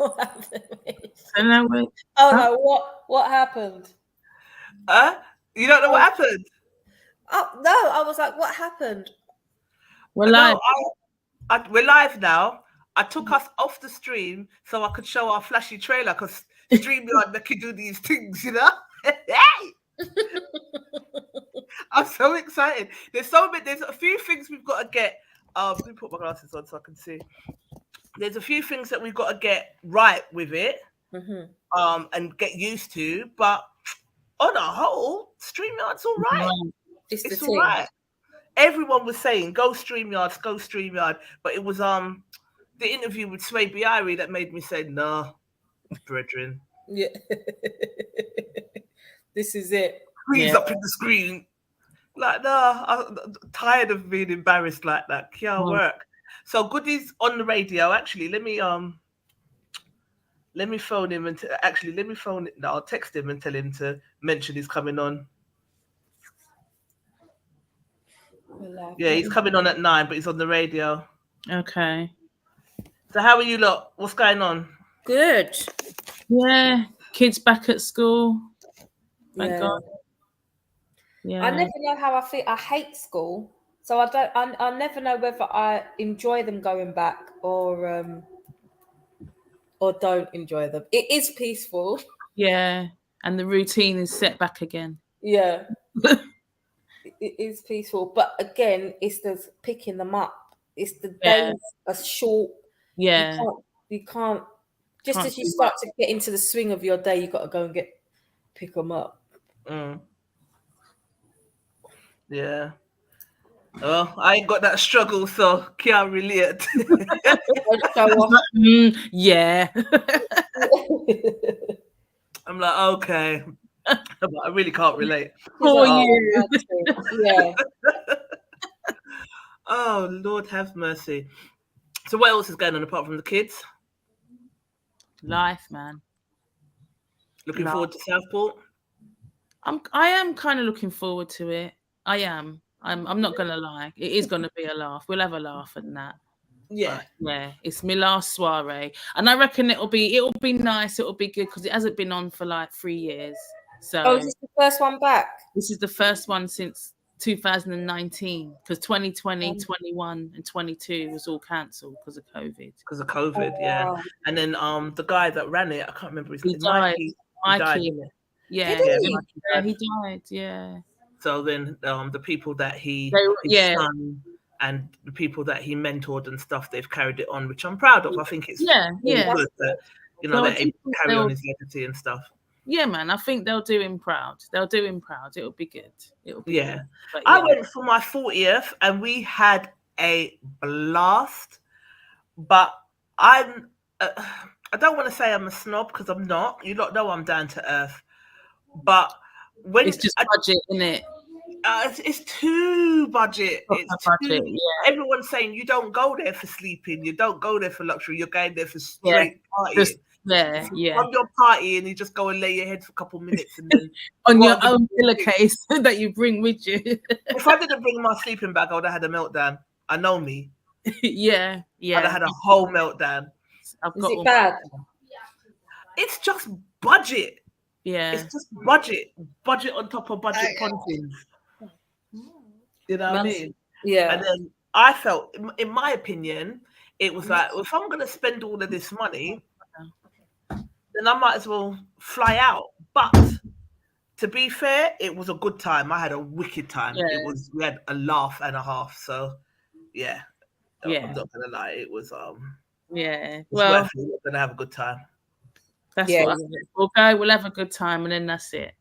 What happened? Oh no, what happened? You don't know what happened? Oh no, I was like, what happened? We're live. We're live now. I took us off the stream so I could show our flashy trailer because StreamYard they can do these things, you know. I'm so excited. There's a few things we've got to get. Let me put my glasses on so I can see. There's a few things that we've got to get right with it, and get used to. But on the whole, StreamYard's all right. It's all right. Everyone was saying, go StreamYard. But it was the interview with Sway Biari that made me say, nah, brethren. Yeah. This is it. Freeze up in the screen. Like, nah, I'm tired of being embarrassed like that. Can't work. So Goody's on the radio. Actually, let me phone him I'll text him and tell him to mention he's coming on. Yeah, he's coming on at 9, but he's on the radio. Okay. So how are you lot? What's going on? Good. Yeah, kids back at school. Thank God. Yeah. I never know how I feel. I hate school, so I never know whether I enjoy them going back or don't enjoy them. It is peaceful. Yeah, and the routine is set back again. Yeah. It is peaceful, but again, it's the picking them up. It's the days are short. Yeah, you can't. Just as you start to get into the swing of your day, you got to go and pick them up. Yeah. Oh, I ain't got that struggle, so can't relate. Yeah. I'm like, okay. But I really can't relate. For you. Yeah. Oh, Lord have mercy. So what else is going on apart from the kids? Life, man. Looking forward to Southport? I am kind of looking forward to it. I am. I'm not gonna lie. It is gonna be a laugh. We'll have a laugh at that. Yeah. But yeah, it's my last soiree. And I reckon it'll be nice, it'll be good because it hasn't been on for like 3 years. So is this the first one back? This is the first one since 2019 because 2020, 21 and 22 was all cancelled because of COVID. Yeah. And then the guy that ran it, I can't remember his name. Mikey. He died. Yeah. He died. Yeah. So then the people that his son and the people that he mentored and stuff, they've carried it on, which I'm proud of. I think it's good that they're able to carry on his legacy and stuff. Yeah, man. I think they'll do him proud. It'll be good. It'll be good. But, I went for my 40th and we had a blast. But I don't want to say I'm a snob because I'm not. You don't know I'm down to earth. But when it's just budget, isn't it? It's too budget. Everyone's saying you don't go there for sleeping. You don't go there for luxury. You're going there for straight partying. On your party, and you just go and lay your head for a couple of minutes, and then on your own pillowcase that you bring with you. If I didn't bring my sleeping bag, I would have had a meltdown. I know me. Yeah. I'd have had a whole meltdown. Is it bad? It's just budget. Yeah, it's just budget on top of budget pontins. You know what I mean? Yeah. And then I felt, in my opinion, it was like, if I'm going to spend all of this money, then I might as well fly out. But to be fair, it was a good time. I had a wicked time. Yeah. We had a laugh and a half. So yeah. I'm not gonna lie, it was Yeah. It's Well, worth it. We're gonna have a good time. that's Yeah, what I said. We'll go. We'll have a good time, and then that's it.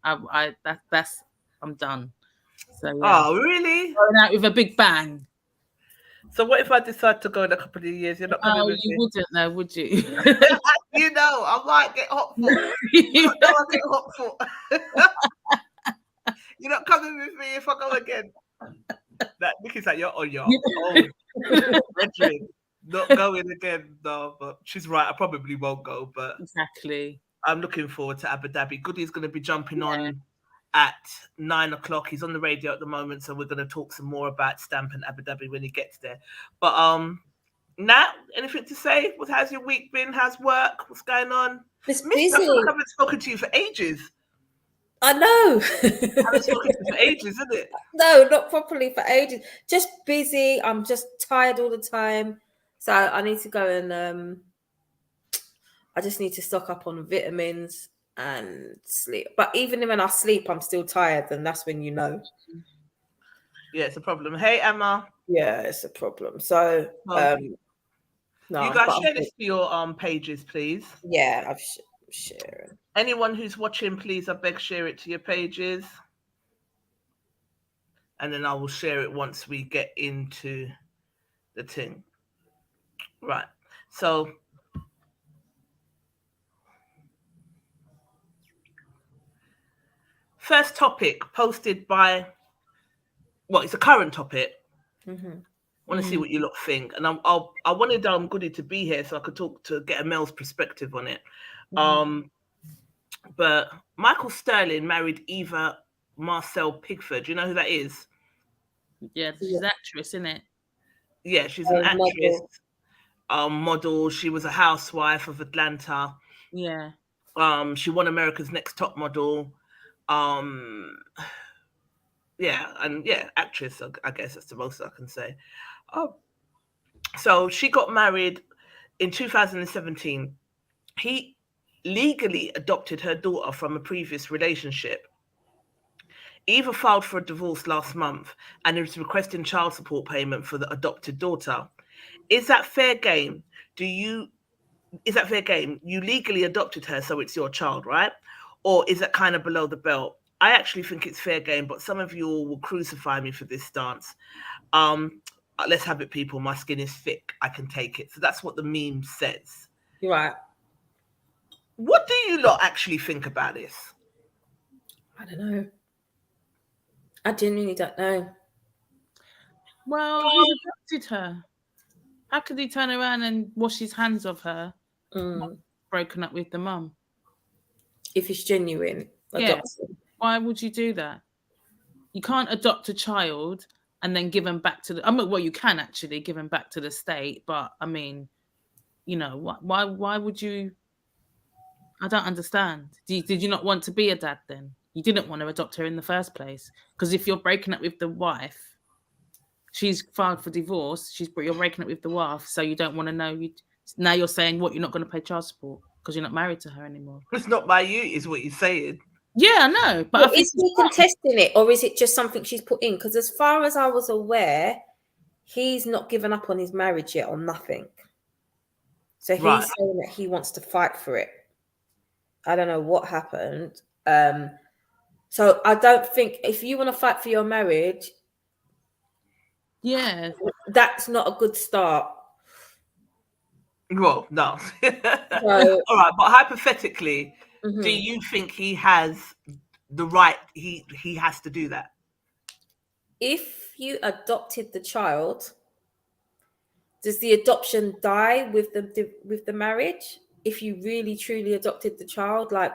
That's I'm done. So yeah, Oh, really? going out with a big bang. So what if I decide to go in a couple of years? You're not coming Oh, with you me? wouldn't though, would you? You know, I might get hot foot. You know I get hot foot. You're not coming with me if I go again. That Nikki's like, you're on your own. Brethren, not going again. No, but she's right. I probably won't go, but Exactly. I'm looking forward to Abu Dhabi. Goody's going to be jumping Yeah. on at 9 o'clock. He's on the radio at the moment, so we're going to talk some more about Stamp and Abu Dhabi when he gets there. But Nat, anything to say? How's your week been? How's work? What's going on? it's Miss, busy. I feel like I haven't spoken to you for ages. I know. I haven't spoken to you for ages, isn't it? No, not properly for ages. Just busy. I'm just tired all the time. So I need to go and I just need to stock up on vitamins and sleep. But even when I sleep, I'm still tired, and that's when you know. Yeah, it's a problem. Hey, Emma. Yeah, it's a problem. So No, no, you guys but share this to your pages, please. yeah, I'm sharing. Anyone who's watching, please, I beg, share it to your pages. And then I will share it once we get into the thing. Right. So first topic posted by, well, it's a current topic. Mm-hmm. I want to see what you lot think. And I wanted Goody to be here so I could talk to get a male's perspective on it. But Michael Sterling married Eva Marcel Pigford. Do you know who that is? Yeah, she's an actress, isn't it? Yeah, she's an actress, Model. model. She was a housewife of Atlanta. Yeah. She won America's Next Top Model. Yeah, and yeah, actress. I guess that's the most I can say. So she got married in 2017. He legally adopted her daughter from a previous relationship. Eva filed for a divorce last month and is requesting child support payment for the adopted daughter. Is that fair game? Is that fair game? You legally adopted her, so it's your child, right? Or is that kind of below the belt? I actually think it's fair game, but some of you all will crucify me for this stance. Let's have it, people. My skin is thick. I can take it. So that's what the meme says. You're right. What do you lot actually think about this? I don't know. I genuinely don't know. Well, he adopted her. How could he turn around and wash his hands of her? Broken up with the mum. If it's genuine, adoption. Why would you do that? You can't adopt a child and then give them back to the. I mean, well, you can actually give them back to the state, but I mean, you know, why would you? I don't understand. Did you not want to be a dad then? You didn't want to adopt her in the first place because if you're breaking up with the wife, she's filed for divorce. You're breaking up with the wife, so you don't want to know. Now you're saying what? You're not going to pay child support because you're not married to her anymore. It's not by you, is what you're saying. Yeah, I know. But is he contesting it, or is it just something she's put in? Because as far as I was aware, he's not given up on his marriage yet or nothing. So he's saying that he wants to fight for it. I don't know what happened. So I don't think if you want to fight for your marriage, yeah, that's not a good start. Well, no. All right, but hypothetically, do you think he has the right? He has to do that. If you adopted the child, does the adoption die with the marriage? If you really truly adopted the child, like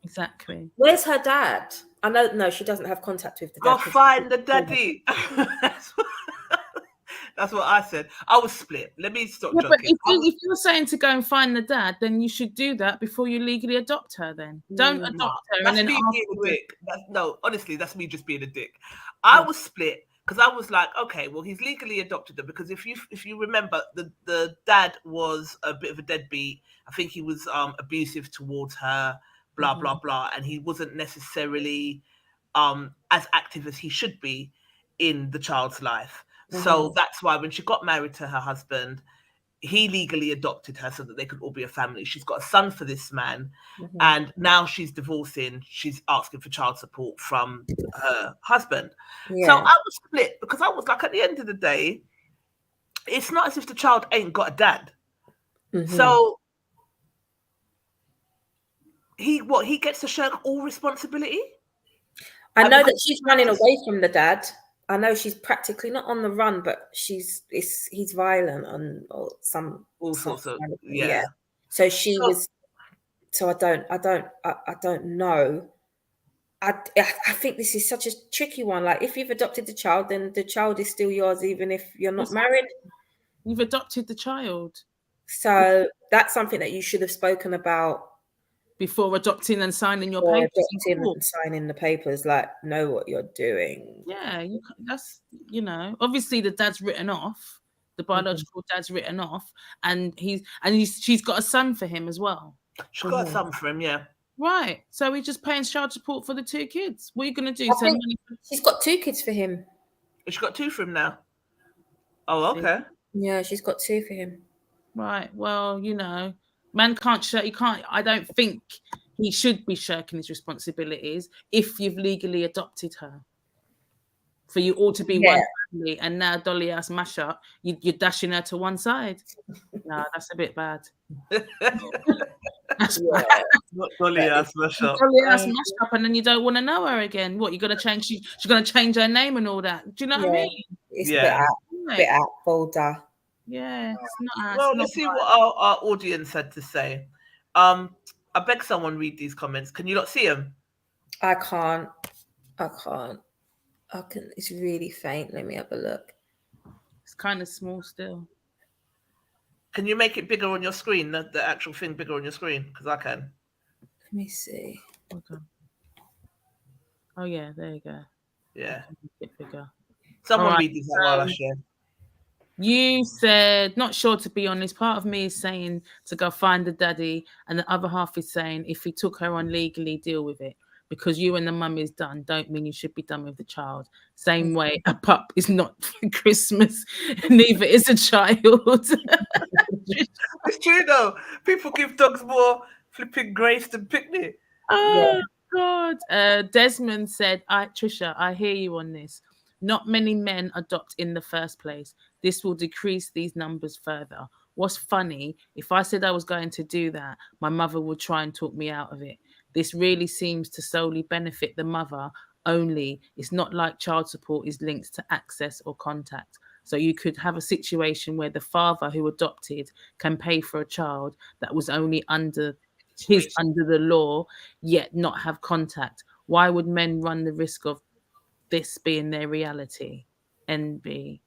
exactly. Where's her dad? I know, no, she doesn't have contact with the dad. Go find the daddy. That's what I said. I was split. Let me stop joking. But if you're saying to go and find the dad, then you should do that before you legally adopt her. Then don't adopt her. That's and then me being a dick. No, honestly, that's me just being a dick. I was split because I was like, okay, well, he's legally adopted her because if you remember, the dad was a bit of a deadbeat. I think he was abusive towards her. Blah blah blah, and he wasn't necessarily as active as he should be in the child's life. So that's why when she got married to her husband, he legally adopted her so that they could all be a family. She's got a son for this man, and now she's divorcing. She's asking for child support from her husband. So I was split because I was like, at the end of the day, it's not as if the child ain't got a dad. So he gets to shirk all responsibility. I know that she's running away from the dad. I know she's practically not on the run, but he's violent and or some all sorts of yeah. So she was. So I don't know. I think this is such a tricky one. Like, if you've adopted the child, then the child is still yours, even if you're not married. You've adopted the child. So that's something that you should have spoken about before adopting and signing your papers. Adopting and signing the papers, like, know what you're doing. Yeah, that's, obviously the dad's written off, the biological dad's written off, and she's got a son for him as well. She's got a son for him, yeah. Right. So he's just paying child support for the 2 kids. What are you going to do? She's got 2 kids for him. She's got 2 for him now. Oh, okay. Yeah, she's got 2 for him. Right. Well, man can't shirk. You can't. I don't think he should be shirking his responsibilities if you've legally adopted her. For you all to be one family, and now dolly ass mash up, you're dashing her to one side. No, that's a bit bad. That's bad. Dolly ass mash up. Dolly ass mash up, and then you don't want to know her again. What, you're gonna change? She's gonna change her name and all that. Do you know what I mean? It's a bit out, bolder. Yeah, it's not. Well, let's see what our audience had to say. I beg someone read these comments. Can you not see them? I can't. It's really faint. Let me have a look. It's kind of small still. Can you make it bigger on your screen? The actual thing bigger on your screen? Because I can. Let me see. Okay. Oh yeah, there you go. Yeah. Make it bigger. Someone read these while I share. You said, not sure, to be honest. Part of me is saying to go find the daddy, and the other half is saying if he took her on legally, deal with it. Because you and the mum is done, don't mean you should be done with the child. Same way a pup is not for Christmas, neither is a child. It's true though. People give dogs more flipping grace than picnic. Oh God. Desmond said, Trisha, I hear you on this. Not many men adopt in the first place. This will decrease these numbers further. What's funny, if I said I was going to do that, my mother would try and talk me out of it. This really seems to solely benefit the mother only. It's not like child support is linked to access or contact. So you could have a situation where the father who adopted can pay for a child that was only under the law, yet not have contact. Why would men run the risk of this being their reality and be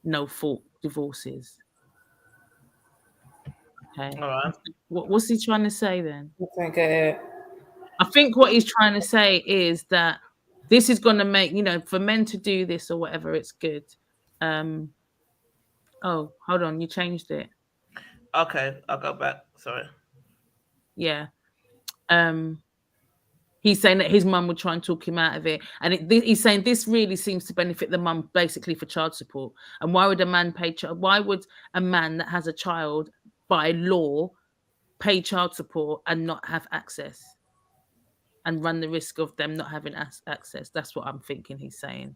no fault divorces? Okay. All right. What's he trying to say then? Okay. I think what he's trying to say is that this is going to make, for men to do this or whatever, it's good. Oh, hold on. You changed it. Okay. I'll go back. Sorry. Yeah. He's saying that his mum would try and talk him out of it. And he's saying this really seems to benefit the mum basically for child support. And why would a man why would a man that has a child by law pay child support and not have access and run the risk of them not having access? That's what I'm thinking he's saying.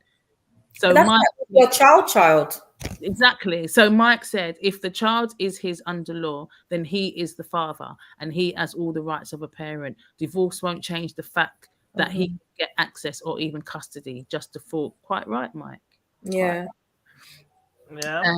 So that's Mike, your child. Exactly. So Mike said, if the child is his under law, then he is the father and he has all the rights of a parent. Divorce won't change the fact that he can get access or even custody. Just a thought. Quite right, Mike. Yeah. Yeah.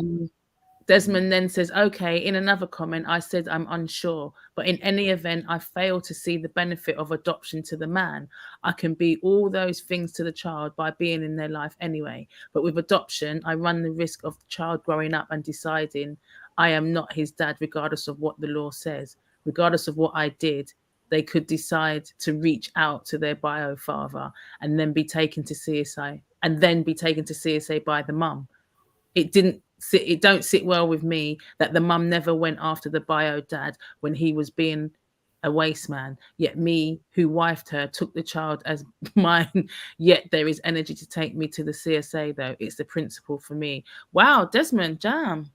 Desmond then says, okay, in another comment, I said I'm unsure, but in any event, I fail to see the benefit of adoption to the man. I can be all those things to the child by being in their life anyway. But with adoption, I run the risk of the child growing up and deciding I am not his dad, regardless of what the law says. Regardless of what I did, they could decide to reach out to their bio father and then be taken to CSA by the mum. It don't sit well with me that the mum never went after the bio dad when he was being a waste man, yet me who wifed her took the child as mine, yet there is energy to take me to the CSA though. It's the principle for me. Wow, Desmond, jam.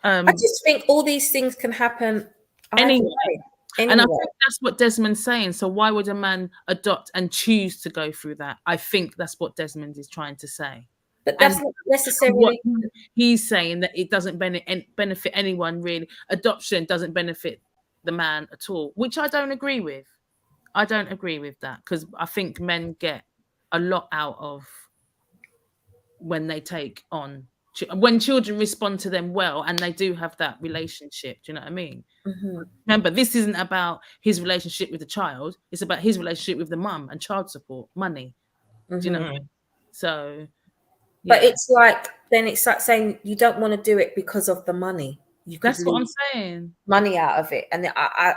I just think all these things can happen anyway. And I Anyway. think that's what Desmond's saying. So why would a man adopt and choose to go through that? I think that's what Desmond is trying to say. But that's not necessarily what he's saying, that it doesn't benefit anyone really. Adoption doesn't benefit the man at all, which I don't agree with. I don't agree with that, because I think men get a lot out of when they take on, when children respond to them well and they do have that relationship. Do you know what I mean? Mm-hmm. Remember, this isn't about his relationship with the child. It's about his relationship with the mum and child support, money. Mm-hmm. Do you know what I mean? So, yeah. But it's like, then it's like saying you don't want to do it because of the money. That's what I'm saying. Money out of it. And I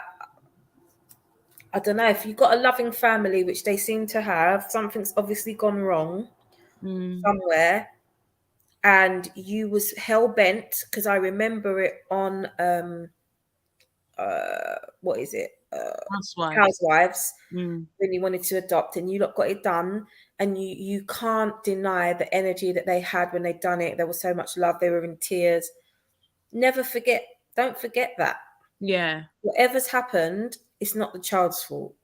don't know, if you've got a loving family, which they seem to have, something's obviously gone wrong somewhere, and you was hell-bent, because I remember it on what is it, Housewives, when you wanted to adopt and you lot got it done, and you can't deny the energy that they had when they'd done it. There was so much love, they were in tears. Don't forget that. Yeah, whatever's happened, it's not the child's fault.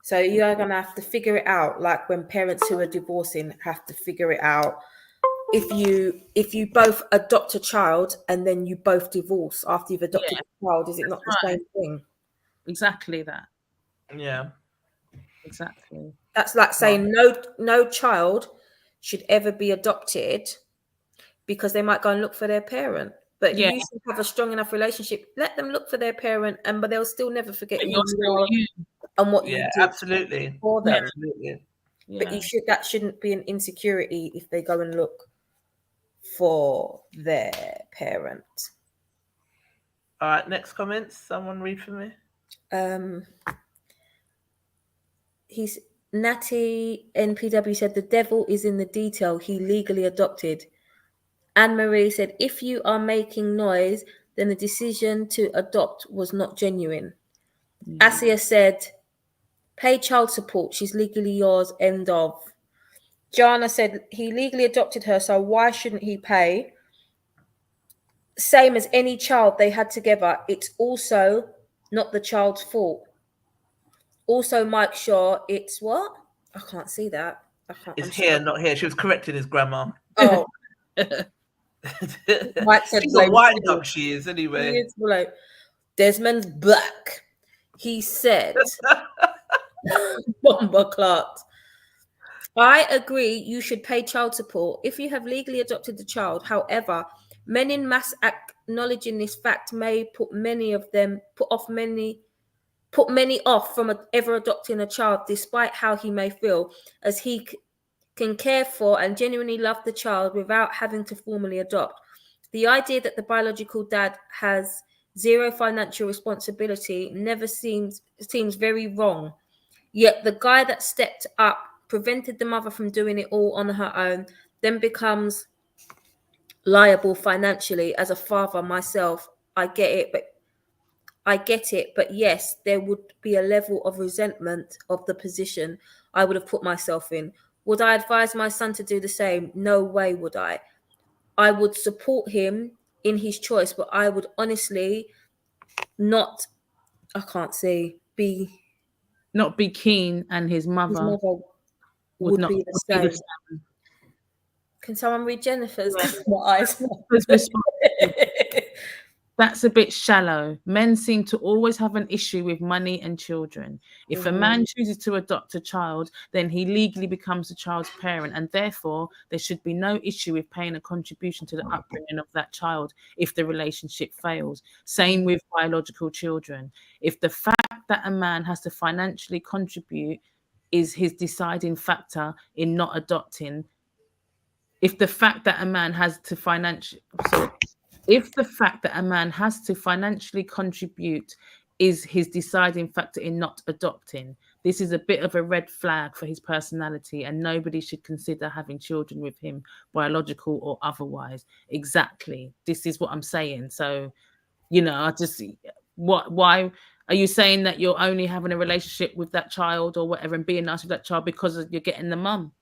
So you are going to have to figure it out, like when parents who are divorcing have to figure it out. If you both adopt a child and then you both divorce after you've adopted a child, is it not the same thing? Exactly that. Yeah. Exactly. That's like saying no child should ever be adopted, because they might go and look for their parent. But you should have a strong enough relationship. Let them look for their parent, but they'll still never forget who you are and what you did. Absolutely. For them. Absolutely. But that shouldn't be an insecurity if they go and look for their parent. All right, next comments. Someone read for me. He's Natty NPW said the devil is in the detail. He legally adopted. Anne-Marie said, if you are making noise, then the decision to adopt was not genuine. Asia said, pay child support. She's legally yours. End of. Jana said, he legally adopted her, so why shouldn't he pay? Same as any child they had together. It's also not the child's fault. Also, Mike Shaw, it's what? I can't see that. It's here, not here. She was correcting his grammar. Oh. Mike said, she's a wind up, she is, anyway. He is like, Desmond's black. He said, Bomber Clark, I agree you should pay child support if you have legally adopted the child. However, men in mass acknowledging this fact may put many off from ever adopting a child, despite how he may feel, as he can care for and genuinely love the child without having to formally adopt. The idea that the biological dad has zero financial responsibility never seems very wrong. Yet the guy that stepped up, prevented the mother from doing it all on her own, then becomes liable financially. As a father myself, I get it, but yes, there would be a level of resentment of the position I would have put myself in. Would I advise my son to do the same? No way would I. I would support him in his choice, but I would honestly not be keen, and his mother would be the same. Can someone read Jennifer's? My eyes. That's a bit shallow. Men seem to always have an issue with money and children. If a man chooses to adopt a child, then he legally becomes the child's parent, and therefore there should be no issue with paying a contribution to the upbringing of that child if the relationship fails. Same with biological children. If the fact that a man has to financially contribute is his deciding factor in not adopting, if the fact that a man has to financially contribute is his deciding factor in not adopting, this is a bit of a red flag for his personality, and nobody should consider having children with him, biological or otherwise. Exactly. This is what I'm saying. So, Why are you saying that you're only having a relationship with that child or whatever and being nice with that child because you're getting the mum?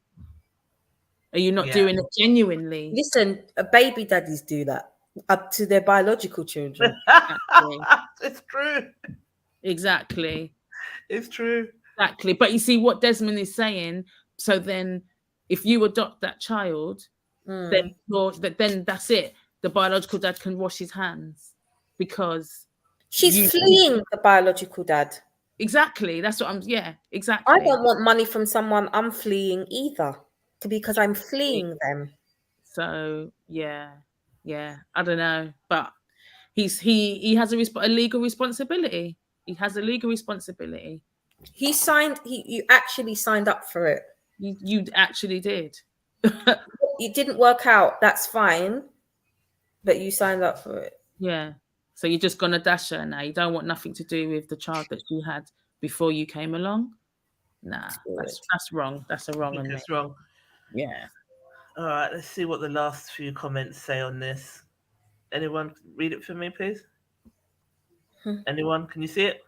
Are you not doing it genuinely? Listen, baby daddies do that up to their biological children. It's true. Exactly. It's true. Exactly. But you see what Desmond is saying. So then, if you adopt that child, then that's it. The biological dad can wash his hands because she's fleeing the biological dad. Exactly. That's what I'm. Yeah. Exactly. I don't want money from someone I'm fleeing either, because I'm fleeing them. So yeah. I don't know, but he has a legal responsibility. He has a legal responsibility. You actually signed up for it. You actually did. It didn't work out. That's fine, but you signed up for it. Yeah. So you're just gonna dash her now. You don't want nothing to do with the child that she had before you came along. Nah, that's wrong. That's a wrong one. That's wrong. Yeah. All right. Let's see what the last few comments say on this. Anyone read it for me, please? Anyone? Can you see it?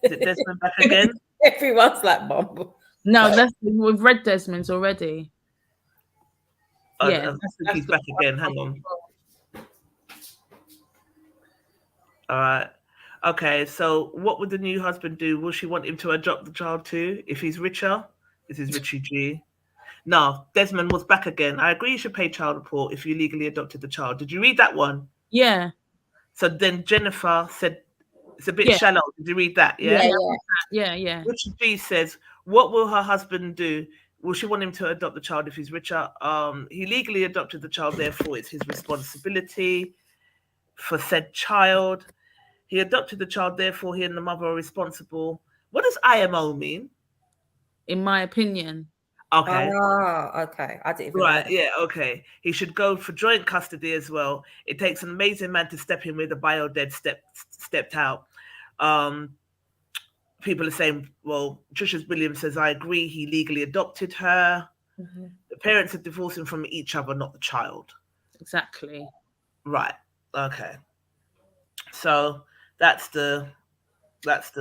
Is it Desmond back again? Everyone's like, Mum. No, we've read Desmond's already. Yeah, I think he's back again. Hang on. All right. Okay, so what would the new husband do? Will she want him to adopt the child too if he's richer? This is Richie G. No, Desmond was back again. I agree you should pay child support if you legally adopted the child. Did you read that one? Yeah. So then Jennifer said, it's a bit shallow. Did you read that? Yeah? Yeah. Richie G says, what will her husband do? Will she want him to adopt the child if he's richer? He legally adopted the child, therefore it's his responsibility for said child. He adopted the child, therefore he and the mother are responsible. What does IMO mean? In my opinion. Okay. Okay. I didn't even know that. Yeah, okay. He should go for joint custody as well. It takes an amazing man to step in where the bio dead stepped out. People are saying, well, Trisha Williams says, I agree, he legally adopted her. Mm-hmm. The parents are divorcing from each other, not the child. Exactly. Right. Okay. So that's the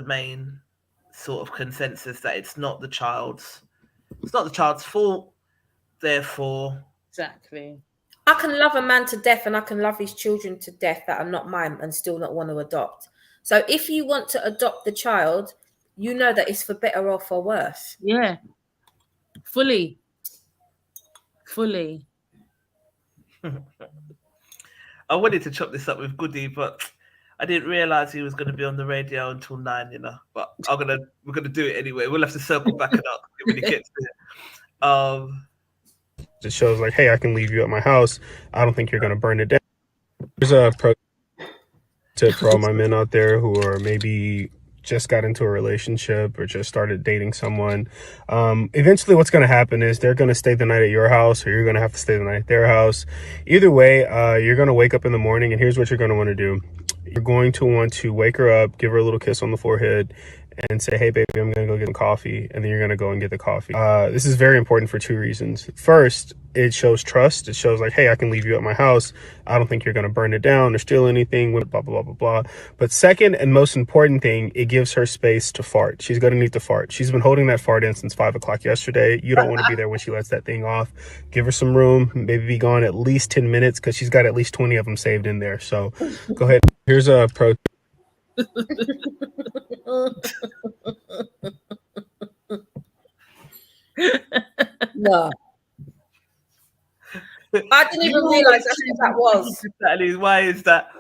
main sort of consensus, that it's not the child's fault, therefore. Exactly. I can love a man to death and I can love his children to death that are not mine and still not want to adopt. So if you want to adopt the child, you know that it's for better or for worse. Yeah. Fully. I wanted to chop this up with Goody, but I didn't realize he was going to be on the radio until 9, you know. But we're gonna do it anyway. We'll have to circle back and up when he gets there. It shows like, hey, I can leave you at my house. I don't think you're gonna burn it down. There's a pro tip for all my men out there who are maybe just got into a relationship or just started dating someone. Eventually what's going to happen is they're going to stay the night at your house, or you're going to have to stay the night at their house. Either way, you're going to wake up in the morning, and here's what you're going to want to do. You're going to want to wake her up, give her a little kiss on the forehead, and say, hey, baby, I'm going to go get some coffee. And then you're going to go and get the coffee. This is very important for 2 reasons. First, it shows trust. It shows like, hey, I can leave you at my house. I don't think you're going to burn it down or steal anything, blah, blah, blah, blah, blah. But second and most important thing, it gives her space to fart. She's going to need to fart. She's been holding that fart in since 5 o'clock yesterday. You don't want to be there when she lets that thing off. Give her some room. Maybe be gone at least 10 minutes because she's got at least 20 of them saved in there. So go ahead. Here's a pro. No. I didn't even realize that's what that was. Why is that?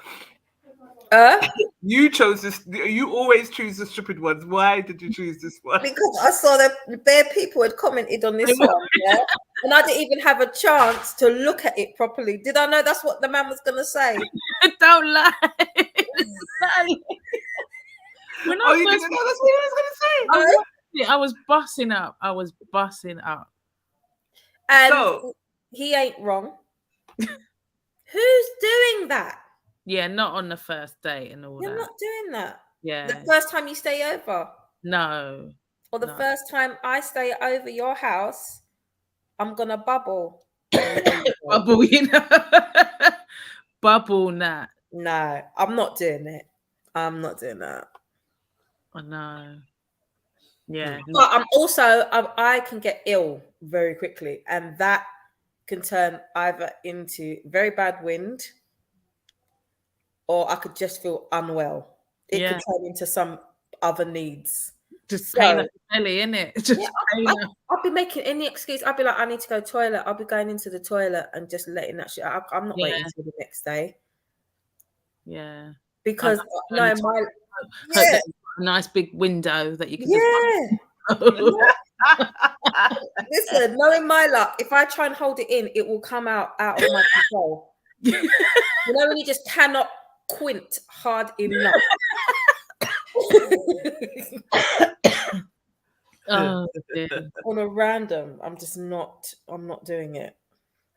You chose this. You always choose the stupid ones. Why did you choose this one? Because I saw that bare people had commented on this one, yeah? And I didn't even have a chance to look at it properly. Did I know that's what the man was going to say? Don't lie. When you didn't know that's what he was going to say? I was busting up. And so, he ain't wrong. Who's doing that? Yeah, not on the first date and all that. You're not doing that. Yeah. The first time you stay over. No. Or the first time I stay over your house, I'm going to bubble. Bubble, you know. Bubble, nah. No, I'm not doing it. I'm not doing that. I know. Yeah. But I'm also I can get ill very quickly, and that can turn either into very bad wind, or I could just feel unwell. It could turn into some other needs. Just So, pain up the belly, innit? Just pain up. I'll be making any excuse. I'll be like, I need to go to the toilet. I'll be going into the toilet and just letting that shit out. I'm not waiting until the next day. Yeah. Because no, my a nice big window that you can Listen, knowing my luck, if I try and hold it in, it will come out of my control. You know when you just cannot quint hard enough. Oh, dear. On a random, I'm not doing it.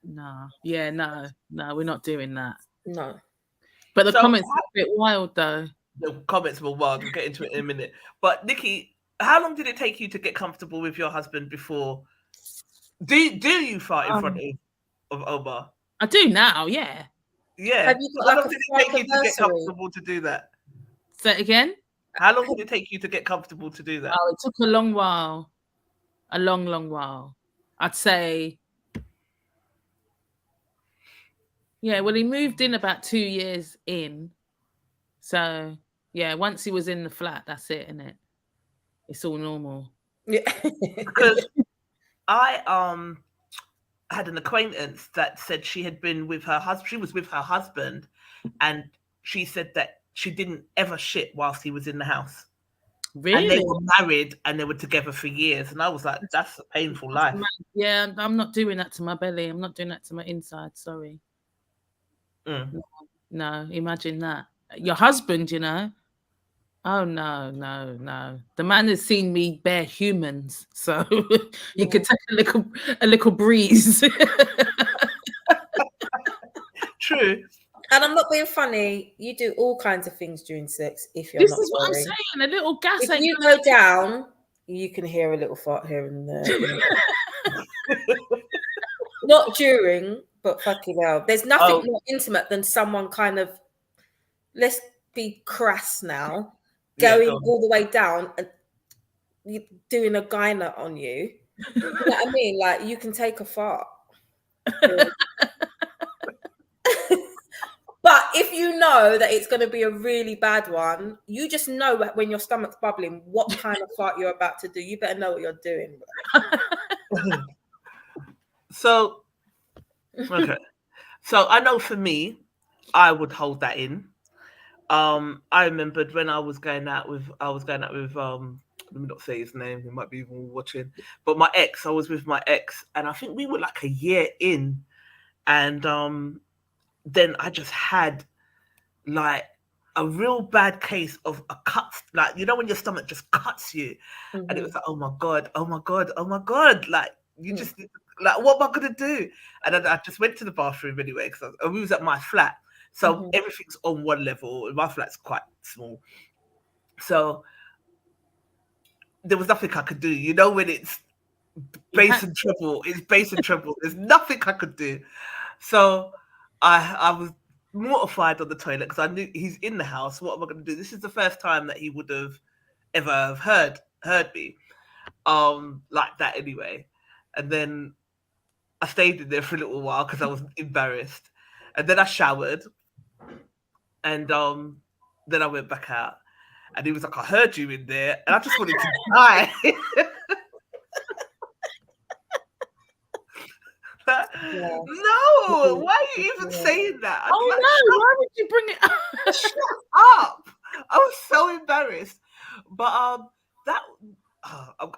No. Yeah, no, we're not doing that. No. But the comments are a bit wild though. The comments were wild. We'll get into it in a minute. But Nikki, how long did it take you to get comfortable with your husband before? Do you fart in front of Omar? I do now, yeah. Yeah. Have you got how long did it take you to get comfortable to do that? Say it again? How long did it take you to get comfortable to do that? Oh, it took a long while. A long, long while. I'd say. Yeah, well, he moved in about 2 years in. So, yeah, once he was in the flat, that's it, innit? It's all normal. Yeah. Because I had an acquaintance that said she had been with her husband. She was with her husband, and she said that she didn't ever shit whilst he was in the house. Really? And they were married and they were together for years. And I was like, that's a painful life. Yeah, I'm not doing that to my belly. I'm not doing that to my inside. Sorry. No, imagine that. Your husband, you know? Oh, no. The man has seen me bear humans. So you could take a little breeze. True. And I'm not being funny. You do all kinds of things during sex if you're this not is what sorry. I'm saying. A little gas. If you go down, you can hear a little fart here and there. Not during, but fucking hell. There's nothing more intimate than someone kind of, let's be crass now, going all the way down and doing a gyna on you. You know what I mean? Like, you can take a fart. But if you know that it's going to be a really bad one, you just know that when your stomach's bubbling, what kind of fart you're about to do. You better know what you're doing. So, okay. So I know for me, I would hold that in. I remembered when I was going out with let me not say his name, he might be even watching, but my ex, I was with my ex, and I think we were like a year in, and then I just had like a real bad case of a cut, like, you know, when your stomach just cuts you, and it was like, oh my god, like, you just, like, what am I gonna do? And then I just went to the bathroom anyway, because we was at my flat, so everything's on one level, and my flat's quite small, so there was nothing I could do, you know, when it's bass and treble, there's nothing I could do. So I was mortified on the toilet because I knew he's in the house. What am I going to do? This is the first time that he would have ever heard me like that anyway. And then I stayed in there for a little while because I was embarrassed. And then I showered. And then I went back out. And he was like, I heard you in there. And I just wanted to die. No, why are you even saying that? Why would you bring it up? Shut up! I was so embarrassed. But I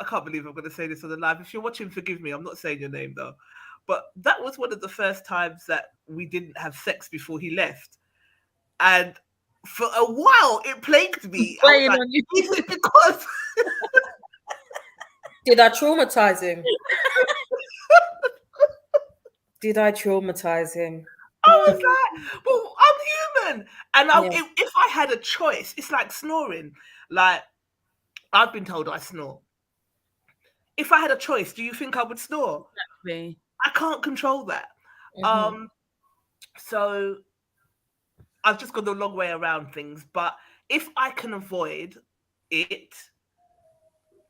can't believe I'm going to say this on the live. If you're watching, forgive me. I'm not saying your name though. But that was one of the first times that we didn't have sex before he left, and for a while it plagued me. I was like, is it because? Did I traumatize him? Did I traumatize him? I was like, well, I'm human. And if I had a choice, it's like snoring. Like, I've been told I snore. If I had a choice, do you think I would snore? Exactly. I can't control that. So I've just gone the long way around things. But if I can avoid it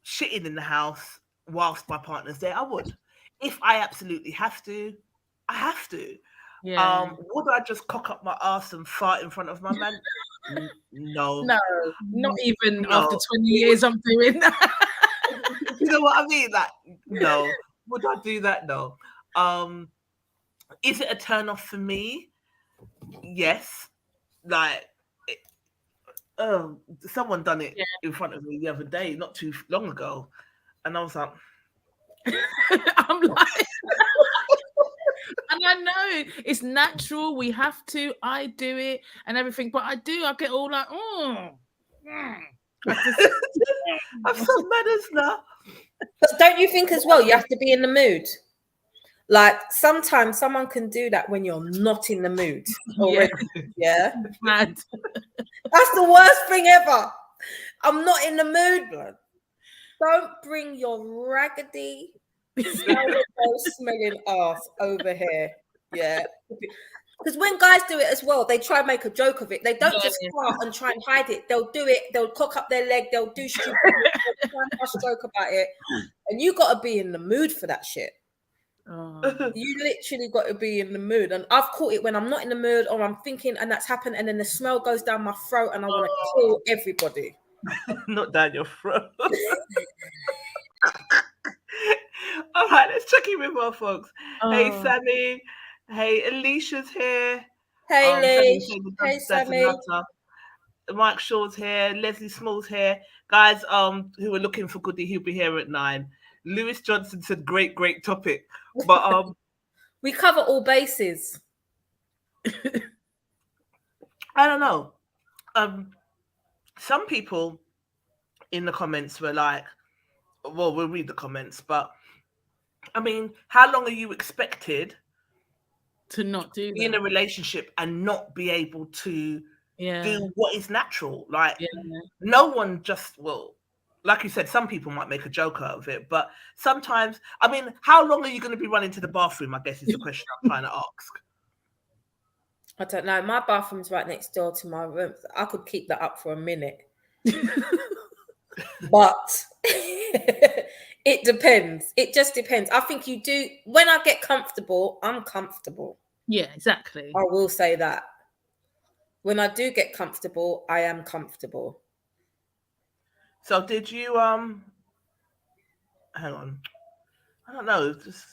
shitting in the house whilst my partner's there, I would. If I absolutely have to, I have to. Yeah. Would I just cock up my ass and fart in front of my man? No. No, not even No. after 20 years I'm doing that. You know what I mean? Like, no. Would I do that? No. Is it a turn off for me? Yes. Like, someone done it in front of me the other day, not too long ago, and I was like, I'm like, and I know it's natural. We have to. I do it and everything, but I get all like, I'm so manners now. But don't you think as well, you have to be in the mood? Like sometimes someone can do that when you're not in the mood already. Yeah. Mad. That's the worst thing ever. I'm not in the mood, blood. Don't bring your raggedy, smelling ass over here. Yeah. Because when guys do it as well, they try and make a joke of it. They don't just fart and try and hide it. They'll do it. They'll cock up their leg. They'll do stupid. They'll try and joke about it. And you got to be in the mood for that shit. You literally got to be in the mood. And I've caught it when I'm not in the mood or I'm thinking and that's happened and then the smell goes down my throat and I want to kill everybody. Not down your throat. All right, let's check in with our folks. Hey, Sammy. Hey, Alicia's here. Hey, hey, Sammy. Mike Shaw's here. Leslie Small's here. Guys, who are looking for Goody, he'll be here at 9. Lewis Johnson said, great topic. But we cover all bases. I don't know. Some people in the comments were like, well, we'll read the comments, but I mean, how long are you expected to not do be in a relationship and not be able to Yeah. do what is natural. Like, no one just will. Like you said, some people might make a joke out of it, but sometimes, I mean, how long are you going to be running to the bathroom, I guess is the question I'm trying to ask. I don't know. My bathroom's right next door to my room. I could keep that up for a minute. But it depends. It just depends. I think you do. When I get comfortable, I'm comfortable. Yeah, exactly. I will say that. When I do get comfortable, I am comfortable. So did you hang on. I don't know, just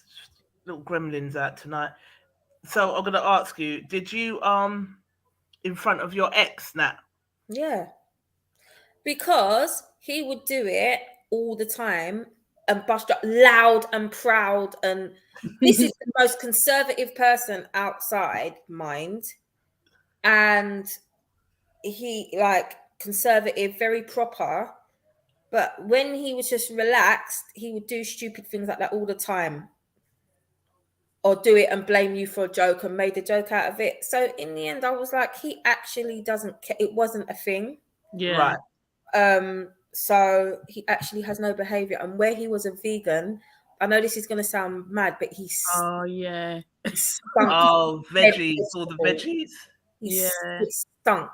little gremlins out tonight. So I'm gonna ask you, did you in front of your ex now? Yeah. Because he would do it all the time and bust up loud and proud. And this is the most conservative person outside, mind. And he like conservative, very proper. But when he was just relaxed, he would do stupid things like that all the time. Or do it and blame you for a joke and made a joke out of it. So in the end, I was like, he actually doesn't care. It wasn't a thing. Yeah. Right. So he actually has no behavior. And where he was a vegan, I know this is going to sound mad, but he yeah. stunk. Oh, veggies, all the veggies. It stunk.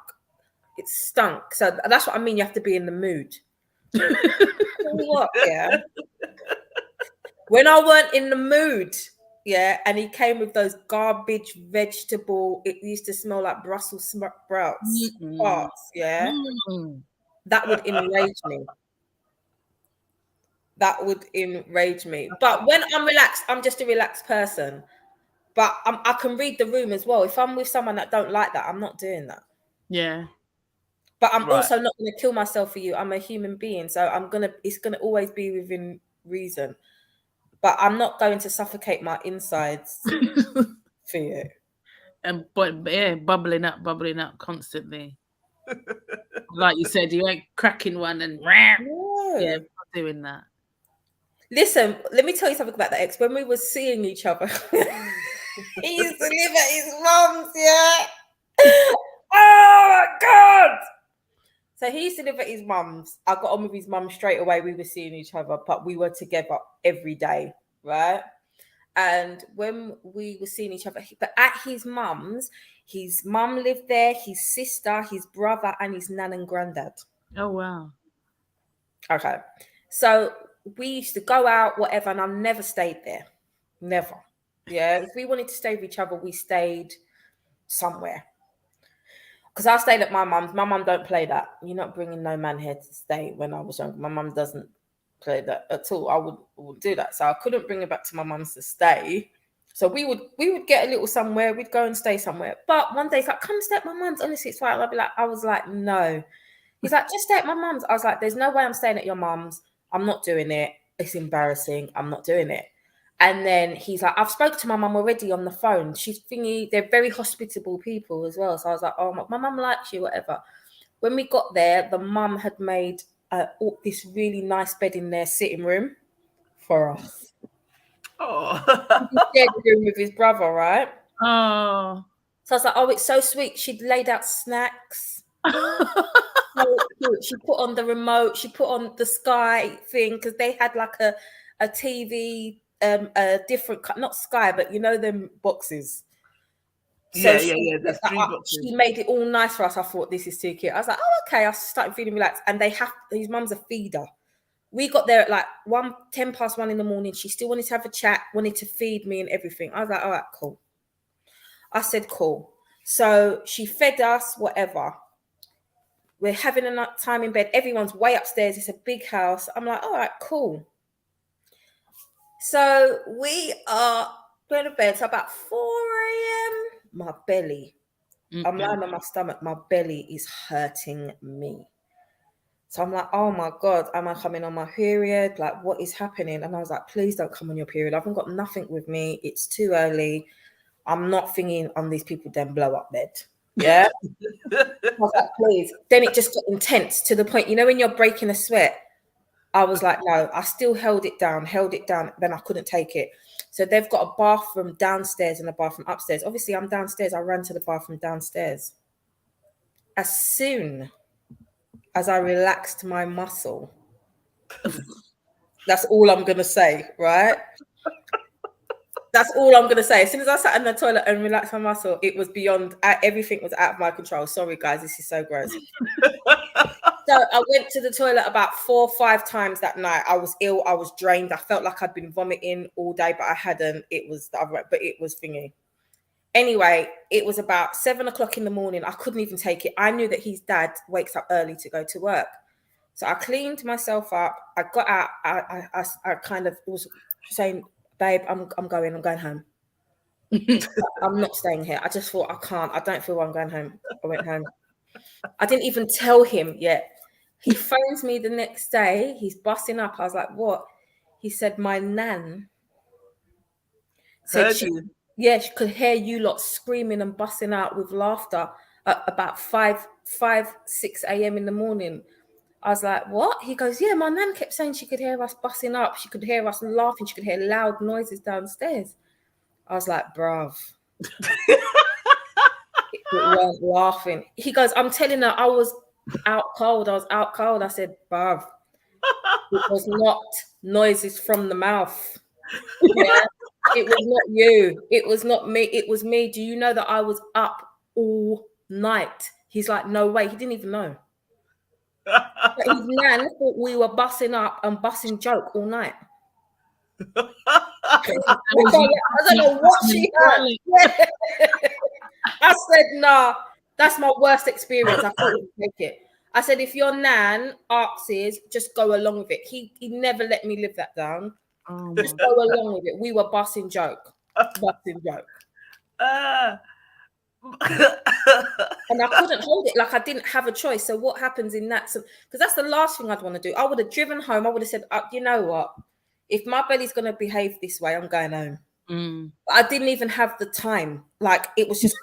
It stunk. So that's what I mean. You have to be in the mood. What? Yeah. When I weren't in the mood, yeah, and he came with those garbage vegetable. It used to smell like Brussels sprouts. Yeah. That would enrage me. That would enrage me. But when I'm relaxed, I'm just a relaxed person. But I can read the room as well. If I'm with someone that don't like that, I'm not doing that. Yeah. But I'm also not going to kill myself for you. I'm a human being, so it's gonna always be within reason. But I'm not going to suffocate my insides for you. And bubbling up constantly. Like you said, you ain't cracking one and I'm not doing that. Listen, let me tell you something about the ex. When we were seeing each other, he used to live at his mum's, yeah. Oh my God. So he used to live at his mum's. I got on with his mum straight away. We were seeing each other, but we were together every day, right? And when we were seeing each other, but at his mum lived there, his sister, his brother, and his nan and granddad. Oh, wow. Okay. So we used to go out, whatever, and I never stayed there. Never. Yeah. If we wanted to stay with each other, we stayed somewhere. Because I stayed at my mum's. My mum don't play that. You're not bringing no man here to stay when I was young. My mum doesn't play that at all. I would do that. So I couldn't bring her back to my mum's to stay. So we would get a little somewhere. We'd go and stay somewhere. But one day he's like, come stay at my mum's. Honestly, it's fine. I was like, no. He's like, just stay at my mum's. I was like, there's no way I'm staying at your mum's. I'm not doing it. It's embarrassing. I'm not doing it. And then he's like, I've spoken to my mum already on the phone. She's thingy. They're very hospitable people as well. So I was like, oh, my mum likes you, whatever. When we got there, the mum had made this really nice bed in their sitting room for us. Oh. He shared the room with his brother, right? Oh. So I was like, oh, it's so sweet. She'd laid out snacks. She put on the remote. She put on the Sky thing because they had like a TV, a different, not Sky, but you know them boxes. So yeah. That's three boxes. She made it all nice for us. I thought this is too cute. I was like, oh, okay. I started feeling relaxed. And his mum's a feeder. We got there at like 1:10 in the morning. She still wanted to have a chat, wanted to feed me and everything. I was like, all right, cool. I said, cool. So she fed us, whatever. We're having a time in bed. Everyone's way upstairs. It's a big house. I'm like, all right, cool. So we are going to bed. So about 4 a.m., my belly. I'm lying on my stomach. My belly is hurting me. So I'm like, oh my God, am I coming on my period? Like, what is happening? And I was like, please don't come on your period. I haven't got nothing with me. It's too early. I'm not thinking on these people then blow up bed. Yeah. I was like, please. Then it just got intense to the point, you know, when you're breaking a sweat, I was like, no, I still held it down. Then I couldn't take it. So they've got a bathroom downstairs and a bathroom upstairs. Obviously, I'm downstairs. I ran to the bathroom downstairs. As soon as I relaxed my muscle, that's all I'm going to say, right? That's all I'm going to say. As soon as I sat in the toilet and relaxed my muscle, it was beyond, everything was out of my control. Sorry, guys, this is so gross. So I went to the toilet about 4 or 5 times that night. I was ill. I was drained. I felt like I'd been vomiting all day, but I hadn't. It was thingy. Anyway, it was about 7 o'clock in the morning. I couldn't even take it. I knew that his dad wakes up early to go to work. So I cleaned myself up. I got out. I kind of was saying, babe, I'm going home. I'm not staying here. I just thought, I don't feel I'm going home. I went home. I didn't even tell him yet. He phones me the next day. He's busting up. I was like, what? He said, my nan said she could hear you lot screaming and busting out with laughter at about 5, 6 a.m. in the morning. I was like, what? He goes, yeah, my nan kept saying she could hear us busting up. She could hear us laughing. She could hear loud noises downstairs. I was like, bruv. It weren't laughing. He goes, I'm telling her I was out cold. I said, bruv, it was not noises from the mouth. Yeah? It was not you. It was not me. It was me. Do you know that I was up all night? He's like, no way. He didn't even know. But his nan thought we were bussing up and bussing joke all night. I don't know what she heard. I said, nah, that's my worst experience. I couldn't take it. I said, if your nan asks, just go along with it. He never let me live that down. Just go along with it. We were bussing joke. And I couldn't hold it. Like, I didn't have a choice. So what happens in that? Because that's the last thing I'd want to do. I would have driven home. I would have said, you know what? If my belly's going to behave this way, I'm going home. But I didn't even have the time. Like, it was just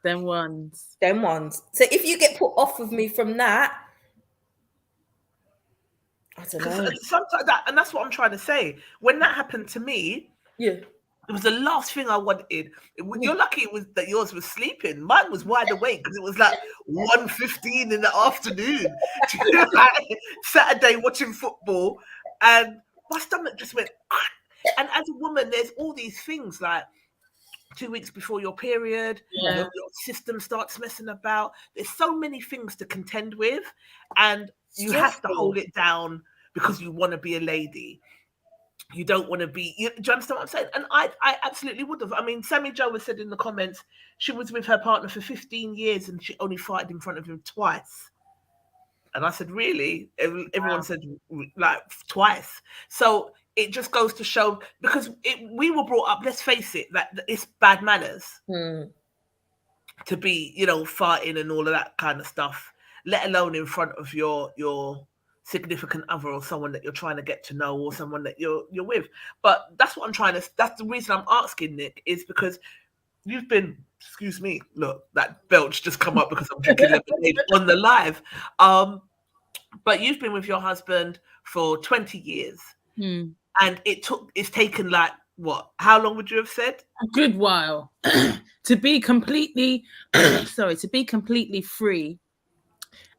them ones. So if you get put off of me from that, I don't know. Sometimes and that's what I'm trying to say. When that happened to me, yeah, it was the last thing I wanted. You're lucky it was that yours was sleeping. Mine was wide awake because it was like 1:15 in the afternoon. Like, Saturday watching football, and my stomach just went. And as a woman, there's all these things like 2 weeks before your period, your system starts messing about. There's so many things to contend with, and you have to hold it down because you want to be a lady. You don't want to be. Do you understand what I'm saying? And I absolutely would have. I mean, Sammy Joe has said in the comments she was with her partner for 15 years and she only farted in front of him twice. And I said, really? Everyone said like twice. So it just goes to show, because we were brought up, let's face it, that it's bad manners to be, farting and all of that kind of stuff, let alone in front of your significant other or someone that you're trying to get to know or someone that you're with. But that's the reason I'm asking, Nick, is because you've been, excuse me, look, that belch just come up because I'm drinking lemonade on the live. But you've been with your husband for 20 years. And it's taken like, what? How long would you have said? A good while to be completely, to be completely free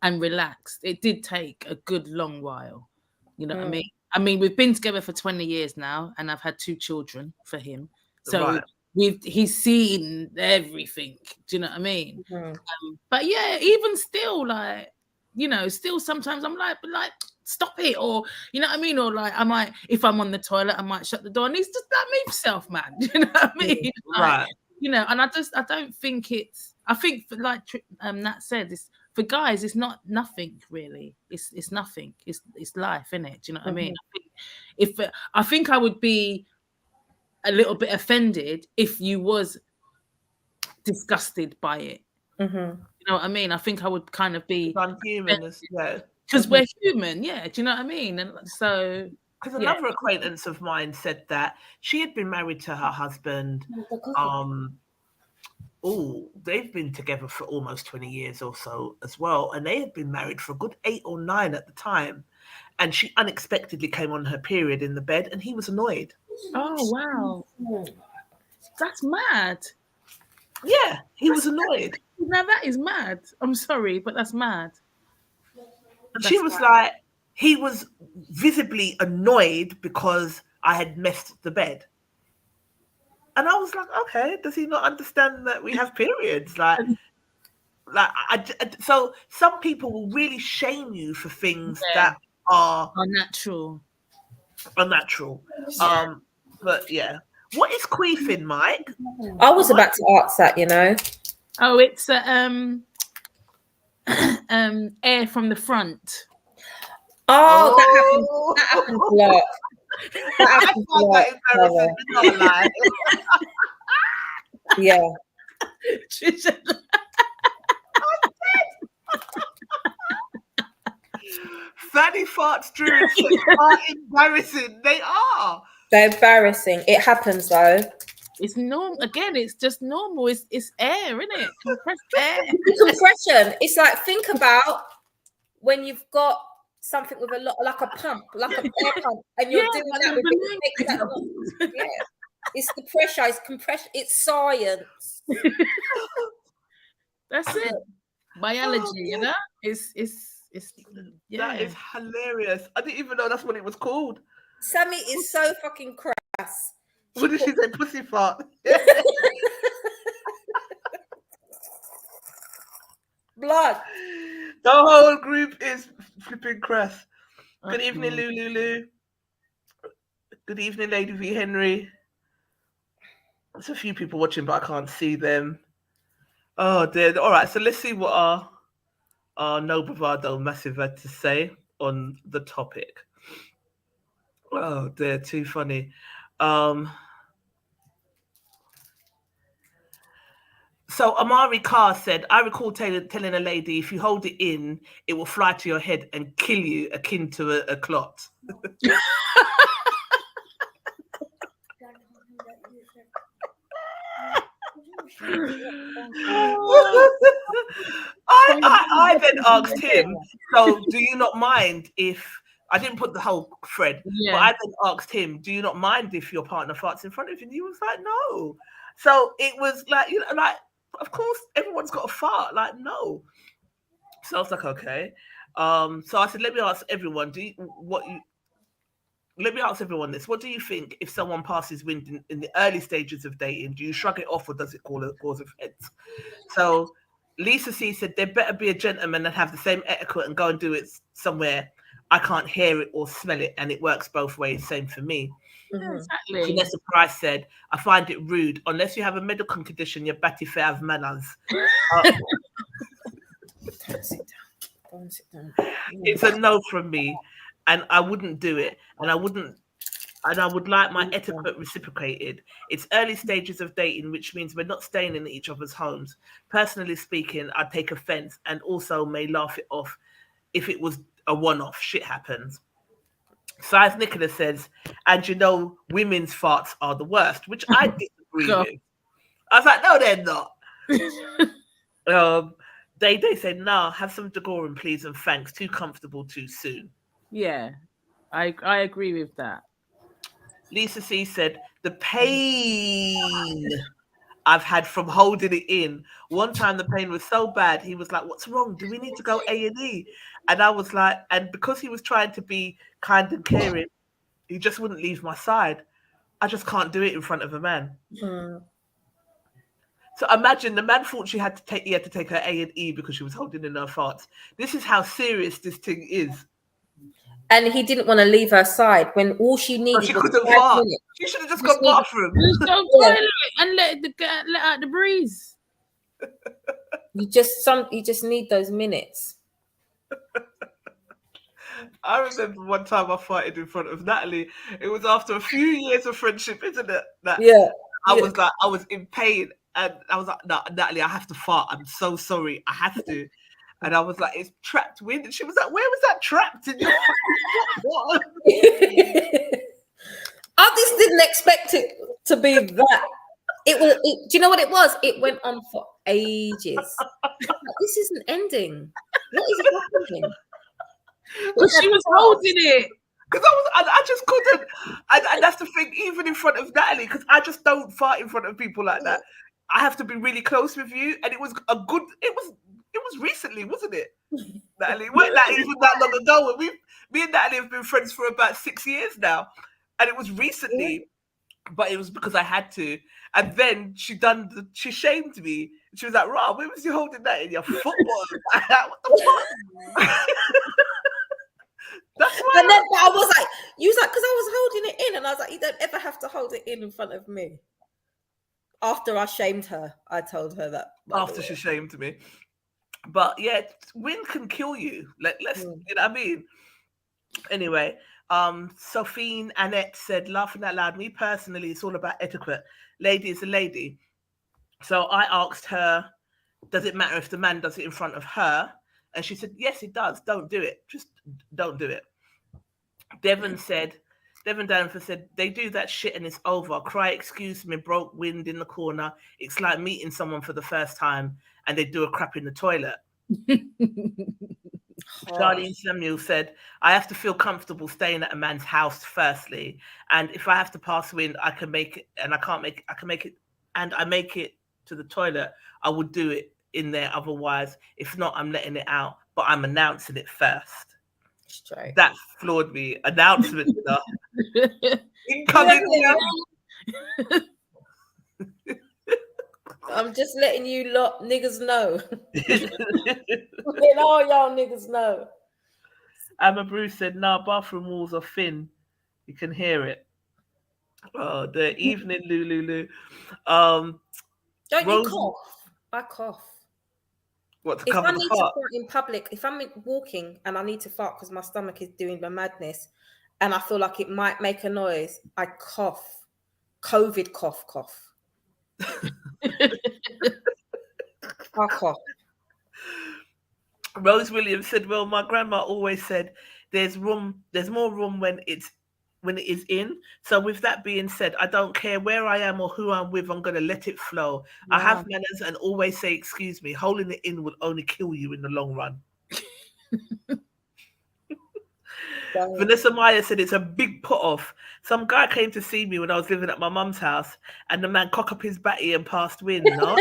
and relaxed. It did take a good long while. You know what I mean? I mean, we've been together for 20 years now, and I've had 2 children for him. So he's seen everything. Do you know what I mean? But yeah, even still, like, still sometimes I'm like, stop it, or you know what I mean, or like I might, if I'm on the toilet, I might shut the door and he's just like, move yourself, man. You know what I mean? Like, and I don't think I think for, like Nat said, it's for guys, it's not nothing really. It's nothing. It's life, isn't it? Do you know what I mean? I think I would be a little bit offended if you was disgusted by it. You know what I mean? I think I would kind of be human, because we're human, do you know what I mean? And so, because another acquaintance of mine said that she had been married to her husband. They've been together for almost 20 years or so as well, and they had been married for a good 8 or 9 at the time. And she unexpectedly came on her period in the bed, and he was annoyed. Oh wow, that's mad. Yeah, he was annoyed. Now that is mad. I'm sorry, but that's mad. And she was like, he was visibly annoyed because I had messed the bed. And I was like, okay, does he not understand that we have periods? So some people will really shame you for things that are unnatural. But yeah. What is queefing, Mike? I was about to ask that, Oh, it's air from the front. Oh, that happens a lot. That happens a lot. Not lie. Yeah. Fanny farts during sex are embarrassing. They are. They're embarrassing. It happens though. It's normal. Again, it's just normal. It's air, isn't it? Compressed air. Compression. It's like, think about when you've got something with a lot, like a pump, like an air pump, and you're doing that with it. Yeah. It's the pressure. It's compression. It's science. That's it. Biology, It's That is hilarious. I didn't even know that's what it was called. Sammy is so fucking crass. What did she say? Pussy fart. Blood. The whole group is flipping crass. Good evening, Lulu. Good evening, Lady V Henry. There's a few people watching, but I can't see them. Oh dear. All right, so let's see what our No Bravado Massive had to say on the topic. Oh dear, too funny. So Amari Carr said, I recall telling a lady, if you hold it in, it will fly to your head and kill you, akin to a clot. I then asked him, so do you not mind if, I didn't put the whole thread, but I then asked him, do you not mind if your partner farts in front of you? And he was like, no. So it was like, of course, everyone's got a fart. Like, no. So I was like, okay. So I said, let me ask everyone, let me ask everyone this. What do you think if someone passes wind in the early stages of dating? Do you shrug it off or does it cause offense? So Lisa C said there better be a gentleman and have the same etiquette and go and do it somewhere I can't hear it or smell it, and it works both ways. Same for me. Yeah, exactly. Vanessa Price said, I find it rude. Unless you have a medical condition, you're batty fair have manners. Don't sit down. It's a no from me, and I wouldn't do it. And I would like my etiquette reciprocated. It's early stages of dating, which means we're not staying in each other's homes. Personally speaking, I'd take offense and also may laugh it off if it was a one-off. Shit happens. Size Nicholas says, and you know, women's farts are the worst, which I disagree with. I was like, no, they're not. They said, nah, have some decorum, please, and thanks. Too comfortable too soon. Yeah, I agree with that. Lisa C said, the pain I've had from holding it in. One time the pain was so bad, he was like, what's wrong? Do we need to go A&E? And I was like, and because he was trying to be kind and caring, he just wouldn't leave my side. I just can't do it in front of a man. So imagine the man thought he had to take her A&E because she was holding in her farts. This is how serious this thing is. And he didn't want to leave her side when all she needed she was couldn't 5 fart. minutes. She should have just got bathroom. Just go toilet and let out the breeze. You just need those minutes. I remember one time I farted in front of Natalie. It was after a few years of friendship, isn't it? I was in pain, and I was like, no, Natalie, I have to fart. I'm so sorry. I have to. And I was like, it's trapped wind. And she was like, where was that trapped in your what? I just didn't expect it to be that. Do you know what it was? It went on for ages. This isn't ending. What is happening? But she was holding it. Because I just couldn't. And that's the thing, even in front of Natalie, because I just don't fart in front of people like that. I have to be really close with you. And it was recently, wasn't it, Natalie? It wasn't that even that long ago. Me and Natalie have been friends for about 6 years now. And it was recently, but it was because I had to. And then she shamed me. She was like, Rob, where was you holding that in your football? What the fuck? That's why. And then I was like, because I was holding it in, and I was like, you don't ever have to hold it in front of me. After I shamed her, I told her that. After she shamed me. But yeah, wind can kill you. Let's, you know what I mean? Anyway, Sophie Annette said, laughing out loud, me personally, it's all about etiquette. Lady is a lady. So I asked her, does it matter if the man does it in front of her? And she said, yes, it does. Don't do it. Just don't do it. Devon Danforth said, they do that shit and it's over. Cry, excuse me, broke wind in the corner. It's like meeting someone for the first time and they do a crap in the toilet. Charlene Samuel said, I have to feel comfortable staying at a man's house firstly. And if I have to pass wind, I can make it, and I make it to the toilet, I would do it in there. Otherwise, if not, I'm letting it out, but I'm announcing it first. Straight. That floored me. Announcement, incoming. I'm just letting you lot niggas know. Let all y'all niggas know. Emma Bruce said, "No, bathroom walls are thin. You can hear it." Oh, the evening Lulu. Don't you cough? I cough. What, to if cover I the need fart? to fart in public, if I'm walking and I need to fart because my stomach is doing the madness, and I feel like it might make a noise, I cough. COVID cough. I cough. Rose Williams said, "Well, my grandma always said there's more room when it is in. So with that being said, I don't care where I am or who I'm with, I'm going to let it flow. Yeah. I have manners and always say, excuse me. Holding it in will only kill you in the long run." Vanessa Meyer said, "It's a big put off. Some guy came to see me when I was living at my mum's house and the man cocked up his batty and passed wind. No?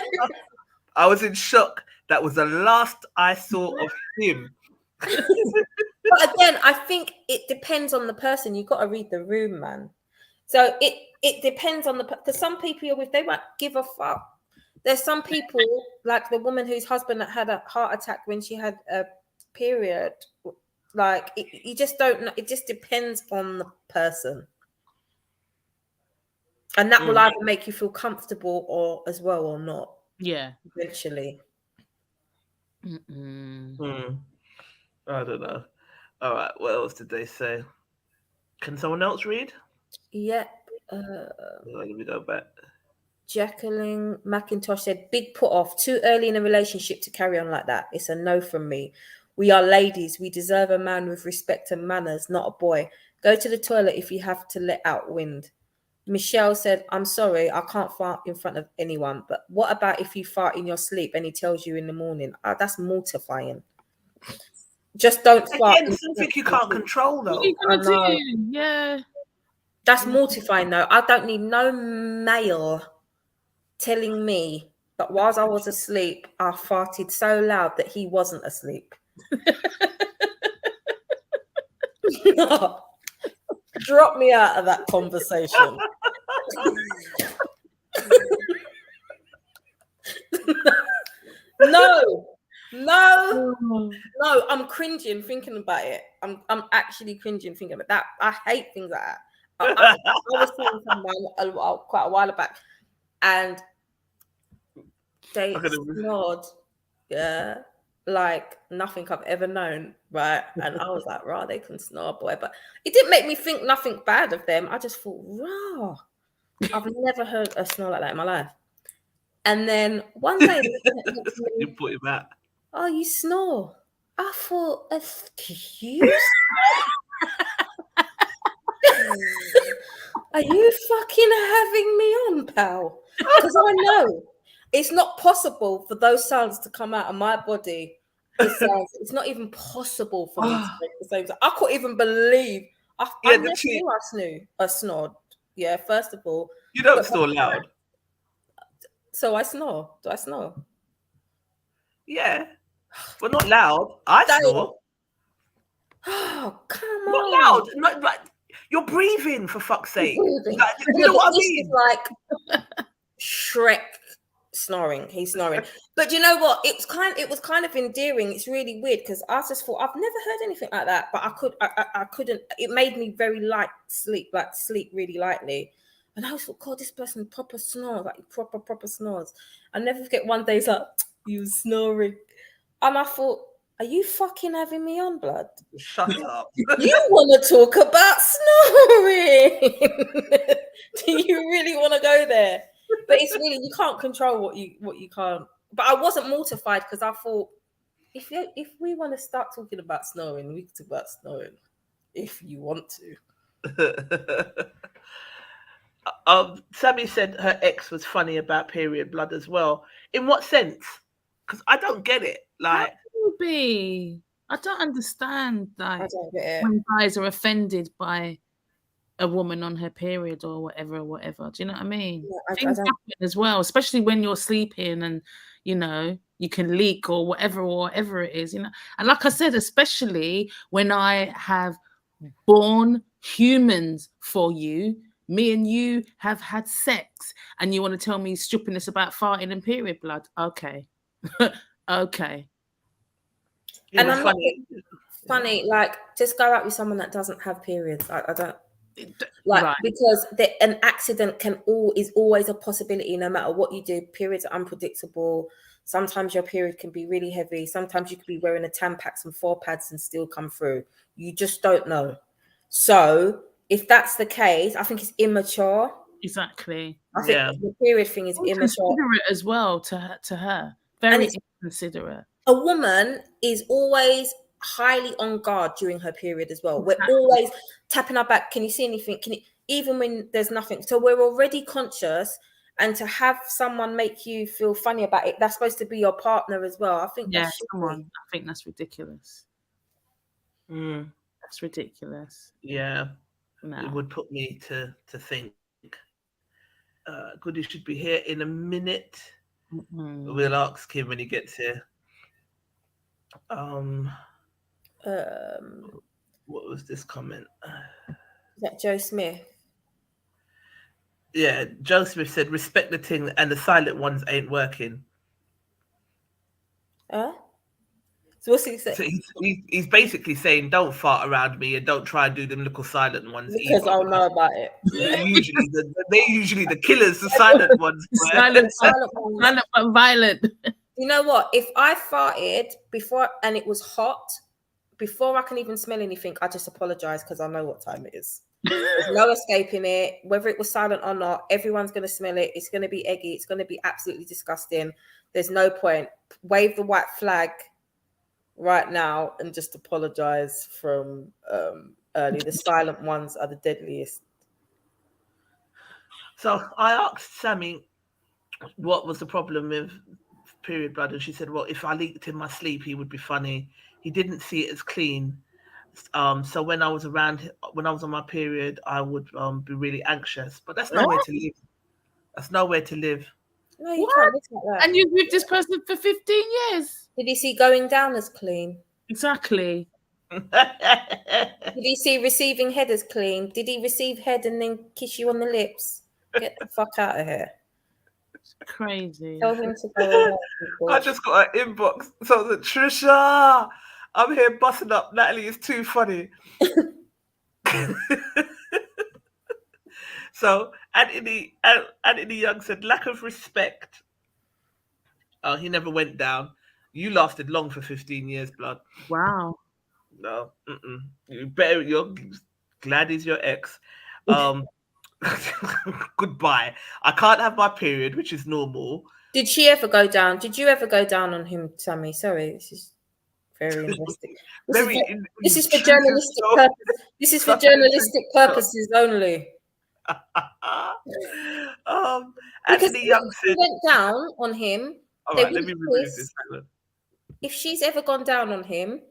I was in shock. That was the last I saw of him." But again, I think it depends on the person. You've got to read the room, man. So it depends on the, because some people you're with, they won't give a fuck. There's some people, like the woman whose husband had a heart attack when she had a period. Like you just don't know. It just depends on the person, and that will either make you feel comfortable or as well or not. Yeah. Eventually. I don't know. All right, what else did they say? Can someone else read? Yep. Let me go back. Jacqueline McIntosh said, big put off, too early in a relationship to carry on like that. It's a no from me. We are ladies. We deserve a man with respect and manners, not a boy. Go to the toilet if you have to let out wind. Michelle said, I'm sorry, I can't fart in front of anyone. But what about if you fart in your sleep and he tells you in the morning? That's mortifying. Just don't fart. Again, something you can't control, though. What are you gonna do? Yeah. That's mortifying, though. I don't need no male telling me that whilst I was asleep, I farted so loud that he wasn't asleep. Drop me out of that conversation. No, I'm cringing thinking about it. I'm actually cringing thinking about that. I hate things like that. I was seeing someone quite a while back, and they snored, yeah, like nothing I've ever known, right? And I was like, rah, they can snore, boy. But it didn't make me think nothing bad of them. I just thought, rah, I've never heard a snore like that in my life. And then one day, you put him out. Oh, you snore. I thought, excuse? Are you fucking having me on, pal? Because I know it's not possible for those sounds to come out of my body. It's not even possible for me to make the same sound. I couldn't even believe. I never knew I snored. Yeah, first of all. You don't snore loud. So I snore. Do I snore? Yeah. But not loud. I snore. Oh, come on. Not loud. Not like you're breathing, for fuck's sake. Like, you know what I mean? Like Shrek snoring. He's snoring. But you know what? It was kind of endearing. It's really weird because I just thought I've never heard anything like that. But I couldn't. It made me very light sleep, like sleep really lightly. And I was thought, God, this person proper snores, like proper snores. I never forget one day he's like, you snoring. And I thought, are you fucking having me on, blood? Shut up. You want to talk about snoring? Do you really want to go there? But it's really, you can't control what you can't. But I wasn't mortified because I thought, if we want to start talking about snoring, we can talk about snoring if you want to. Sammy said her ex was funny about period blood as well. In what sense? Because I don't get it. Like, I don't understand. Like, I don't get it. When guys are offended by a woman on her period or whatever. Do you know what I mean? Yeah, Things happen as well, especially when you're sleeping and you can leak or whatever it is. And like I said, especially when I have born humans for you. Me and you have had sex, and you want to tell me stupidness about farting and period blood? Okay, okay. And I'm funny. Like, just go out with someone that doesn't have periods. I don't like right. Because an accident is always a possibility. No matter what you do, periods are unpredictable. Sometimes your period can be really heavy. Sometimes you could be wearing a Tampax and 4 pads and still come through. You just don't know. So if that's the case, I think it's immature. Exactly. I think the period thing is immature. Considerate as well to her. Very inconsiderate. A woman is always highly on guard during her period as well. We're always tapping our back. Can you see anything? Even when there's nothing? So we're already conscious. And to have someone make you feel funny about it, that's supposed to be your partner as well. I think that's come on. I think that's ridiculous. That's ridiculous. Yeah. No. It would put me to think. Goody should be here in a minute. We'll ask him when he gets here. What was this comment? Is that Joe Smith? Yeah, Joe Smith said, "Respect the thing, and the silent ones ain't working." Huh? So what's he saying? So he's basically saying, "Don't fart around me, and don't try and do them little silent ones Because either." I'll know about it. They're usually the killers, the silent ones. Silent, Silent ones. silent but violent. You know what? If I farted before and it was hot, before I can even smell anything, I just apologize because I know what time it is. There's no escaping it. Whether it was silent or not, everyone's going to smell it. It's going to be eggy. It's going to be absolutely disgusting. There's no point. Wave the white flag right now and just apologize from early. The silent ones are the deadliest. So I asked Sammy what was the problem with period blood, and she said, "Well, if I leaked in my sleep, he would be funny. He didn't see it as clean. So when I was on my period, I would be really anxious. But that's nowhere to live. That's nowhere to live." No, you can't look like that. And you've with this person for 15 years. Did he see going down as clean? Exactly. Did he see receiving head as clean? Did he receive head and then kiss you on the lips? Get the fuck out of here. It's crazy. Tell him to go away. People. I just got an inbox. So that Trisha, I'm here busting up. Natalie is too funny. So Anthony Young said, "Lack of respect." Oh, he never went down. You lasted long for 15 years, blood. Wow. No, you better. You're glad he's your ex. Goodbye. I can't have my period, which is normal. Did she ever go down? Did you ever go down on him, Sammy? Sorry, this is very interesting. This is for journalistic purposes. This is for journalistic purposes only. Anthony Young she said, went down on him. all right, let me remove this. If she's ever gone down on him,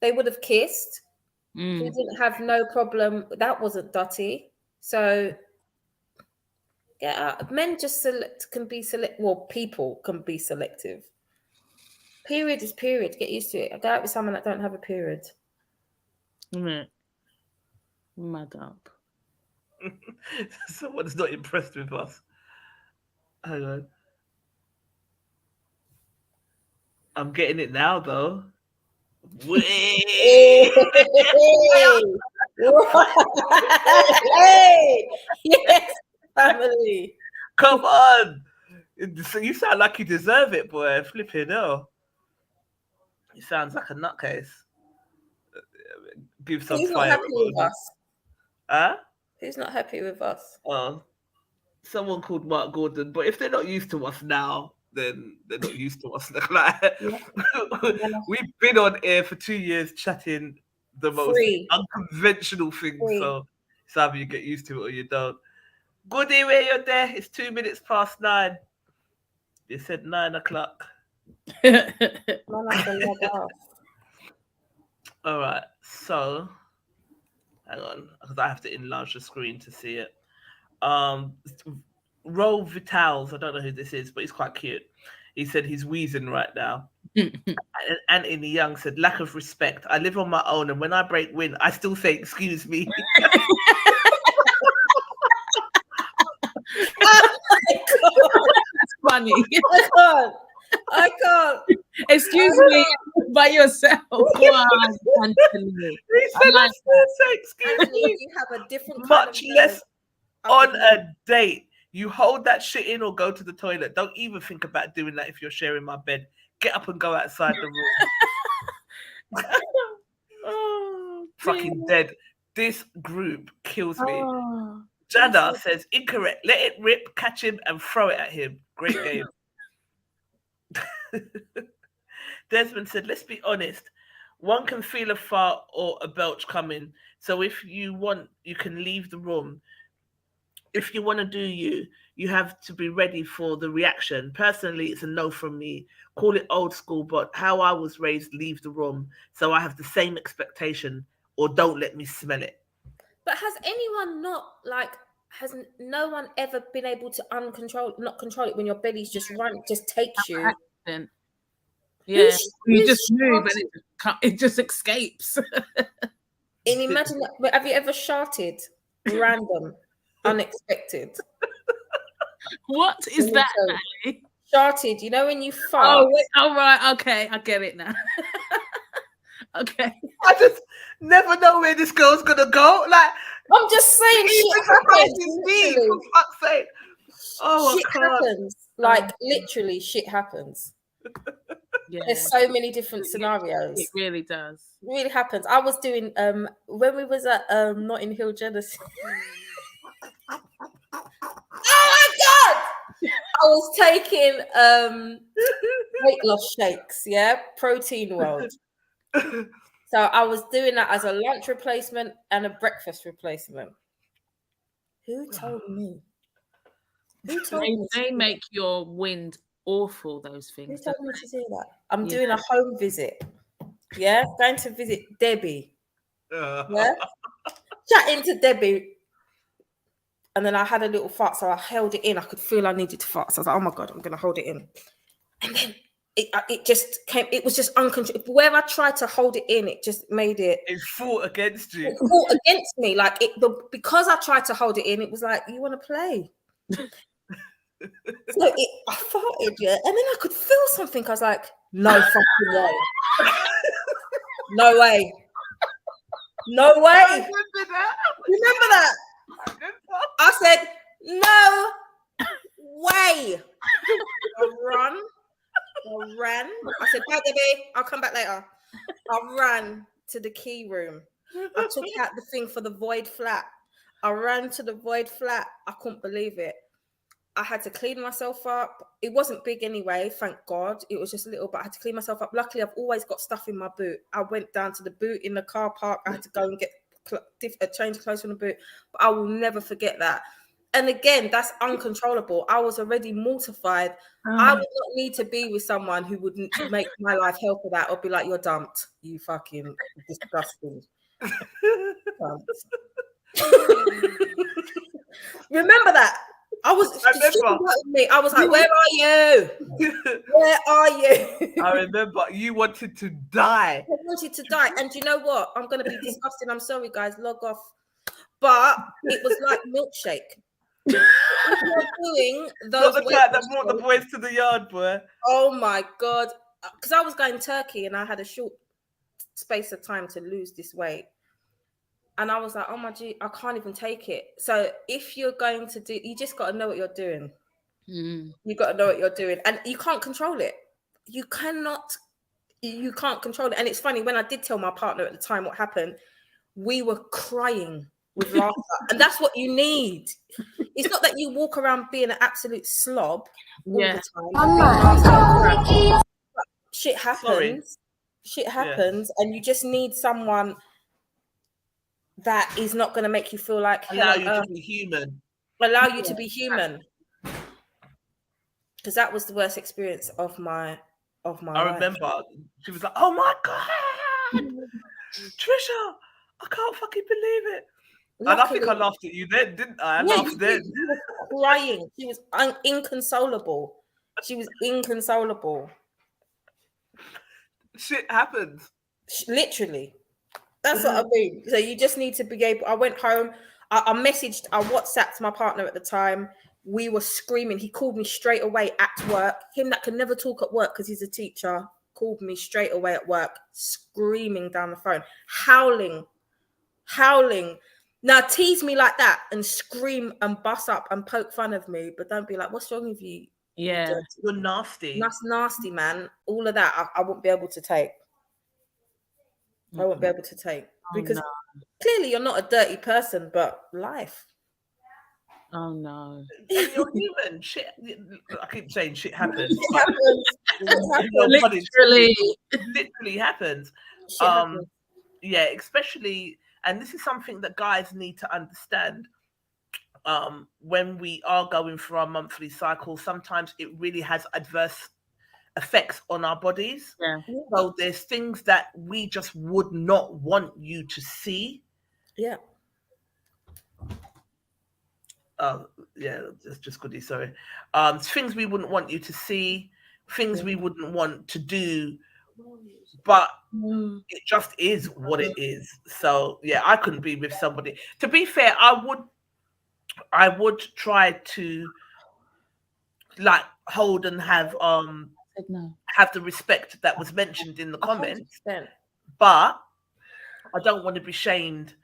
they would have kissed. He didn't have no problem. That wasn't dirty. So, yeah, men just can be select. Well, people can be selective. Period is period. Get used to it. I go out with someone that don't have a period. Mad up. Someone's not impressed with us. Hang on. I'm getting it now, though. Hey! Yes, family. Come on. You sound like you deserve it, boy. Flipping hell. He sounds like a nutcase. Give some Who's fire. not happy with us? Huh? Who's not happy with us? Someone called Mark Gordon. But if they're not used to us now, then they're not used to us. We've been on air for 2 years chatting the most unconventional things. So it's either you get used to it or you don't. Goody, where you're there? It's 2 minutes past 9. You said 9 o'clock. All right. So, hang on, because I have to enlarge the screen to see it. Ro Vitals, I don't know who this is, but he's quite cute. He said he's wheezing right now. And Anthony Young said, "Lack of respect. I live on my own, and when I break wind, I still say, 'Excuse me.'" That's funny. I can't. Excuse me, by yourself. Anthony. He said, "I still say, 'Excuse me.'" You have a different much less on a date. You hold that shit in or go to the toilet. Don't even think about doing that if you're sharing my bed. Get up and go outside the room. Oh, fucking dead. This group kills me. Jada says, "Incorrect. Let it rip, catch him, and throw it at him." Great game. Desmond said, "Let's be honest. One can feel a fart or a belch coming. So if you want, you can leave the room. If you want to do you have to be ready for the reaction. Personally, it's a no from me. Call it old school, but how I was raised, leave the room. So I have the same expectation, or don't let me smell it." But has anyone has no one ever been able to not control it when your belly's just takes you? Yeah, you who's just move sharted? and it just escapes. And imagine that. Have you ever sharted? Random, unexpected. What is Let me that, tell you. Natalie? Sharted. You know when you fart. Oh, wait, all right, okay, I get it now. Okay. I just never know where this girl's gonna go. Like, I'm just saying, shit happens. me, Literally. for fuck's sake. Oh, Shit I can't. happens. Like literally, shit happens. Yeah, There's so many different it scenarios. really does. It really happens. I was doing when we was at Notting Hill Genesis. Oh my god! I was taking weight loss shakes, yeah, Protein World. So I was doing that as a lunch replacement and a breakfast replacement. Who told me? Who told me? They make your wind awful, those Who things. told me to do that? I'm Yeah. doing a home visit. Yeah, going to visit Debbie. Yeah, chatting to Debbie. And then I had a little fart, so I held it in. I could feel I needed to fart. So I was like, oh my God, I'm going to hold it in. And then it just came, it was just uncontrollable. Where I tried to hold it in, it just made it. It fought against you. It fought against me. Like, because I tried to hold it in, it was like, you want to play? So I farted, yeah. And then I could feel something. I was like, no fucking way. No way. No way. I remember that. Remember that? I said, no way. I ran. I said, bye, Debbie. I'll come back later. I ran to the key room. I took out the thing for the void flat. I ran to the void flat. I couldn't believe it. I had to clean myself up. It wasn't big anyway, thank God. It was just a little, but I had to clean myself up. Luckily, I've always got stuff in my boot. I went down to the boot in the car park. I had to go and get a change of clothes from the boot. But I will never forget that. And again, that's uncontrollable. I was already mortified. I would not need to be with someone who wouldn't make my life hell for that or be like, you're dumped. You fucking disgusting. Remember that? I was like, where are you? Where are you? I remember you wanted to die. I wanted to die. And you know what? I'm going to be disgusting. I'm sorry, guys. Log off. But it was like milkshake. If you're doing those Not the type that brought the boys to the yard, boy. Oh my God. Because I was going Turkey and I had a short space of time to lose this weight. And I was like, oh my G, I can't even take it. So if you're going to do, you just got to know what you're doing. You got to know what you're doing. And you can't control it. You can't control it. And it's funny, when I did tell my partner at the time what happened, we were crying with laughter. And that's what you need. It's not that you walk around being an absolute slob all the time. Shit happens. Sorry. Shit happens. Yeah. And you just need someone that is not going to make you feel like allow you to be human. Allow you to be human. Because that was the worst experience of my I remember she was like, oh my God, Trisha, I can't fucking believe it. Luckily, and I think I laughed at you then, didn't I? I laughed then. You were crying. She was inconsolable. She was inconsolable. Shit happens. Literally. That's what I mean. So you just need to be able. I went home. I WhatsApped my partner at the time. We were screaming. He called me straight away at work. Him that can never talk at work because he's a teacher called me straight away at work, screaming down the phone, howling. Now tease me like that and scream and bust up and poke fun of me, but don't be like, what's wrong with you? Yeah, you're nasty. That's nasty, man. All of that I wouldn't be able to take. I won't be able to take because clearly you're not a dirty person, but life. Oh no! You're human. Shit. I keep saying shit happens. It happens. Literally happens. Happens. Yeah, especially, and this is something that guys need to understand. When we are going through our monthly cycle, sometimes it really has adverse effects on our bodies. Yeah. So there's things that we just would not want you to see. Yeah. Yeah, that's just goody. Sorry. Things we wouldn't want you to see. things we wouldn't want to do, but it just is what it is. So yeah, I couldn't be with somebody. To be fair, I would try to like hold and have No. the respect that was mentioned in the comments, 100%. but I don't want to be shamed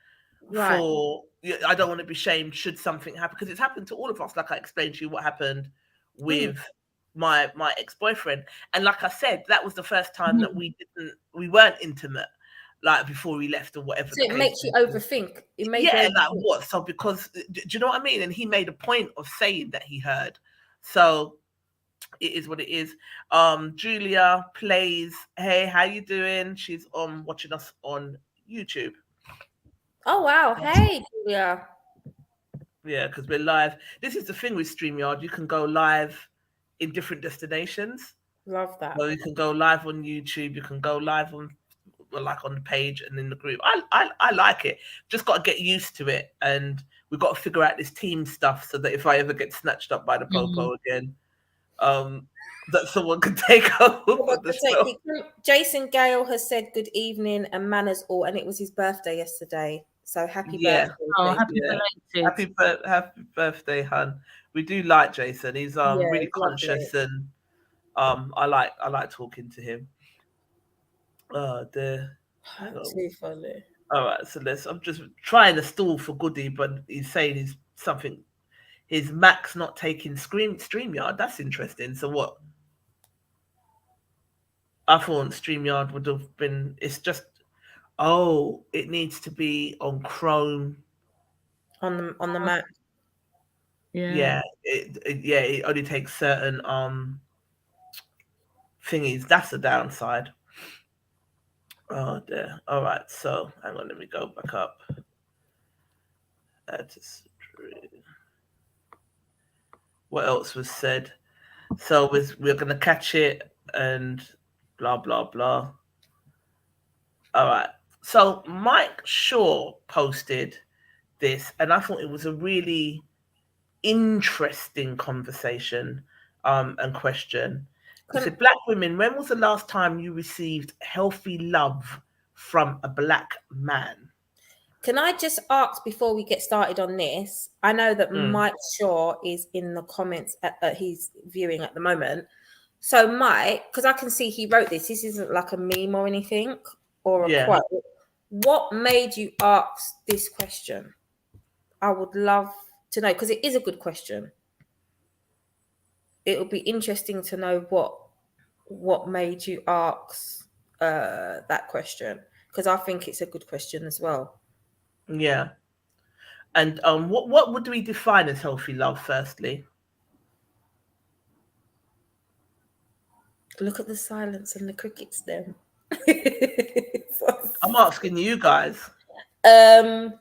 Right. for. I don't want to be shamed should something happen, because it's happened to all of us. Like I explained to you what happened with my ex-boyfriend, and like I said, that was the first time that we weren't intimate, like before we left or whatever. So it makes you overthink. It made Yeah, you like overthink. what? So because do you know what I mean? And he made a point of saying that he heard. So it is what it is. Julia plays. Hey, how you doing? She's watching us on YouTube. Oh wow! Hey, Julia. Yeah, because we're live. This is the thing with StreamYard. You can go live in different destinations. Love that. So you can go live on YouTube. You can go live on the page and in the group. I like it. Just got to get used to it, and we've got to figure out this team stuff so that if I ever get snatched up by the popo again, that someone can take over the show. Jason Gale has said good evening and manners all, and it was his birthday yesterday. So happy birthday! Oh, happy belated! Happy birthday, hun. We do like Jason. He's really conscious, and I like talking to him. Oh dear. Too funny. All right, so I'm just trying to stall for Goody, but he's saying his Mac's not taking StreamYard. That's interesting. So what? I thought StreamYard would have been. It's just, it needs to be on Chrome. On the Mac. Yeah. It only takes certain thingies. That's the downside. Oh dear. All right. So hang on. Let me go back up. What else was said? So we're gonna catch it and blah blah blah. All right. So Mike Shaw posted this, and I thought it was a really interesting conversation and question. He said, "Black women, when was the last time you received healthy love from a black man?" Can I just ask before we get started on this? I know that Mike Shaw is in the comments he's viewing at the moment. So Mike, because I can see he wrote this. This isn't like a meme or anything or a quote. What made you ask this question? I would love to know, because it is a good question. It would be interesting to know what made you ask that question, because I think it's a good question as well. Yeah. And what would we define as healthy love, firstly? Look at the silence and the crickets then. I'm asking you guys. I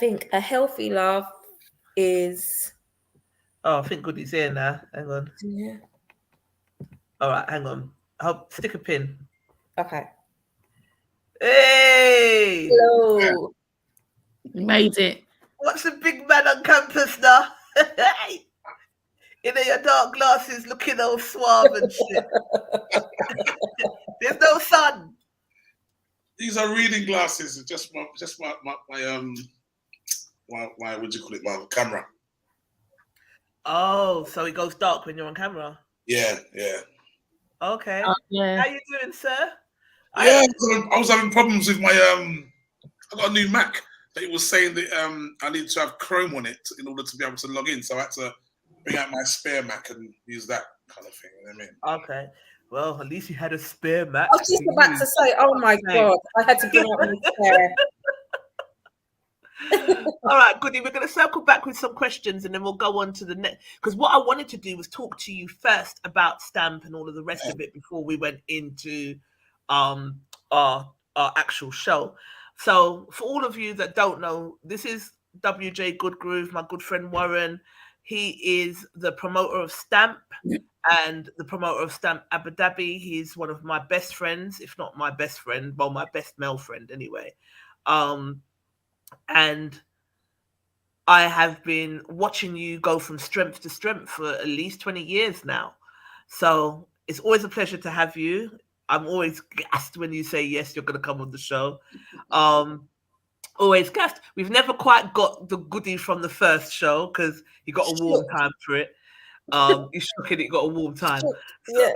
think a healthy love is... I think Goody's here now. Hang on. Yeah. All right, hang on. I'll stick a pin. Okay. Hey! Hello. You made it. What's the big man on campus now? Hey! In your dark glasses, looking all suave and shit. There's no sun. These are reading glasses. Just my what do you call it? My camera. Oh, so it goes dark when you're on camera. Yeah. Okay. Yeah. How you doing, sir? Yeah, I was having problems with my I got a new Mac, but it was saying that I need to have Chrome on it in order to be able to log in. So I had to bring out my spare Mac and use that kind of thing. You know what I mean? Okay. Well, at least you had a spare Mac. I was just about to say, oh my God, I had to bring up my spare. All right, Goody, we're going to circle back with some questions and then we'll go on to the next. Because what I wanted to do was talk to you first about Stamp and all of the rest of it before we went into our actual show. So for all of you that don't know, this is WJ Goodgroove, my good friend Warren. He is the promoter of Stamp and the promoter of Stamp Abu Dhabi. He's one of my best friends, if not my best friend, well, my best male friend anyway. And I have been watching you go from strength to strength for at least 20 years now. So it's always a pleasure to have you. I'm always gassed when you say yes, you're going to come on the show. Always gassed. We've never quite got the goodie from the first show because you got a warm time for it. You shook it, got a warm time. Yeah.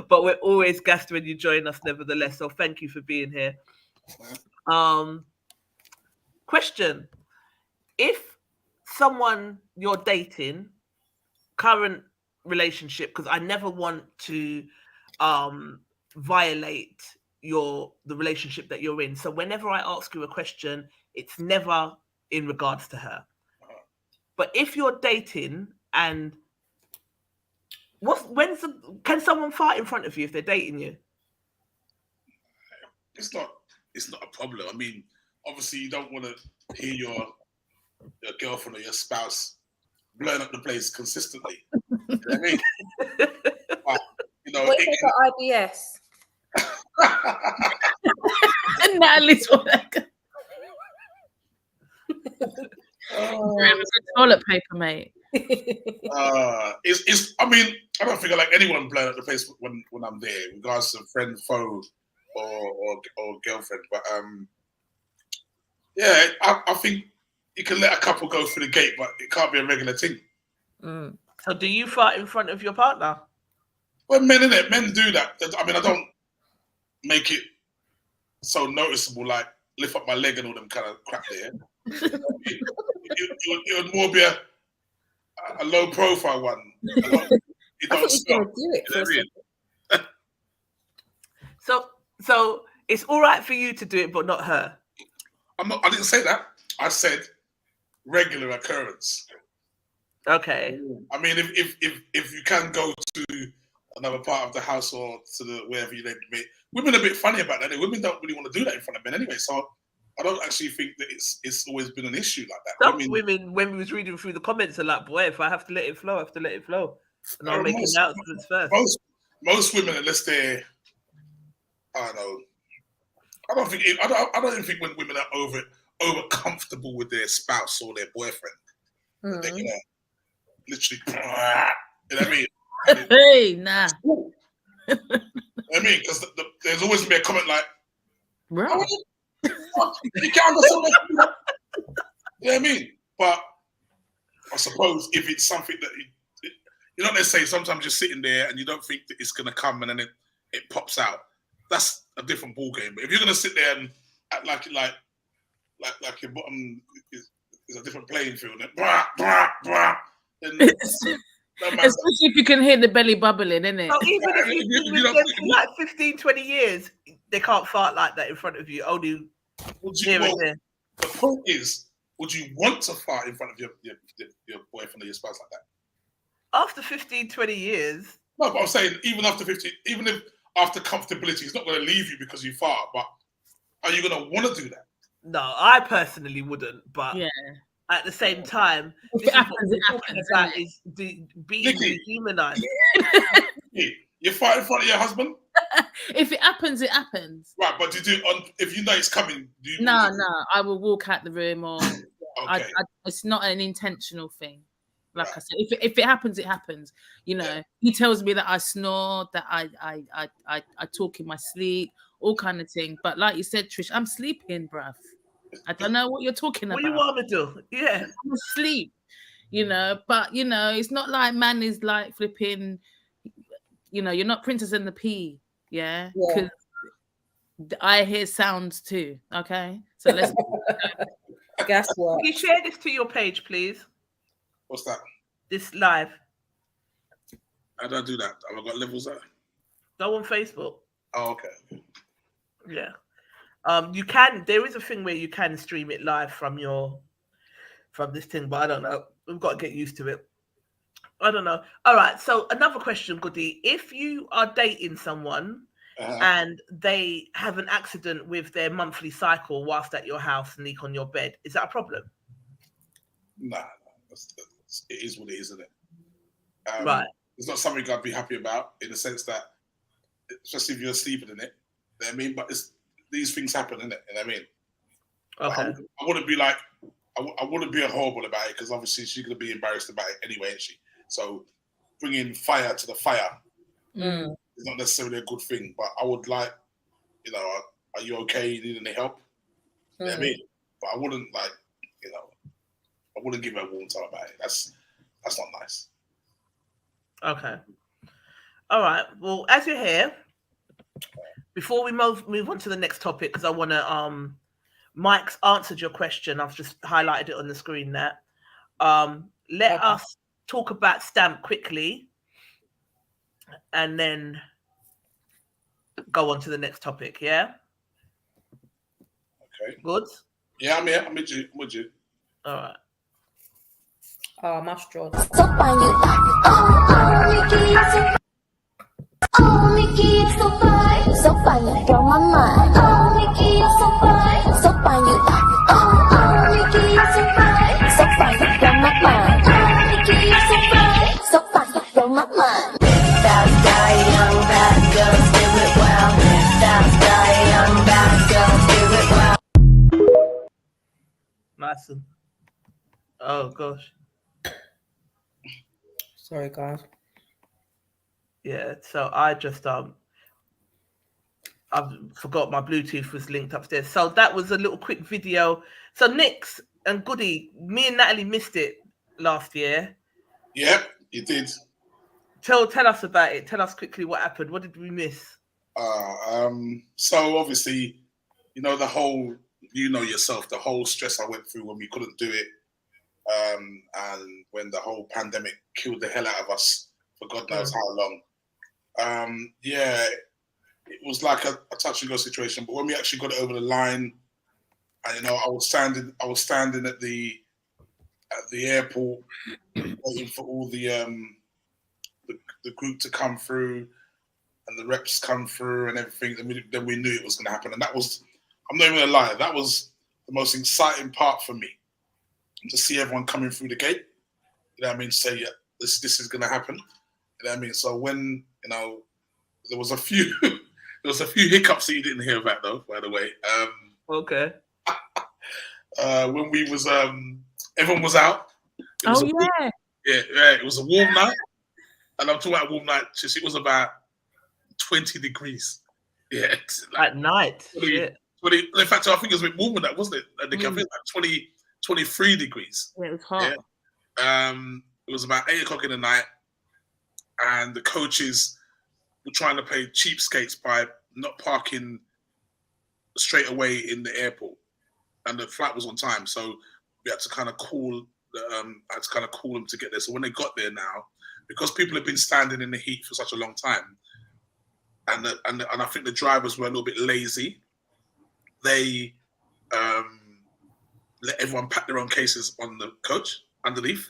But we're always gassed when you join us, nevertheless. So thank you for being here. Question: if someone you're dating, current relationship, because I never want to violate the relationship that you're in. So whenever I ask you a question, it's never in regards to her. But if you're dating and can someone fart in front of you if they're dating you? It's not a problem. I mean, obviously you don't want to hear your girlfriend or your spouse blowing up the place consistently. You know what I mean? But, you know, what if they got IBS? And Natalie's toilet paper, mate. It's. I mean, I don't think I like anyone blowing up the place when I'm there, regardless of friend, foe, or girlfriend. But yeah, I think you can let a couple go through the gate, but it can't be a regular thing. So, do you fart in front of your partner? Well, men do that. I mean, I don't make it so noticeable, like lift up my leg and all them kind of crap there. It would more be a low profile one. You don't stop. Do it So it's all right for you to do it, but not her. I didn't say that. I said regular occurrence. Okay. I mean, if you can go to another part of the house or to the wherever you need to be, women are a bit funny about that. Women don't really want to do that in front of men anyway. So I don't actually think that it's always been an issue like that. Some women, when we was reading through the comments, are like, "Boy, if I have to let it flow, I have to let it flow." And I'll make announcements first. Most women, unless they're, I don't know. I don't even think when women are over comfortable with their spouse or their boyfriend, they're gonna literally, you know what I mean? Hey, nah. You know what I mean? Because there's always been a comment like, right. You can't go somewhere. You know what I mean? But I suppose if it's something that you know, they say sometimes you're sitting there and you don't think that it's gonna come and then it pops out. That's a different ball game. But if you're gonna sit there and act like your bottom is a different playing field, then, especially if you can hear the belly bubbling, innit? So even if you've been for like 15, 20 years, they can't fart like that in front of you. Only the point is, would you want to fart in front of your boyfriend or your spouse like that? After 15, 20 years. No, but I'm saying even after 15, even if after comfortability, he's not going to leave you because you fart, but are you going to want to do that? No, I personally wouldn't, but at the same time, if it happens, it happens. That is being demonized. You fart in front of your husband? If it happens, it happens. Right, but if you know it's coming, do you? No, I will walk out the room, or okay. It's not an intentional thing. Like I said, if it happens, it happens. You know, he tells me that I snore, that I talk in my sleep, all kind of thing. But like you said, Trish, I'm sleeping, bruv. I don't know what you're talking about. What you want me to do? Yeah, I'm asleep. You know, but you know, it's not like man is like flipping. You know, you're not Princess and the Pea, because I hear sounds too. Okay, so let's. Guess what? Can you share this to your page, please? What's that? This live. How do I do that? Have I got levels there? Go on Facebook. Oh, okay. Yeah. You can. There is a thing where you can stream it live from this thing, but I don't know. We've got to get used to it. I don't know. All right. So another question, Goody. If you are dating someone and they have an accident with their monthly cycle whilst at your house and leak on your bed, is that a problem? Nah. It is what it is, isn't it? Right. It's not something I'd be happy about in the sense that, especially if you're sleeping in it. You know what I mean? But these things happen, innit? You know what I mean? Okay. I wouldn't be like, I wouldn't be horrible about it because obviously she's going to be embarrassed about it anyway, isn't she? So bringing fire to the fire Mm. is not necessarily a good thing. But I would like, you know, are you okay? You need any help? You know what I mean? But I wouldn't like, you know, I wouldn't give her a warm tub about it. That's not nice. Okay. All right. Well, as you're here, before we move on to the next topic, because I want to Mike's answered your question. I've just highlighted it on the screen there. Let us talk about Stamp quickly and then go on to the next topic, yeah? Okay. Good? Yeah, I'm here. I'm with you. All right. Oh, my straws. Oh, Mickey, you're so fine. So fine, you blow my mind. Oh, Mickey, you're so fine. So fine, you. Oh, Mickey, you're so fine. So fine, you blow my mind. Oh, Mickey, you're so fine. So fine, you blow my mind. Bad guy, young bad girls do it well. Bad guy, young bad girls do it well. Nice one. Oh, gosh. Sorry, guys. Yeah, so I just I forgot my Bluetooth was linked upstairs. So that was a little quick video. So Nix and Goody, me and Natalie missed it last year. Yeah, you did. Tell us about it. Tell us quickly what happened. What did we miss? So obviously, you know, the whole, you know yourself, the whole stress I went through when we couldn't do it, and when the whole pandemic killed the hell out of us for God knows how long. Yeah, it was like a touch and go situation. But when we actually got it over the line, and you know, I was standing at the airport waiting for all the group to come through and the reps come through and everything. Then we knew it was going to happen, and that was, I'm not even gonna lie, that was the most exciting part for me, to see everyone coming through the gate. You know what I mean? Say, yeah, this is going to happen. You know what I mean? So when, you know, there was a few hiccups that you didn't hear about though, by the way. Okay. When we was everyone was out. It was a warm night. And I'm talking about warm night, just it was about 20 degrees. Yeah. At night. 20, in fact, I think it was a bit warmer than that, wasn't it? I think like 20, 23 degrees. Yeah, it was hot. Yeah. It was about 8 o'clock in the night, and the coaches were trying to play cheapskates by not parking straight away in the airport, and the flight was on time, so we had to kind of call them to get there. So when they got there now, because people have been standing in the heat for such a long time, and I think the drivers were a little bit lazy, they let everyone pack their own cases on the coach underneath.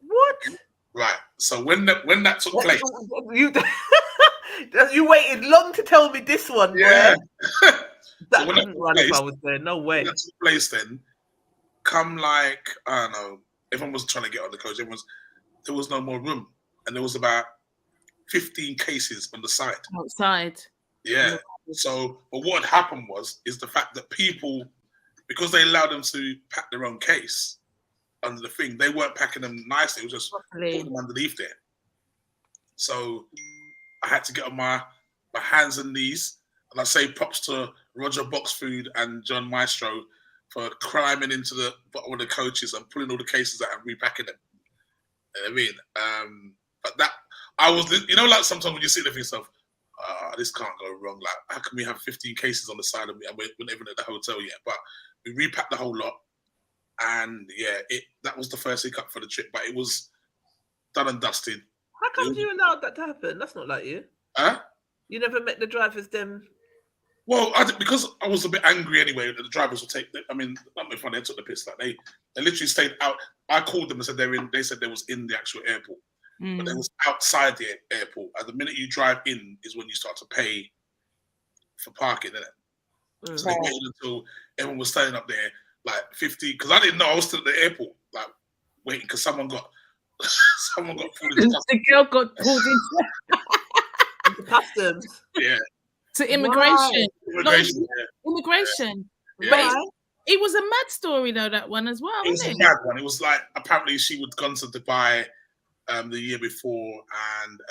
What? Right. So when that took place, you waited long to tell me this one. Yeah. That couldn't run if I was there. No way. When that took place, then come like, I don't know, everyone was trying to get on the coach. There was no more room, and there was about 15 cases on the side. Outside. Yeah. So, but what had happened is the fact that people, because they allowed them to pack their own case under the thing, they weren't packing them nicely. It was just putting them underneath there. So I had to get on my hands and knees, and I say props to Roger Boxfood and John Maestro for climbing into the bottom of the coaches and pulling all the cases out and repacking them. You know what I mean? But that, I was, you know, like sometimes when you sit there for yourself, this can't go wrong. Like, how can we have 15 cases on the side of me and we're not even at the hotel yet? But we repacked the whole lot, and yeah, that was the first hiccup for the trip, but it was done and dusted. How come you allowed that to happen? That's not like you. Huh? You never met the drivers then? Well, because I was a bit angry anyway, the drivers will take. I mean, not my fun. They took the piss. Like they literally stayed out. I called them and said they're in. They said they was in the actual airport, but they was outside the airport. And the minute you drive in is when you start to pay for parking, innit? So they waited until everyone was standing up there, like 50. Because I didn't know I was still at the airport, like waiting because someone got pulled into the girl got pulled into customs. Yeah. To immigration. Immigration. Immigration. Yeah. But it was a mad story though, that one as well. It was a mad one. It was like apparently she would gone to Dubai the year before, and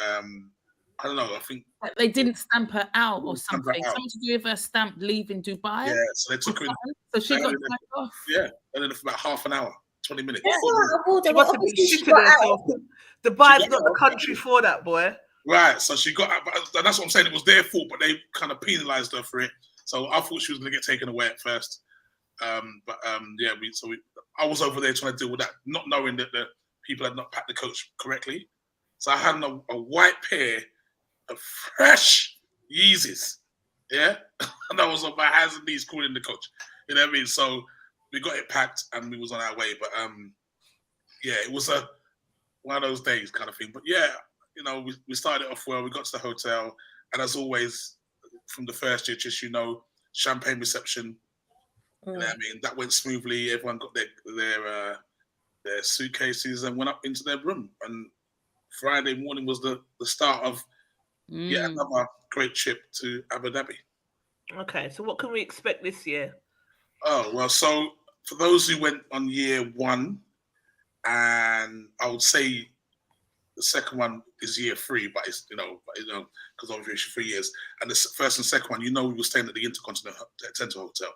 I don't know. I think Like they didn't stamp her out or Stamp her something. out. Something to do with her stamp leaving Dubai. yeah. So they took her in. So she got Only- dragged off. Yeah, and then for about half an hour, 20 minutes. That's all right, I would. She Well, must have been obviously she shitting got out. herself. Dubai's She got not the out. country for that, boy. Right, so she got out, but that's what I'm saying. It was their fault, but they kind of penalised her for it. So I thought she was going to get taken away at first. I was over there trying to deal with that, not knowing that the people had not packed the coach correctly. So I had a white pair of fresh Yeezys, yeah, and I was on my hands and knees calling the coach. You know what I mean? So we got it packed and we was on our way. But it was one of those days kind of thing. But yeah, you know, we started off well. We got to the hotel, and as always, from the first year, just champagne reception. You know what I mean? That went smoothly. Everyone got their suitcases and went up into their room. And Friday morning was the start of yet another great trip to Abu Dhabi. Okay, so what can we expect this year? Oh, well, so for those who went on year one, and I would say the second one is year 3, but it's, because obviously it's 3 years. And the first and second one, we were staying at the Intercontinental Hotel.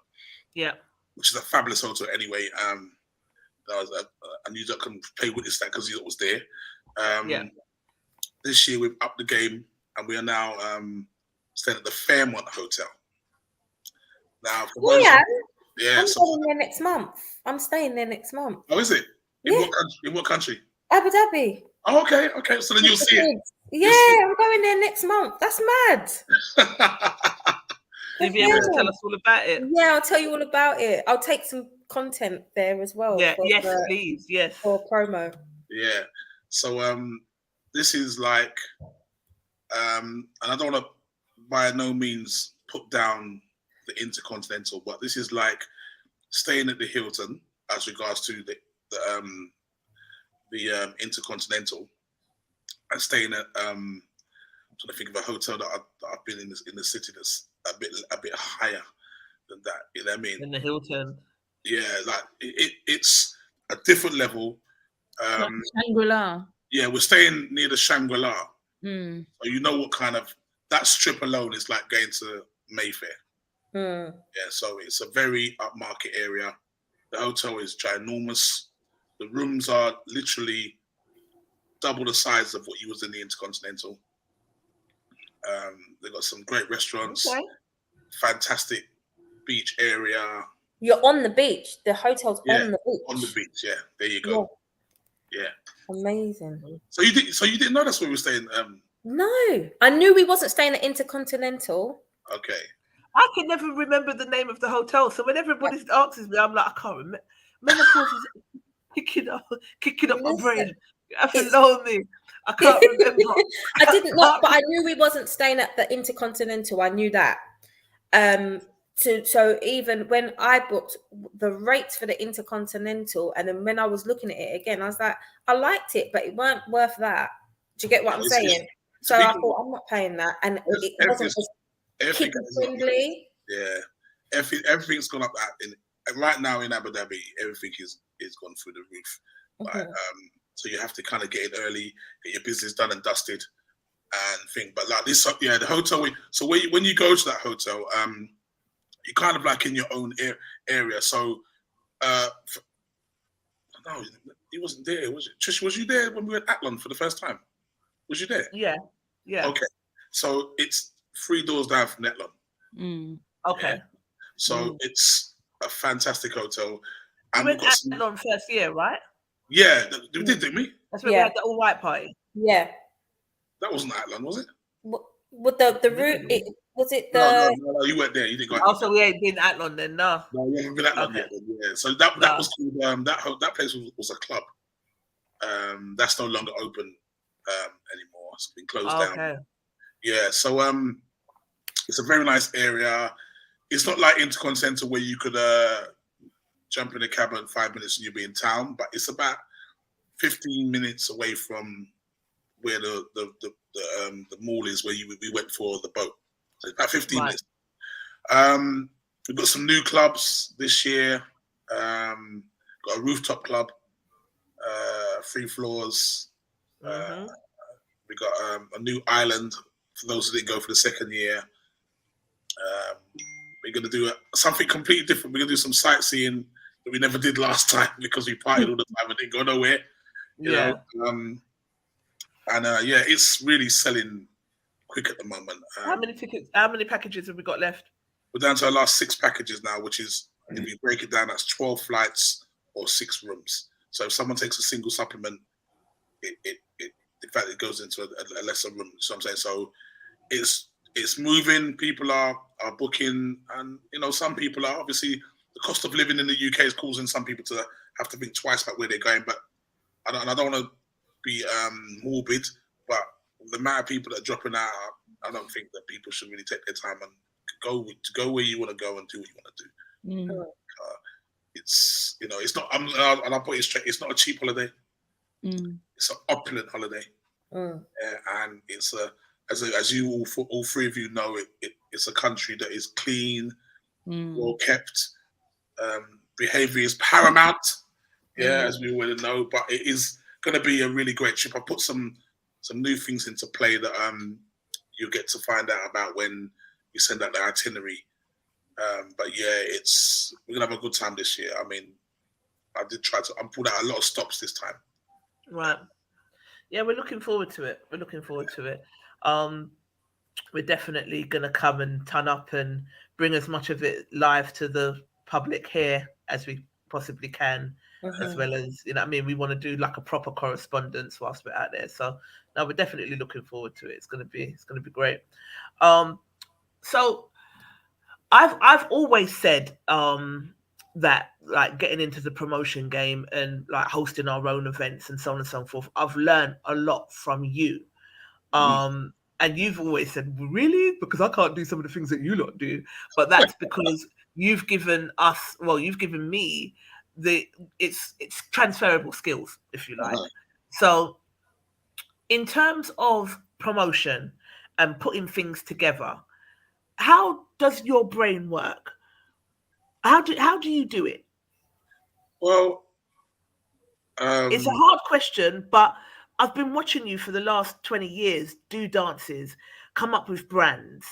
Yeah. Which is a fabulous hotel anyway. I knew that I can play witness that because he was there. This year we've upped the game and we are now staying at the Fairmont Hotel. Now, for I'm staying there next month. I'm staying there next month. Oh, is it? In what country? Abu Dhabi. Oh, okay. So then you'll see it. Yeah, I'm going there next month. That's mad. You'll be able to tell us all about it. Yeah, I'll tell you all about it. I'll take some content there as well. Yeah, please. Yes. For promo. Yeah. So this is like and I don't want to by no means put down the Intercontinental, but this is like staying at the Hilton as regards to the Intercontinental, and staying at I'm trying to think of a hotel that I've been in the city that's a bit higher than that. You know what I mean? In the Hilton. Yeah, like it's a different level. Like Shangri-La. Yeah, we're staying near the Shangri-La. Mm. So you know what kind of that strip alone is like going to Mayfair. Mm. Yeah, so it's a very upmarket area. The hotel is ginormous. The rooms are literally double the size of what you was in the Intercontinental. They've got some great restaurants, fantastic beach area. You're on the beach. The hotel's on the beach. On the beach, yeah. There you go. Yeah. Amazing. So you didn't know that's where we were staying? No, I knew we wasn't staying at Intercontinental. Okay. I can never remember the name of the hotel, so when everybody asks me, I'm like, I can't remember. Menopause is kicking up my brain. I feel lonely. I can't remember. I didn't know, but I knew we wasn't staying at the Intercontinental. I knew that. So even when I booked the rates for the Intercontinental, and then when I was looking at it again, I was like, I liked it, but it weren't worth that. Do you get what I'm saying? So I thought, I'm not paying that, and it wasn't kid friendly. Yeah, everything's gone up. Right now in Abu Dhabi, everything is gone through the roof. Like, so you have to kind of get in early, get your business done and dusted, and think. But like this, the hotel. So when you go to that hotel, you're kind of like in your own area. So, no, he wasn't there, was it? Trish, was you there when we were at Atlon for the first time? Was you there? Yeah. Okay, so it's 3 doors down from Atlon. Mm. Okay. Yeah. So it's a fantastic hotel. We went to Atlon first year, right? Yeah, we did, didn't we? That's when we had the all white party. Yeah. That wasn't Atlon, was it? With the route, was it the? No, you weren't there. You didn't go. Also, we ain't been Atlon then, no. No, you haven't been Atlon yet. Yeah. So that was called, that place was a club. That's no longer open anymore. It's been closed down. Yeah. So it's a very nice area. It's not like Intercontinental where you could jump in a cab in 5 minutes and you'll be in town, but it's about 15 minutes away from where the mall is, where we went for the boat. So about 15 minutes. We've got some new clubs this year. Got a rooftop club, 3 floors. Mhm. We got a new island for those who didn't go for the second year. We're going to do something completely different. We're going to do some sightseeing that we never did last time because we partied all the time and didn't go nowhere. You know, yeah, it's really selling quick at the moment. How many tickets? How many packages have we got left? We're down to our last 6 packages now, which is, if you break it down, that's 12 flights or 6 rooms. So if someone takes a single supplement, in fact, it goes into a lesser room. So I'm saying, so it's moving. People are booking, and some people are obviously, the cost of living in the UK is causing some people to have to think twice about where they're going. But I don't want to be morbid, but the amount of people that are dropping out, I don't think that people should really take their time and go where you want to go and do what you want to do. It's it's not. And I'll put it straight. It's not a cheap holiday. It's an opulent holiday, and it's as you all 3 of you know, it's a country that is clean, well kept. Behavior is paramount. As we already know, but it is going to be a really great trip. I put some new things into play that you'll get to find out about when we send out the itinerary. But yeah, we're gonna have a good time this year. I mean, I pulled out a lot of stops this time. Right. Yeah, we're looking forward to it. We're definitely gonna come and turn up and bring as much of it live to the public here as we possibly can, as well as we want to do like a proper correspondence whilst we're out there. So now we're definitely looking forward to it. It's gonna be great. So I've always said that, like, getting into the promotion game and like hosting our own events and so on and so forth, I've learned a lot from you. And you've always said, really? Because I can't do some of the things that you lot do. But that's because you've given me it's transferable skills, if you like. So in terms of promotion and putting things together, how does your brain work? How do you do it? Well, it's a hard question, but I've been watching you for the last 20 years do dances, come up with brands,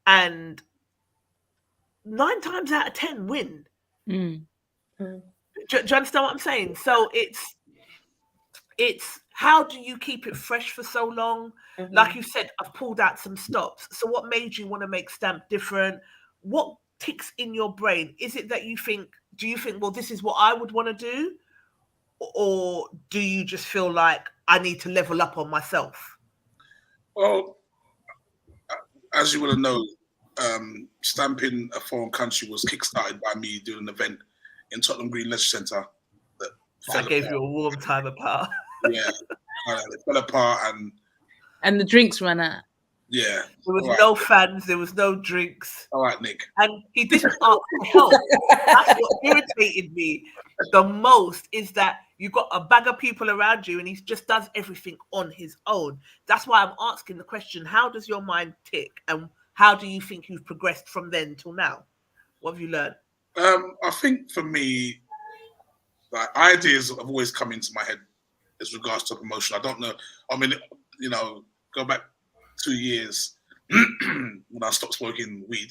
and 9 times out of 10 win. Do you understand what I'm saying? So it's how do you keep it fresh for so long? Like you said, I've pulled out some stops. So what made you want to make Stamp different? What ticks in your brain? Is it that do you think, well, this is what I would want to do? Or do you just feel like I need to level up on myself? Well, as you will know, Stamping a Foreign Country was kickstarted by me doing an event in Tottenham Green Leisure Centre. I gave you a warm time apart. Yeah, it fell apart, and the drinks ran out. Yeah, there was no fans, there was no drinks. All right, Nick. And he didn't ask for help. That's what irritated me the most, is that you got a bag of people around you and he just does everything on his own. That's why I'm asking the question, how does your mind tick and how do you think you've progressed from then till now? What have you learned? I think for me, like, ideas have always come into my head as regards to promotion. I don't know. I mean, go back 2 years when I stopped smoking weed.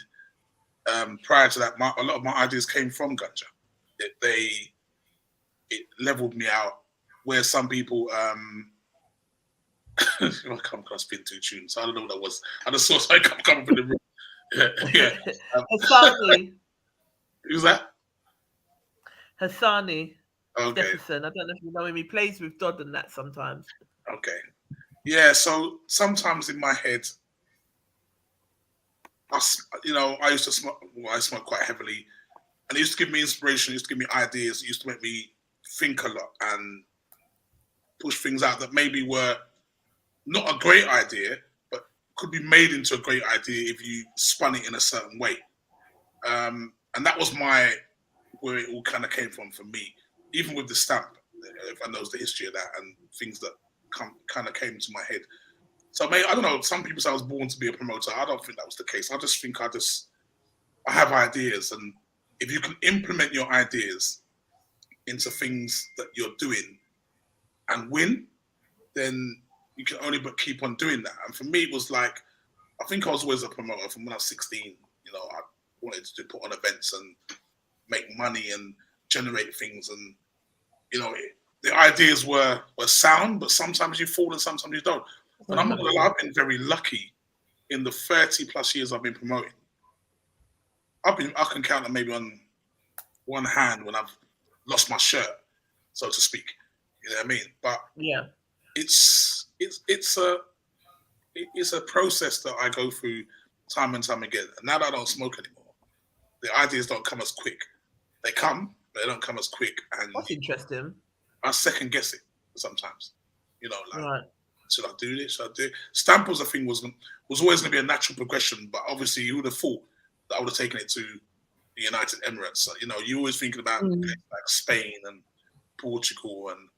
Prior to that, a lot of my ideas came from ganja. It leveled me out. Where some people, I can't spin 2 tunes, so I don't know what that was. I just saw something come up in the room. Yeah. Hassani. Who's that? Hassani. Okay. Jefferson. I don't know if you know him. He plays with Dodd and that sometimes. Okay. Yeah, so sometimes in my head, I used to smoke. Well, I smoke quite heavily, and it used to give me inspiration. It used to give me ideas. It used to make me think a lot and push things out that maybe were not a great idea, but could be made into a great idea if you spun it in a certain way. And that was where it all kind of came from for me. Even with the stamp, if I knows the history of that and things that kind of came to my head. So I don't know, some people say I was born to be a promoter. I don't think that was the case. I just think I have ideas, and if you can implement your ideas into things that you're doing and win, then you can only but keep on doing that. And for me, it was like, I think I was always a promoter from when I was 16. You know, I wanted to put on events and make money and generate things. And, you know, the ideas were sound, but sometimes you fall and sometimes you don't. And I'm not going to lie, I've been very lucky in the 30 plus years I've been promoting. I can count on maybe on one hand when I've lost my shirt, so to speak. You know what I mean? But Yeah. it's a process that I go through time and time again. And now that I don't smoke anymore, the ideas don't come as quick. They come, but they don't come as quick. And That's interesting. I second guess it sometimes. You know, like, Right. should I do this? Should I do it? Stamples, I think, was always going to be a natural progression. But obviously, you would have thought that I would have taken it to the United Emirates. So, you know, you're always thinking about places like Spain and Portugal and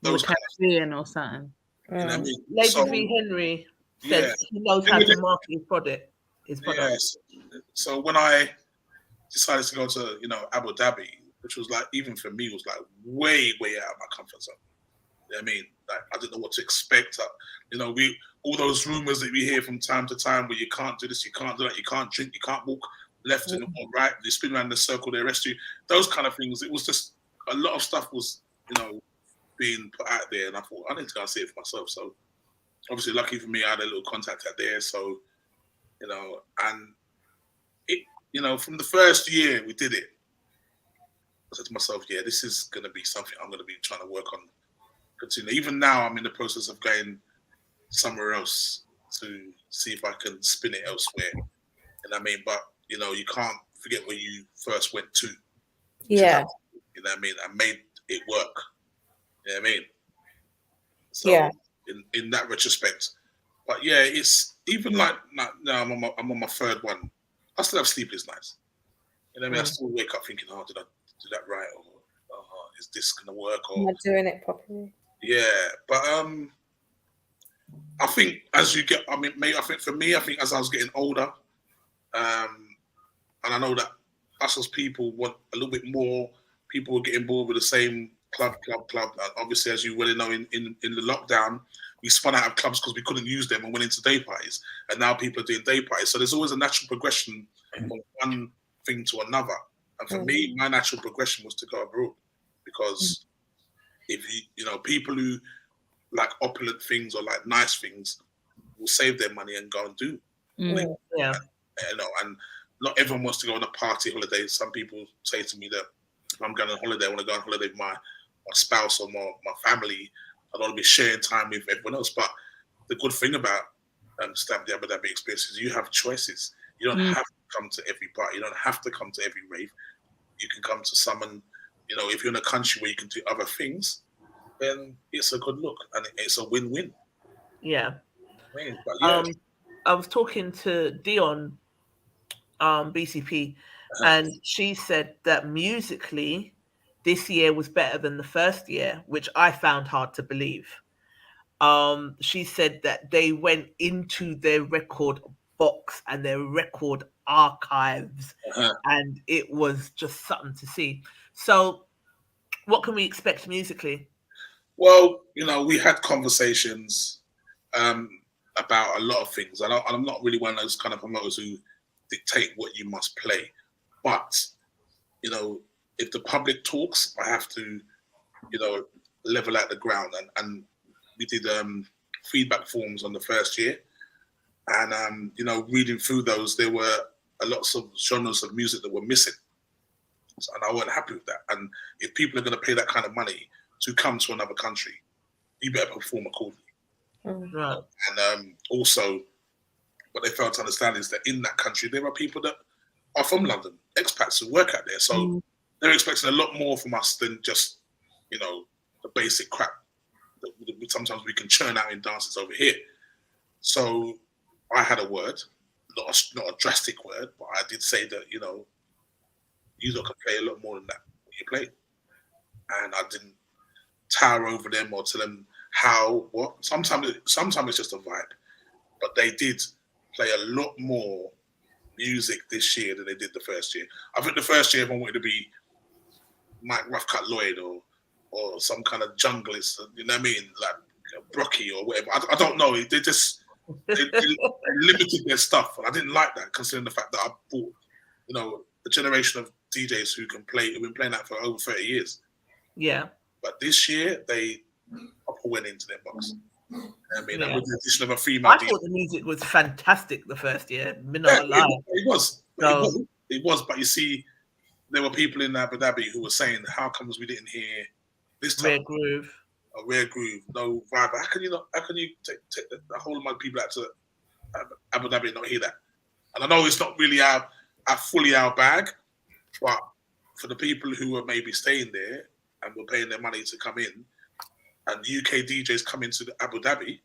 those kind of Caribbean or something. You know what I mean? Lady So, V. Henry says yeah. he knows how to market his product. Yes. So when I decided to go to, you know, Abu Dhabi, which was like, even for me, was like way out of my comfort zone. You know what I mean? Like, I didn't know what to expect. You know, all those rumors that we hear from time to time where you can't do this, you can't do that, you can't drink, you can't walk left and right, they spin around in a circle, they arrest you. Those kind of things. It was just a lot of stuff was, you know, being put out there, and I thought I need to go and see it for myself. So obviously, lucky for me, I had a little contact out there. So, you know, and it, you know, from the first year we did it, I said to myself, yeah, this is going to be something I'm going to be trying to work on. Continue. Even now, I'm in the process of going somewhere else to see if I can spin it elsewhere. And I mean, but you know, you can't forget where you first went to. Yeah. You know what I mean? I made it work. You know what I mean? So Yeah. in that retrospect, but yeah, it's even like now I'm on my third one. I still have sleepless nights. You know what I mean? I still wake up thinking, oh, did I do that right? Or is this gonna work? Or Am I doing it properly? yeah, but I think as you get, I mean, maybe I think for me, I think as I was getting older, and I know that us as people want a little bit more. People were getting bored with the same club. Obviously, as you well know, in the lockdown, we spun out of clubs because we couldn't use them and went into day parties. And now people are doing day parties. So there's always a natural progression from one thing to another. And for me, my natural progression was to go abroad, because if you know, people who like opulent things or like nice things will save their money and go and do. Yeah. You know, and not everyone wants to go on a party holiday. Some people say to me that if I'm going on holiday, I want to go on holiday with my spouse or my family. I don't want to be sharing time with everyone else. But the good thing about Stamp the Abu Dhabi experience is you have choices. You don't have to come to every party. You don't have to come to every rave. You can come to some, and you know, if you're in a country where you can do other things, then it's a good look and it's a win-win. Yeah. But yeah. I was talking to Dion, BCP, and she said that musically, this year was better than the first year, which I found hard to believe. She said that they went into their record box and their record archives, and it was just something to see. So, what can we expect musically? Well, you know, we had conversations about a lot of things. I'm not really one of those kind of promoters who dictate what you must play. But, you know, if the public talks, I have to, you know, level out the ground. And we did feedback forms on the first year. And, you know, reading through those, there were a lot of genres of music that were missing. And I wasn't happy with that. And if people are going to pay that kind of money to come to another country, you better perform accordingly. Right. And also, what they failed to understand is that in that country, there are people that are from London, expats who work out there. So they're expecting a lot more from us than just, you know, the basic crap that sometimes we can churn out in dances over here. So I had a word, not a drastic word, but I did say that, you know, you lot can play a lot more than that when you play. And I didn't tower over them or tell them how, what. Sometimes it's just a vibe. But they did play a lot more music this year than they did the first year. I think the first year everyone wanted to be Mike Roughcut Lloyd or some kind of junglist, you know what I mean? Like Brocky or whatever. I don't know. They just they limited their stuff, and I didn't like that, considering the fact that I bought, a generation of DJs who've been playing that for over 30 years. Yeah. But this year they went into their box. I mean, Yeah. with the addition of a female I DJ, thought the music was fantastic the first year. it was. So- It was. But you see, there were people in Abu Dhabi who were saying, "How comes we didn't hear this type Rare Groove. a rare groove, no vibe? How can you take the whole amount of people out to Abu Dhabi and not hear that?" And I know it's not really fully our bag, but for the people who were maybe staying there and were paying their money to come in, and UK DJs come into Abu Dhabi,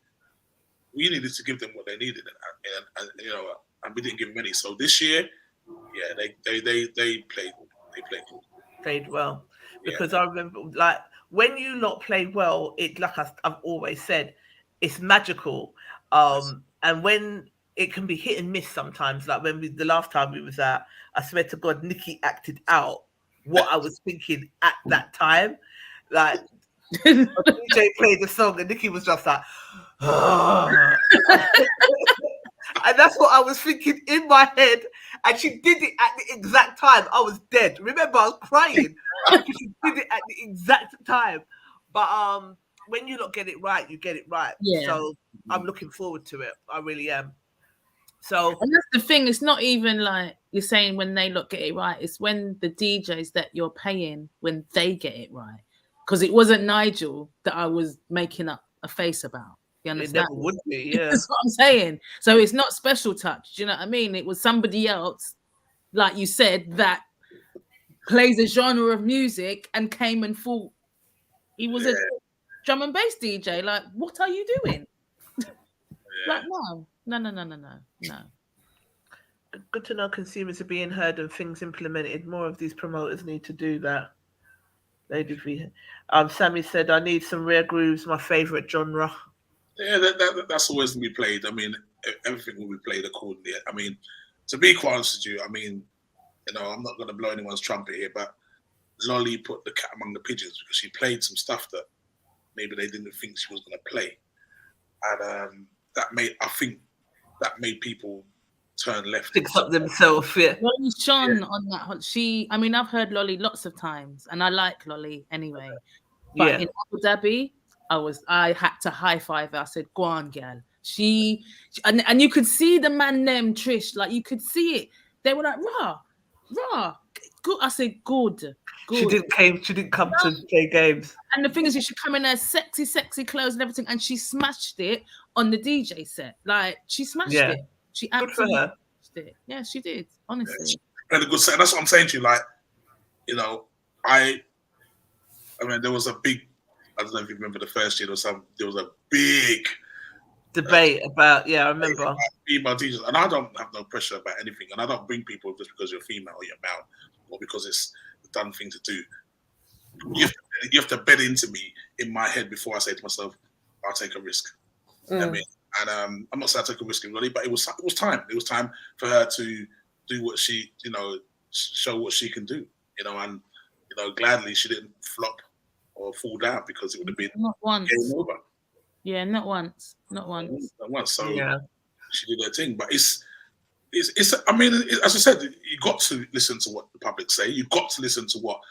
we needed to give them what they needed, and we didn't give them any. So this year, yeah, they played good. Played well. Because I remember, like, when you lot play well, it, like I've always said, it's magical. And when it can be hit and miss sometimes, like the last time we was out, I swear to God, Nikki acted out what I was thinking at that time. Like, DJ played the song and Nikki was just like, and that's what I was thinking in my head. And she did it at the exact time. I was dead. Remember, I was crying. She did it at the exact time. But when you not get it right, you get it right. Yeah. So I'm looking forward to it. I really am. So, and that's the thing. It's not even like you're saying when they look get it right. It's when the DJs that you're paying, when they get it right. Because it wasn't Nigel that I was making up a face about. You understand? it never would be, yeah. That's what I'm saying. So it's not special touch. Do you know what I mean? It was somebody else, like you said, that plays a genre of music and came and thought he was a drum and bass DJ. Like, what are you doing? Like, no. Good to know consumers are being heard and things implemented. More of these promoters need to do that. Lady V. Sammy said, I need some rare grooves, my favourite genre. Yeah, that's always going to be played. I mean, everything will be played accordingly. I mean, to be quite honest with you, I mean, I'm not going to blow anyone's trumpet here, but Lolly put the cat among the pigeons because she played some stuff that maybe they didn't think she was going to play. And I think that made people turn left. Fix up themselves, yeah. Lolly shone on that. I mean, I've heard Lolly lots of times, and I like Lolly anyway. But in Abu Dhabi, I had to high five her. I said, "Go on, girl." And you could see the man named Trish, like you could see it. They were like, "Rah, good." I said, "Good." She didn't come to play games. And the thing is, she come in her sexy clothes and everything, and she smashed it on the DJ set. Like she smashed it. She absolutely smashed it. Yeah, she did. Honestly, Had a good set. That's what I'm saying to you. Like, I mean, there was a big. I don't know if you remember the first year. There was a big debate about. I remember female teachers, and I don't have no pressure about anything, and I don't bring people just because you're female or you're male or because it's a done thing to do. You have to bed into me in my head before I say to myself, "I'll take a risk." You know what I mean? And I'm not saying I took a risk really, but it was time. It was time for her to do what she, show what she can do. And gladly she didn't flop or fall down because it would have been not once. Game over. Yeah, not once. Not once. So she did her thing, but it's. I mean, as I said, you got to listen to what the public say. You got to listen to what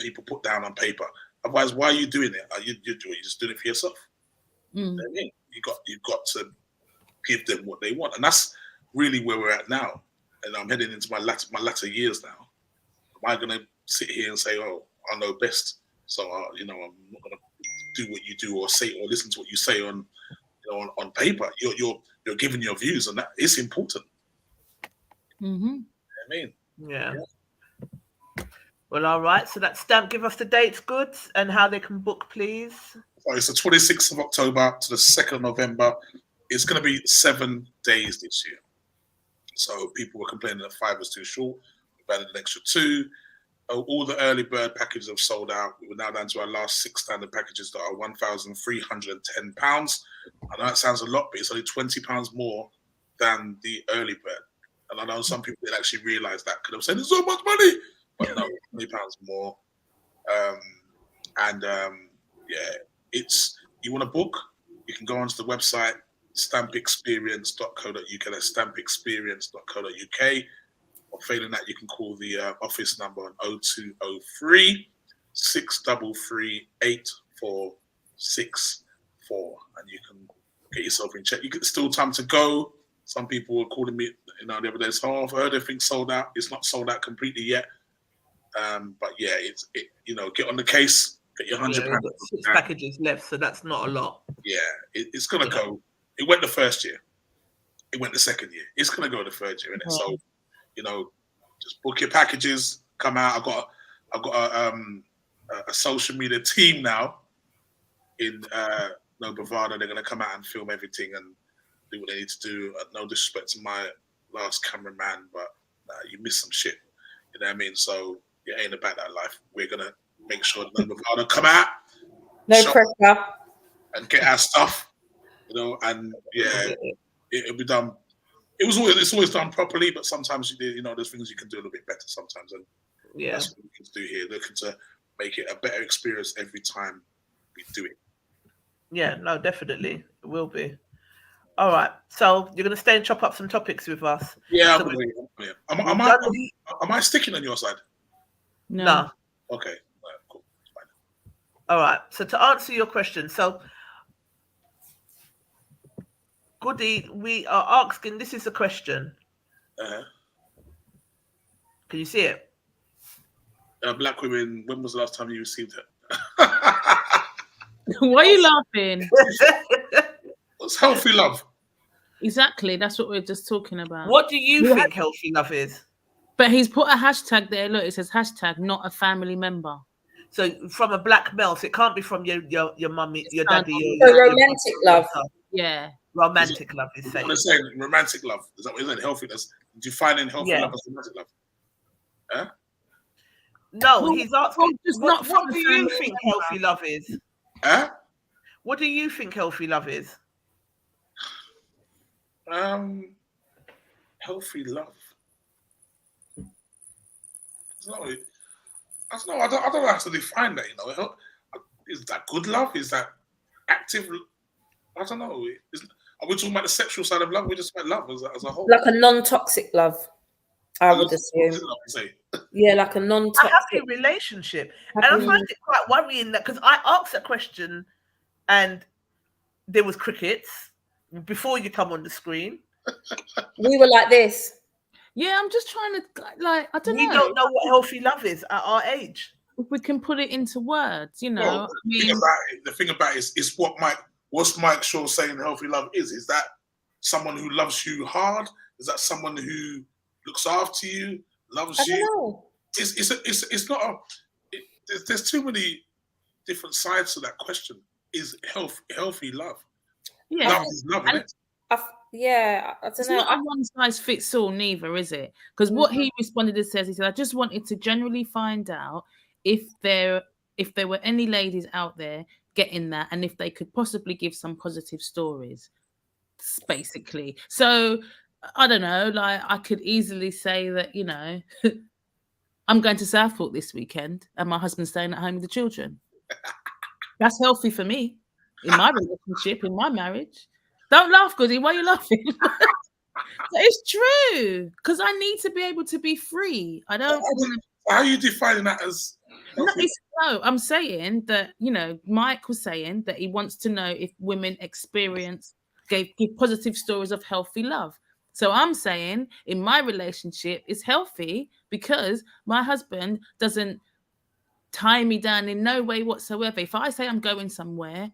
people put down on paper. Otherwise, why are you doing it? You're just doing it for yourself. You know what I mean? You've got to give them what they want, and that's really where we're at now. And I'm heading into my latter years now. Am I going to sit here and say, "Oh, I know best"? So I'm not going to do what you do or say or listen to what you say on paper. You're giving your views, and that is important. Mm-hmm. You know what I mean? Yeah. Well, all right. So that stamp, give us the dates, goods, and how they can book, please. So it's the 26th of October to the 2nd of November. It's going to be 7 days this year. So people were complaining that 5 was too short. We've added an extra 2. All the early bird packages have sold out. We're now down to our last 6 standard packages that are £1,310. I know that sounds a lot, but it's only £20 more than the early bird. And I know some people didn't actually realise that because they were saying, "There's so much money." But no, £20 more. It's you want to book, you can go onto the website stampexperience.co.uk. That's stampexperience.co.uk. Or failing that, you can call the office number on 0203 633 8464, and you can get yourself in check. You get still time to go. Some people were calling me, the other day. So I've heard everything's sold out. It's not sold out completely yet. But yeah, get on the case. Get your £100. We've got 6 packages left, so that's not a lot. Yeah, it's gonna go. It went the first year. It went the second year. It's gonna go the third year, innit? So, just book your packages. Come out. I've got a social media team now in Bravado. They're gonna come out and film everything and do what they need to do. No disrespect to my last cameraman, but you missed some shit. You know what I mean? So it ain't about that life. We're gonna make sure Bravado come out. No pressure. And get our stuff. And yeah, it'll be done. It's always done properly, but sometimes there's things you can do a little bit better sometimes, and that's what we can do here. Looking to make it a better experience every time we do it. Yeah, no, definitely it will be. All right, so you're gonna stay and chop up some topics with us. Yeah, so am I sticking on your side? No. Okay, cool. Fine. All right. So to answer your question, so Goody, we are asking. This is a question. Can you see it? Black women. When was the last time you received it? Why are you laughing? What's healthy love? Exactly. That's what we're just talking about. What do you think healthy love is? But he's put a hashtag there. Look, it says hashtag not a family member. So from a black male, so it can't be from your mummy, your daddy. So romantic love. Yeah. Romantic love is saying. What I'm saying, romantic love. Is that what is it? Healthy? That's defining healthy love as romantic love. Huh? No, he's asking. What do you think healthy love is? Huh? What do you think healthy love is? Healthy love. I don't know. I don't know how to define that. Is that good love? Is that active? I don't know. Are we talking about the sexual side of love? We're just about love as a whole. Like a non-toxic love, I would assume. Yeah, like a non-toxic. A happy relationship. And I find it quite worrying that because I asked that question and there was crickets before you come on the screen. We were like this. Yeah, I'm just trying to I don't know. We don't know what healthy love is at our age. If we can put it into words, Well, the thing about it is what's Mike Shaw saying healthy love is? Is that someone who loves you hard? Is that someone who looks after you, loves you? Know. It's not there's too many different sides to that question. Is healthy love? Yeah. Love is love, isn't it? Yeah, I don't know. It's not a one size fits all, neither, is it? Because what he responded to says, he said, I just wanted to generally find out if there were any ladies out there getting that, and if they could possibly give some positive stories, basically. So I don't know, I could easily say that, I'm going to Southport this weekend and my husband's staying at home with the children. That's healthy for me in my relationship, in my marriage. Don't laugh, Goody. Why are you laughing? It's true, because I need to be able to be free. I don't. How are you defining that as? No, I'm saying that Mike was saying that he wants to know if women give positive stories of healthy love. So I'm saying in my relationship it's healthy because my husband doesn't tie me down in no way whatsoever. If I say I'm going somewhere,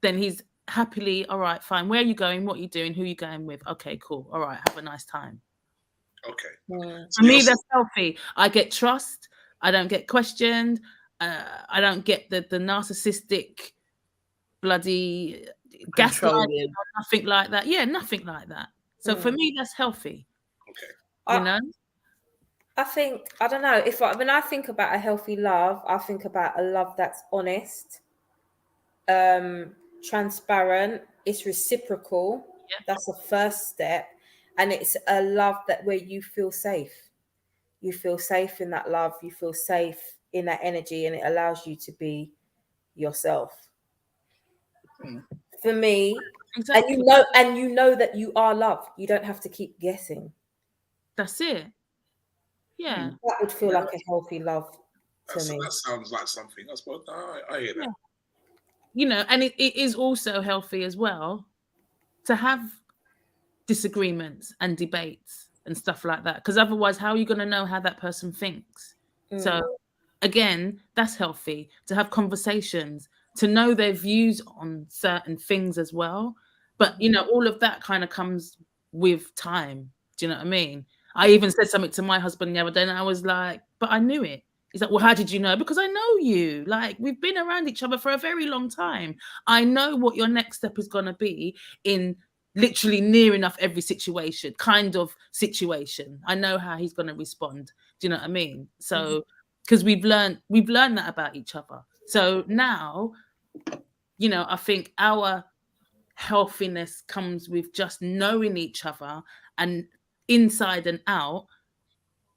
then he's happily, all right, fine. Where are you going? What are you doing? Who are you going with? Okay, cool. All right, have a nice time. Okay. For me, that's healthy. I get trust. I don't get questioned. I don't get the narcissistic, bloody gaslighting or nothing like that. Yeah, nothing like that. So for me, that's healthy. Okay. I think, I don't know, when I think about a healthy love, I think about a love that's honest, transparent, it's reciprocal. That's the first step, and it's a love where you feel safe. You feel safe in that love, you feel safe in that energy, and it allows you to be yourself. for me. Exactly. And you know that you are loved. You don't have to keep guessing. That's it. Yeah. That would feel like a healthy love to me. That sounds like something. I suppose I hear that. Yeah. You know, and it is also healthy as well to have disagreements and debates and stuff like that, because otherwise how are you going to know how that person thinks? So again, that's healthy to have conversations, to know their views on certain things as well. But you know, all of that kind of comes with time. Do you know what I mean? I even said something to my husband the other day and I was like, but I knew it. He's like, well, how did you know? Because I know you. Like, we've been around each other for a very long time. I know what your next step is going to be in literally near enough every kind of situation. I know how he's going to respond. Do you know what I mean? So, because we've learned that about each other. So now, you know, I think our healthiness comes with just knowing each other and inside and out,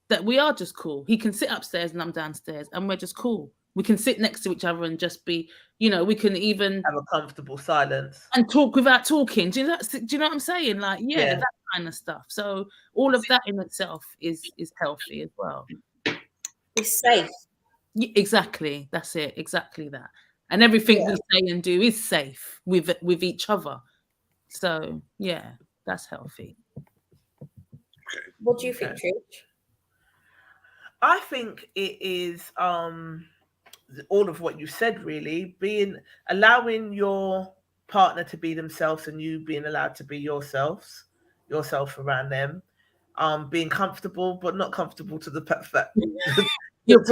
that we are just cool. He can sit upstairs and I'm downstairs and we're just cool. We can sit next to each other and just be, you know, we can even Have a comfortable silence and talk without talking. Do you know what I'm saying? Like, yeah, that kind of stuff. So all of that in itself is healthy as well. It's safe. Yeah, exactly. That's it. Exactly that. And everything we say and do is safe with each other. So yeah, that's healthy. Okay. What do you think, Trish? I think it is all of what you said, really, allowing your partner to be themselves and you being allowed to be yourself around them, being comfortable but not comfortable to the fact that You're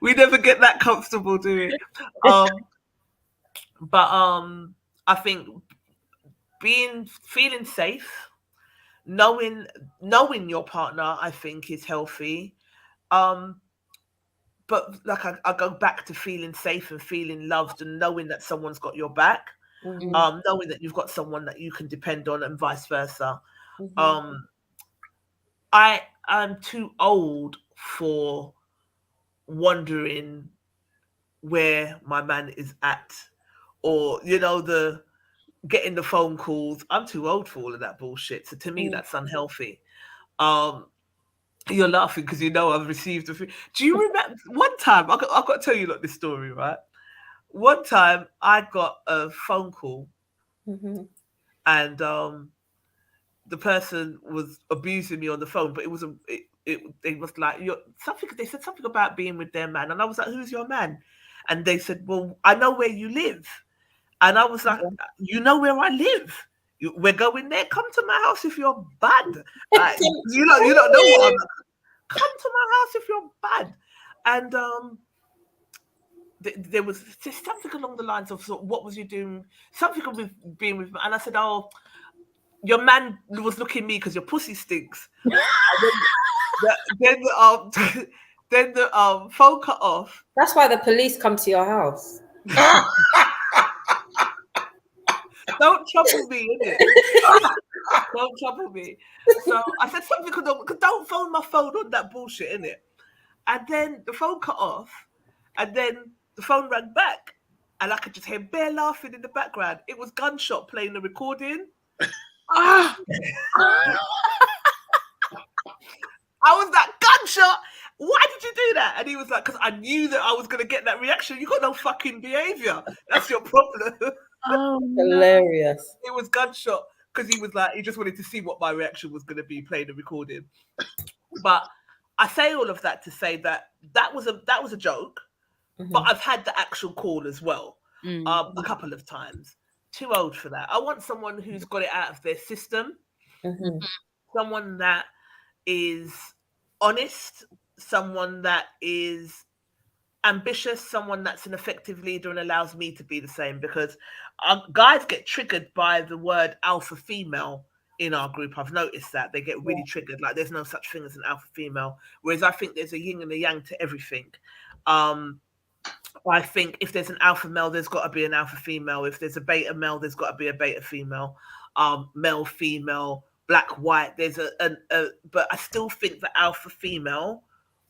we never get that comfortable, do we? But I think feeling safe, knowing your partner, I think is healthy. But like I go back to feeling safe and feeling loved and knowing that someone's got your back, knowing that you've got someone that you can depend on and vice versa. I'm too old for wondering where my man is at, or you know, the getting the phone calls. I'm too old for all of that bullshit. So to me, that's unhealthy. You're laughing because you know I've received a few. Do you remember one time? I've got to tell you this story, right? One time I got a phone call, and the person was abusing me on the phone, but it was they was like something. They said something about being with their man, and I was like, "Who's your man?" And they said, "Well, I know where you live," and I was like, "You know where I live? We're going there. Come to my house if you're bad. You don't know what I'm. Come to my house if you're bad." And there was just something along the lines of, "What was you doing?" Something with being with me, and I said, "Oh, your man was looking at me because your pussy stinks." then the phone cut off. That's why the police come to your house. Don't trouble me, innit? Don't trouble me. So I said something, don't phone my phone on that bullshit, innit? And then the phone cut off, and then the phone rang back, and I could just hear Bear laughing in the background. It was Gunshot playing the recording. I was like, "Gunshot, why did you do that?" And he was like, "Because I knew that I was going to get that reaction. You got no fucking behavior. That's your problem." Oh, hilarious. It was Gunshot because he was like, he just wanted to see what my reaction was going to be playing the recording. But I say all of that to say that was a joke, but I've had the actual call as well, a couple of times. Too old for that. I want someone who's got it out of their system, someone that is honest, someone that is ambitious, someone that's an effective leader and allows me to be the same, because guys get triggered by the word alpha female in our group. I've noticed that they get really triggered, like there's no such thing as an alpha female, whereas I think there's a yin and a yang to everything. I think if there's an alpha male, there's got to be an alpha female. If there's a beta male, there's got to be a beta female. Male, female, black, white. There's but I still think the alpha female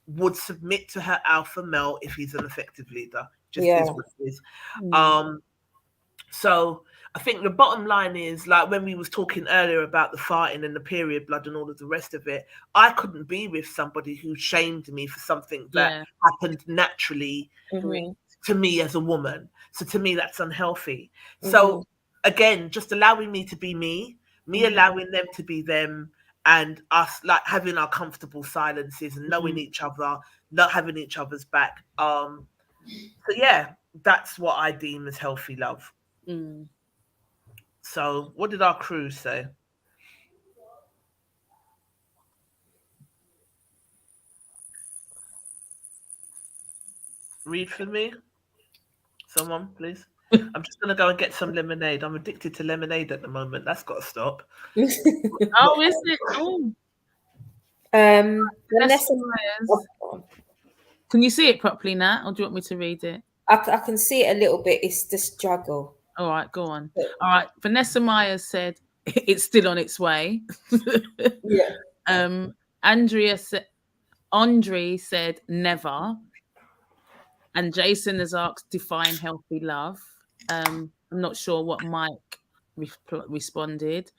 would submit to her alpha male if he's an effective leader. just Yeah. is what it is. So I think the bottom line is, like when we was talking earlier about the farting and the period blood and all of the rest of it, I couldn't be with somebody who shamed me for something that happened naturally to me as a woman. So to me, that's unhealthy. So again, just allowing me to be me, allowing them to be them, and us like having our comfortable silences and knowing each other, not having each other's back. So yeah, that's what I deem as healthy love. So what did our crew say? Read for me. Someone, please. I'm just gonna go and get some lemonade. I'm addicted to lemonade at the moment. That's got to stop. Oh, is it? Oh. Vanessa Myers. Can you see it properly now, or do you want me to read it? I can see it a little bit. It's the struggle. All right, go on. All right, Vanessa Myers said it's still on its way. Yeah. Andre said never. And Jason has asked, define healthy love. I'm not sure what Mike responded.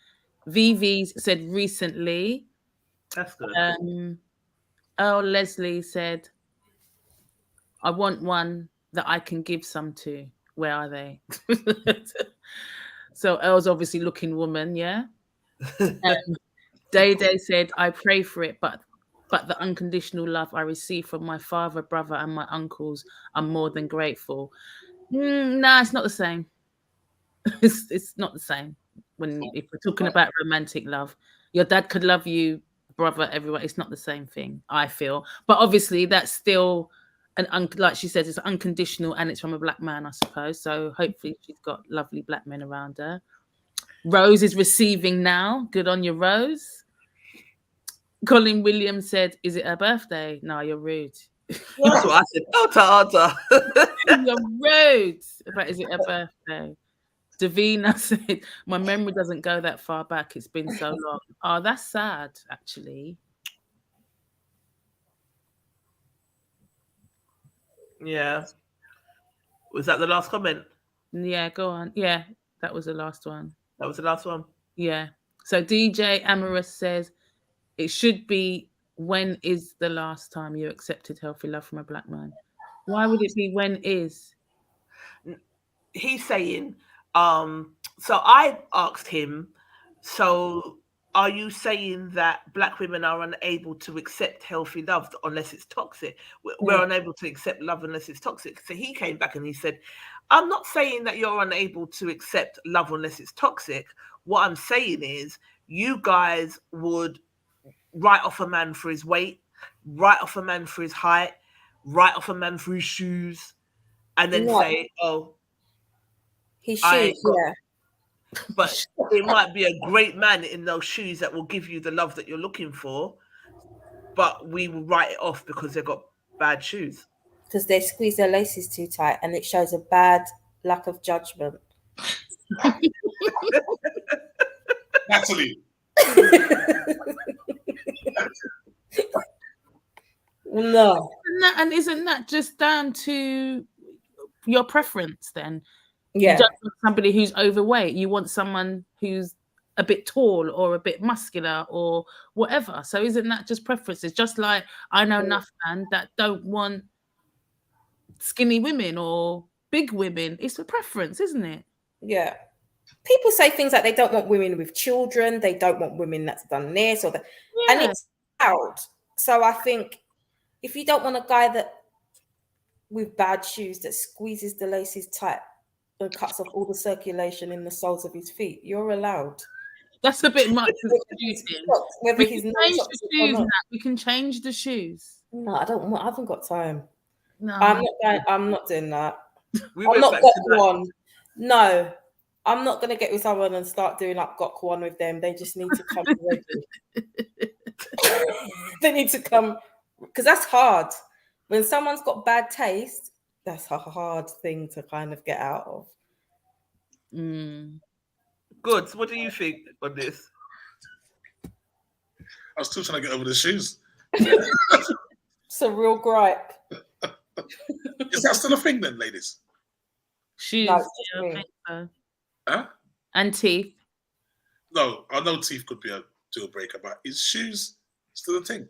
Vivi said recently. That's good. Leslie said, I want one that I can give some to. Where are they? So Earl's obviously looking woman, yeah? Day said, I pray for it, but the unconditional love I receive from my father, brother, and my uncles, I'm more than grateful. Nah, it's not the same. It's not the same. If we're talking about romantic love, your dad could love you, brother, everyone. It's not the same thing, I feel. But obviously, that's still like she said, it's unconditional, and it's from a black man, I suppose. So hopefully, she's got lovely black men around her. Rose is receiving now. Good on you, Rose. Colin Williams said, is it her birthday? No, you're rude. That's what I said. Alta. You're rude. But is it her birthday? Davina said, my memory doesn't go that far back. It's been so long. Oh, that's sad, actually. Yeah. Was that the last comment? Yeah, go on. Yeah, that was the last one. That was the last one. Yeah. So DJ Amorous says, it should be, when is the last time you accepted healthy love from a black man? Why would it be when is? He's saying, so I asked him, so are you saying that black women are unable to accept healthy love unless it's toxic? We're unable to accept love unless it's toxic. So he came back and he said, I'm not saying that you're unable to accept love unless it's toxic. What I'm saying is you guys would write off a man for his weight, write off a man for his height, write off a man for his shoes, and then say, oh, his shoes, yeah. But it might be a great man in those shoes that will give you the love that you're looking for, but we will write it off because they've got bad shoes. Because they squeeze their laces too tight, and it shows a bad lack of judgment. Natalie. No. And isn't that just down to your preference then? Yeah. You don't want somebody who's overweight. You want someone who's a bit tall or a bit muscular or whatever. So isn't that just preferences? Just like I know enough men that don't want skinny women or big women. It's a preference, isn't it? Yeah. People say things like they don't want women with children. They don't want women that's done this or that. Yeah. And it's out. So I think if you don't want a guy that with bad shoes that squeezes the laces tight and cuts off all the circulation in the soles of his feet, you're allowed. That's a bit much. Whether he's we can change the shoes. No, I haven't got time. No, I'm not doing that. I'm not got one. No, I'm not gonna get with someone and start doing like got one with them. They just need to come ready. They need to come because that's hard. When someone's got bad taste, that's a hard thing to kind of get out of. Good. So what do you think on this? I was still trying to get over the shoes. It's a real gripe. Is that still a thing then, ladies? Shoes, No, it's just yeah, I me. think so. Huh? And teeth. No, I know teeth could be a deal breaker, but is shoes still a thing?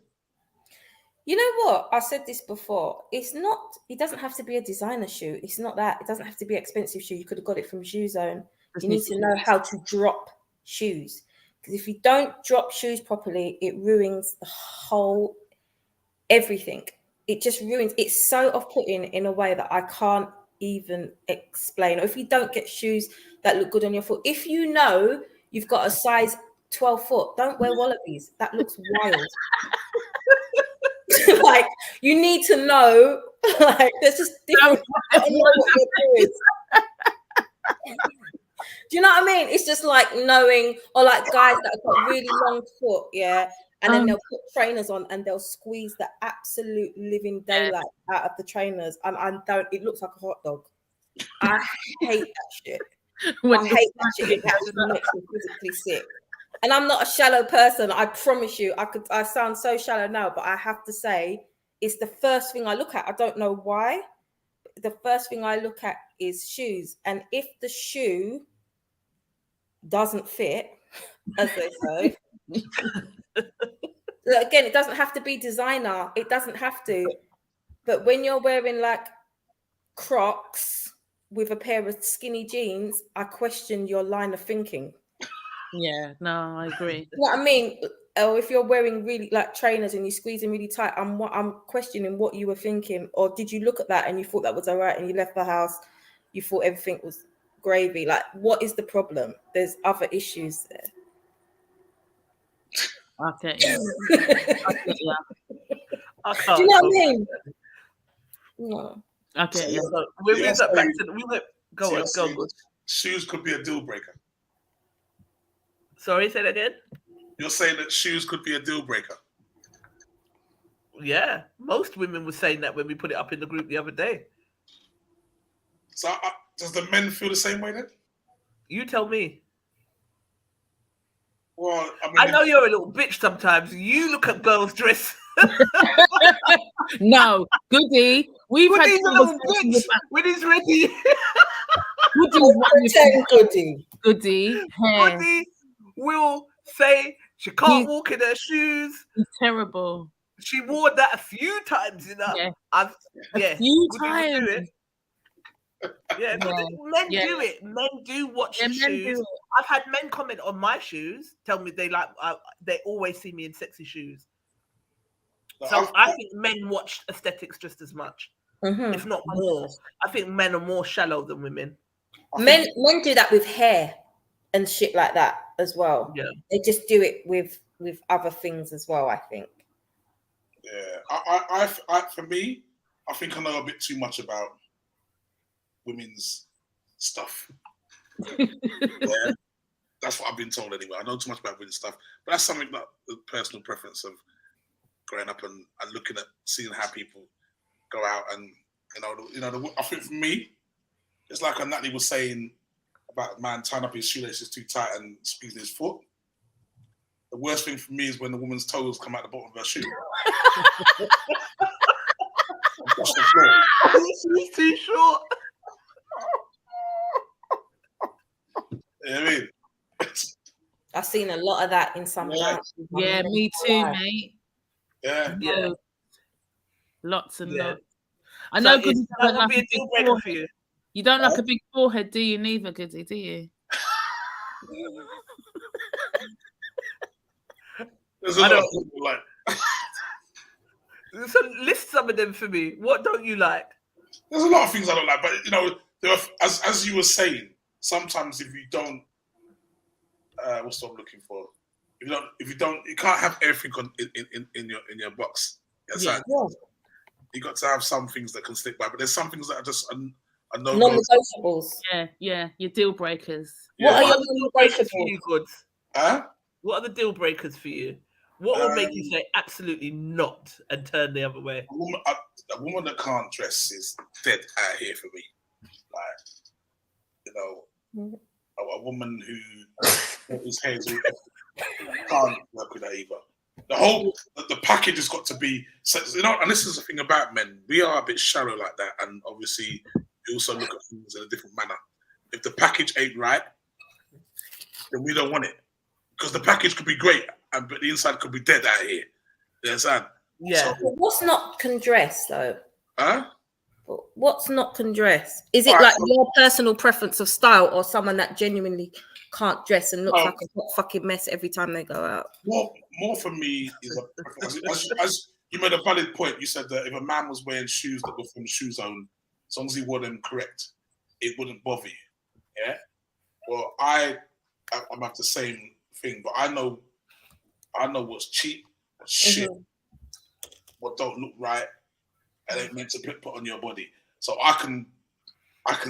You know what? I said this before. It's not. It doesn't have to be a designer shoe. It's not that. It doesn't have to be an expensive shoe. You could have got it from Shoe Zone. You need to know how to drop shoes, because if you don't drop shoes properly, it ruins the whole everything. It just ruins. It's so off-putting in a way that I can't even explain. Or if you don't get shoes that look good on your foot, if you know you've got a size 12 foot, don't wear wallabies. That looks wild. Like, you need to know, like, there's just different. I don't know what you're doing. Do you know what I mean? It's just like knowing, or like guys that have got really long foot, yeah, and then they'll put trainers on and they'll squeeze the absolute living daylight out of the trainers, and I don't. It looks like a hot dog. I hate that shit. I hate that shit. It actually makes me physically sick. And I'm not a shallow person. I promise you. I sound so shallow now, but I have to say, it's the first thing I look at. I don't know why. The first thing I look at is shoes, and if the shoe doesn't fit, as they say, again, it doesn't have to be designer. It doesn't have to. But when you're wearing like Crocs with a pair of skinny jeans, I question your line of thinking. Yeah, no, I agree. You know what I mean? Or if you're wearing really like trainers and you're squeezing really tight, I'm questioning what you were thinking. Or did you look at that and you thought that was all right and you left the house, you thought everything was gravy? Like, what is the problem? There's other issues there. Okay, yeah. Yeah. Do you know what I mean? No. Okay, yeah. So we went back to go on. Shoes could be a deal breaker. Sorry, say that again. You're saying that shoes could be a deal breaker. Yeah, most women were saying that when we put it up in the group the other day. So does the men feel the same way then? You tell me. Well, I know you're a little bitch sometimes. You look at girls' dress. No, Goody. We've had Goody's a little bitch when he's ready. Goody. Hair. Goody will say she can't walk in her shoes. It's terrible. She wore that a few times, you know. Yeah. A few Goody times. would do it. Yeah, men do it. Men do watch shoes. I've had men comment on my shoes, tell me they always see me in sexy shoes. So I think men watch aesthetics just as much, if not more. I think men are more shallow than women. Men do that with hair and shit like that as well. Yeah, they just do it with other things as well, I think. Yeah, I for me, I think I know a bit too much about women's stuff. Yeah, that's what I've been told anyway. I know too much about women's stuff, but that's something that the personal preference of growing up and looking at seeing how people go out, and I think for me, it's like Natalie was saying about a man tying up his shoelaces too tight and squeezing his foot. The worst thing for me is when the woman's toes come out the bottom of her shoe. Across the floor. She's too short. You know what I mean? I've seen a lot of that in some dances. Yeah, me too, mate. Yeah. Lots and Yeah. lots. I know. So that would be a deal breaker for you. You don't like a big forehead, do you? Neither, Goody, do you? There's a lot of people like. So list some of them for me. What don't you like? There's a lot of things I don't like, but there are, as you were saying, sometimes if you don't, what's what I'm looking for? If you don't, you can't have everything in your box. Yeah. You got to have some things that can stick by, but there's some things that are just non-negotiables. Yeah, your deal breakers. What are your deal breakers for you, Goods? Huh? What are the deal breakers for you? What will make you say absolutely not and turn the other way? A woman that can't dress is dead out here for me. Like, a woman whose hair is can't work with her either. the package has got to be, you know, and this is the thing about men. We are a bit shallow like that, and obviously we also look at things in a different manner. If the package ain't right, then we don't want it, because the package could be great, but the inside could be dead out here. You understand? Yeah. So, What's not can dress though? huh? What's not can dress? Is it Right, like so- your personal preference of style, or someone that genuinely can't dress and looks No. like a hot fucking mess every time they go out? More for me is as you made a valid point. You said that if a man was wearing shoes that were from Shoe Zone, as long as he wore them correct, it wouldn't bother you. Yeah. Well, I'm have the same thing, but I know what's cheap, what's shit, what don't look right, and ain't meant to put on your body. So I can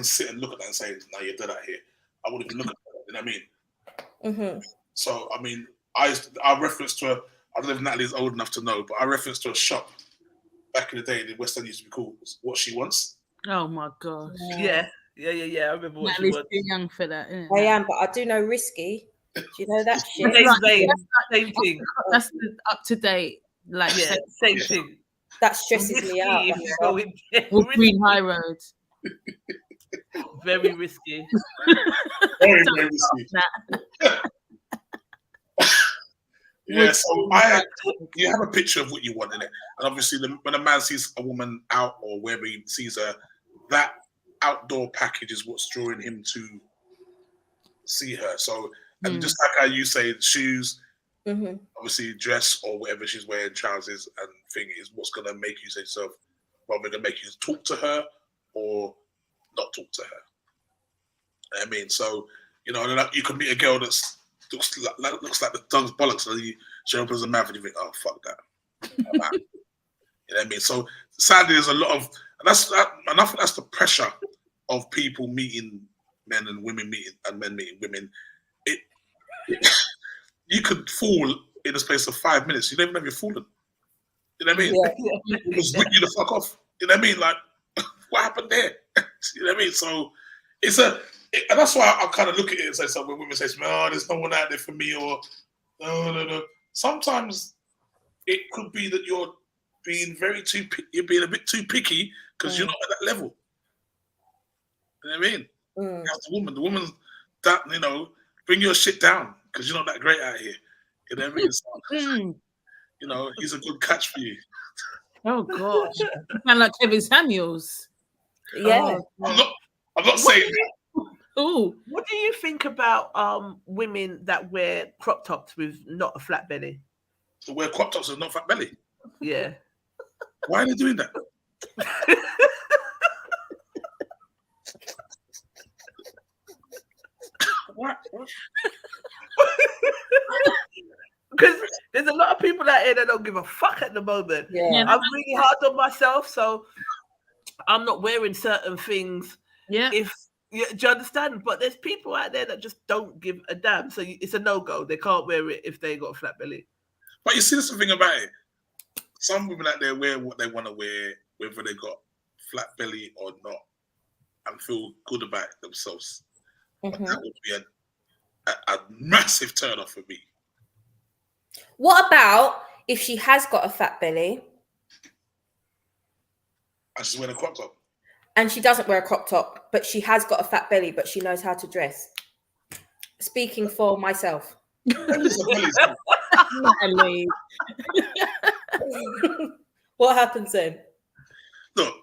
sit and look at that and say, "No, you're dead out here." I wouldn't even look at that. You know what I mean? Mm-hmm. So I mean, I reference to I don't know if Natalie's old enough to know, but I reference to a shop back in the day in the West End used to be called What She Wants. Oh my gosh. Yeah. I remember what she Natalie's was. too young for that, isn't I it? am, but I do know Risky. Do you know that shit? Same thing. That's the up to date, like Yeah, same thing. That stresses me out. If you go in there, or Green High Road. very risky. Very, very risky. Yeah, so you have a picture of what you want in it, and obviously when a man sees a woman out or wherever he sees her, that outdoor package is what's drawing him to see her. So, and just like how you say, shoes, obviously dress or whatever she's wearing, trousers and thing is what's gonna make you say to yourself, well, we're gonna make you talk to her or not talk to her. I mean, so you know, you could meet a girl that's looks like the dog's bollocks, and she opens her mouth and you think, oh fuck that. You know what I mean? So sadly, there's a lot of, and I think that's the pressure of people meeting men and women meeting and men meeting women. You could fall in a space of 5 minutes. You don't even know if you're falling. You know what I mean? Yeah. It just whip you the fuck off. You know what I mean? Like, what happened there? You know what I mean? So and that's why I kind of look at it and say, so when women say to me, oh, there's no one out there for me, or no. Sometimes it could be that you're being you're being a bit too picky because you're not at that level. You know what I mean? That's the woman that, you know, bring your shit down because you're not that great out here. You know what I mean? So, you know, he's a good catch for you. Oh gosh, you sound like Kevin Samuels. Yeah. I'm not saying that. Oh, What do you think about women that wear crop tops with not a flat belly? To wear crop tops with not fat belly. Yeah. Why are they doing that? What? Because there's a lot of people out here that don't give a fuck at the moment. Yeah. I'm really hard on myself, so I'm not wearing certain things. yeah. Do you understand? But there's people out there that just don't give a damn. So it's a no-go. They can't wear it if they got a flat belly. But you see, there's something about it. Some women out there wear what they want to wear, whether they got flat belly or not, and feel good about themselves. But that would be a massive turn off for me. What about if she has got a fat belly And she's wearing a crop top. and she doesn't wear a crop top, but she has got a fat belly, but she knows how to dress? Speaking for myself. Natalie. What happens then? Look,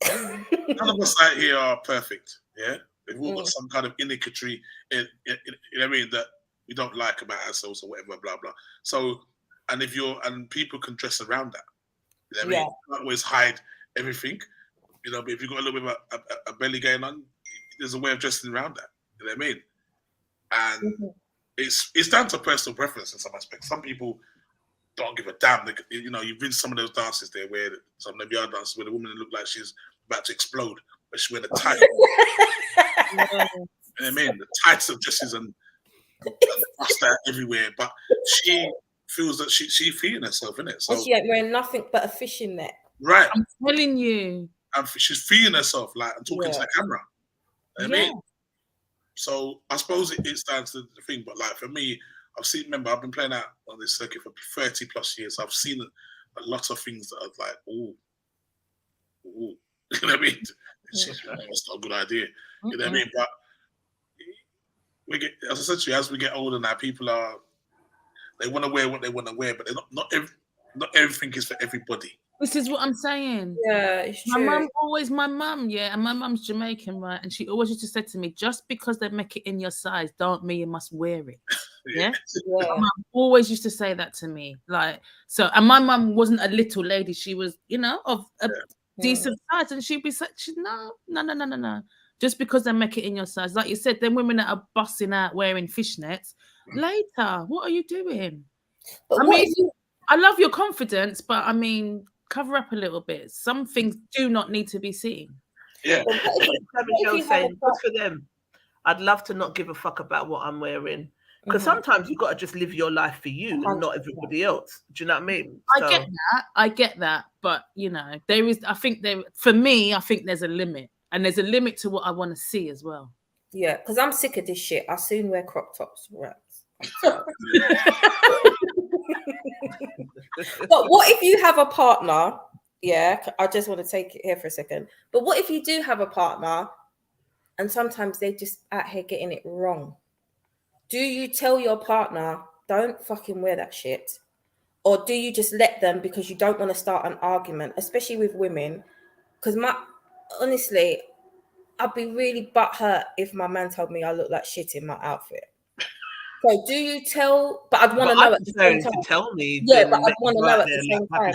none of us out here are perfect. Yeah, we've all got some kind of iniquity, you know what I mean, that we don't like about ourselves or whatever, blah blah. So, and people can dress around that. You know what I mean? You can't always hide everything. You know, but if you've got a little bit of a belly going on, there's a way of dressing around that. You know what I mean? And it's down to personal preference in some aspects. Some people don't give a damn. You know, you've been to some of those dances there where some of the yard dances where the woman look like she's about to explode, but she's wearing a tight. You know what I mean? The tights of dresses and pasta everywhere, but she feels that she's feeling herself, innit? So And she ain't wearing nothing but a fishing net. right, I'm telling you. and she's feeling herself like and talking to the camera. You know what I mean? So I suppose it stands to the thing, but like for me, Remember, I've been playing out on this circuit for 30 plus years. I've seen a lot of things that are like, ooh. You know what I mean? That's not a good idea. You know what I mean? But we get, as I said to you, as we get older now, people they want to wear what they want to wear, but they're not everything is for everybody. This is what I'm saying. Yeah, it's true. My mum, yeah, and my mum's Jamaican, right? And she always used to say to me, just because they make it in your size, don't mean you must wear it. Yeah. My mum always used to say that to me. Like, so, and my mum wasn't a little lady, she was, you know, of a decent size, and she'd be such, no. Just because they make it in your size. Like you said, then women that are busting out wearing fishnets later, what are you doing? But I mean, I love your confidence, but I mean, cover up a little bit. Some things do not need to be seen. Yeah. Saying, good for them. I'd love to not give a fuck about what I'm wearing. Because sometimes you've got to just live your life for you and not everybody else. Do you know what I mean? I get that. But, you know, for me, I think there's a limit. And there's a limit to what I want to see as well. Yeah, because I'm sick of this shit. I soon wear crop tops. Right. But what if you have a partner? Yeah, I just want to take it here for a second. But what if you do have a partner and sometimes they just out here getting it wrong? Do you tell your partner, don't fucking wear that shit? Or do you just let them because you don't want to start an argument, especially with women? Because honestly, I'd be really butthurt if my man told me I look like shit in my outfit. So do you tell? But I'd want to know at the same time. To tell me, yeah, but I'd want to know at the same time.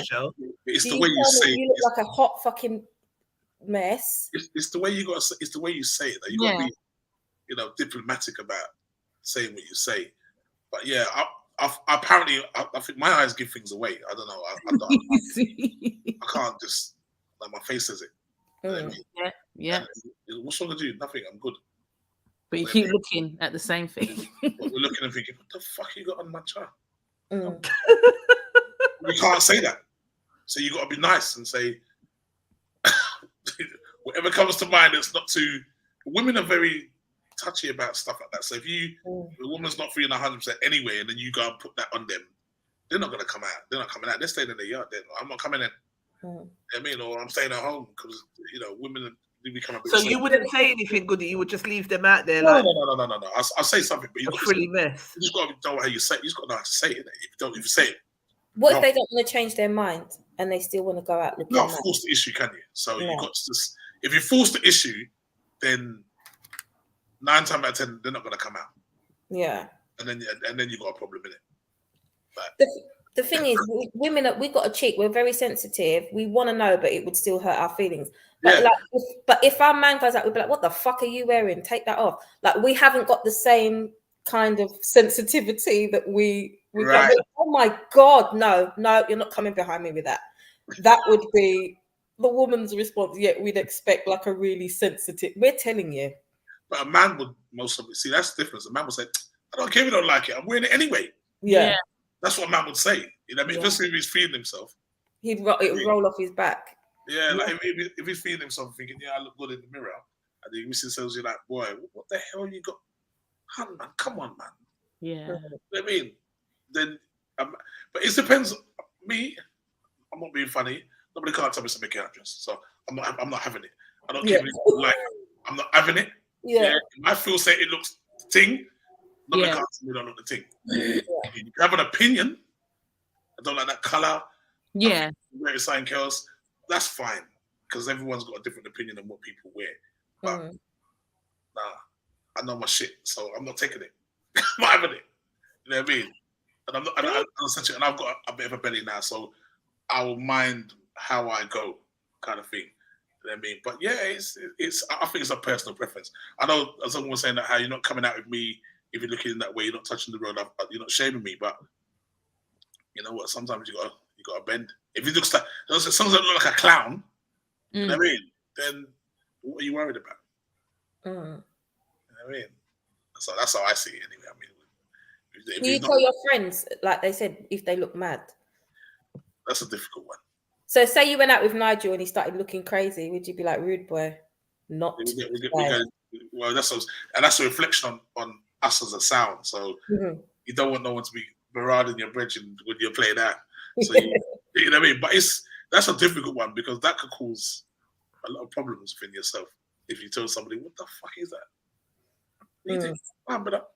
It's the way you say it. You look like a hot fucking mess. It's the way you got. It's the way you say it. You got to be, you know, diplomatic about saying what you say. But yeah, apparently, I think my eyes give things away. I don't know. I can't just like my face says it. You know what I mean? Yeah. What's wrong with you? Nothing. I'm good. But you keep looking at the same thing. We're looking and thinking, what the fuck you got on my child? We can't say that. So you got to be nice and say whatever comes to mind. It's not too. Women are very touchy about stuff like that. So if the woman's not feeling 100% anyway, and then you go and put that on them, they're not going to come out. They're not coming out. They're staying in their yard. I'm not coming in. You know what I mean? Or I'm staying at home because, you know, women become a bit. So you wouldn't say anything good. You would just leave them out there. No. I'll say something, but you've really mess. You just got to know how you say it. You just got to know how to say it. If you say it. What if they don't want to change their mind and they still want to go out looking? You can't force the issue, can you? So you got to just, if you force the issue, then 9 times out of 10 they're not going to come out. Yeah. And then you got a problem in it. But the thing is, women, we got a cheek. We're very sensitive. We want to know, but it would still hurt our feelings. But if our man goes out, we'd be like, "What the fuck are you wearing? Take that off." Like we haven't got the same kind of sensitivity that we. Right. Like, oh my god, no, you're not coming behind me with that. That would be the woman's response. Yet we'd expect like a really sensitive. We're telling you. But a man would most of it. See, that's the difference. A man would say, "I don't care if you don't like it. I'm wearing it anyway." Yeah. That's what a man would say. You know what I mean? Especially if he's feeling himself. It would roll off his back. Yeah, like if he's feeling himself thinking, I look good in the mirror, and then you see yourself, you're like, boy, what the hell you got? Man, come on, man. Yeah. You know what I mean? Then, but it depends. Me, I'm not being funny. Nobody can't tell me to make an actress, so I'm not having it. I don't care if it's like, I'm not having it. Yeah. I feel say it looks ting. Nobody can't tell me don't look the ting. You have an opinion. I don't like that color. Yeah. Wear it something else. That's fine because everyone's got a different opinion on what people wear. But I know my shit, so I'm not taking it. I'm not having it. You know what I mean? And and I've got a bit of a belly now, so I will mind how I go, kind of thing. You know what I mean? But yeah, it's. I think it's a personal preference. I know someone was saying that how you're not coming out with me if you're looking in that way. You're not touching the road. You're not shaming me, but you know what? Sometimes you got to bend. If it looks like someone that look like a clown, you know what I mean? Then what are you worried about? You know what I mean? So that's how I see it anyway. I mean, do you tell your friends, like they said, if they look mad? That's a difficult one. So say you went out with Nigel and he started looking crazy, would you be like, rude boy? Not. Well, that's a reflection on us as a sound. So you don't want no one to be berating your brethren when you're playing that. So you know what I mean. But that's a difficult one because that could cause a lot of problems within yourself if you tell somebody, "What the fuck is that?" What do you think? But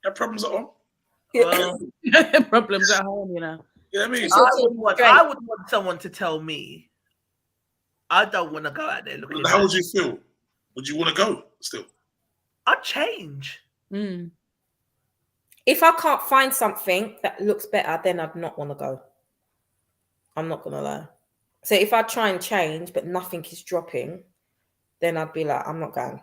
have problems at home. Well, problems at home, you know. You know what I mean? I would want someone to tell me. I don't want to go out there looking. How would you feel? Would you want to go still? I'd change. If I can't find something that looks better, then I'd not want to go. I'm not gonna lie. So if I try and change, but nothing is dropping, then I'd be like, I'm not going.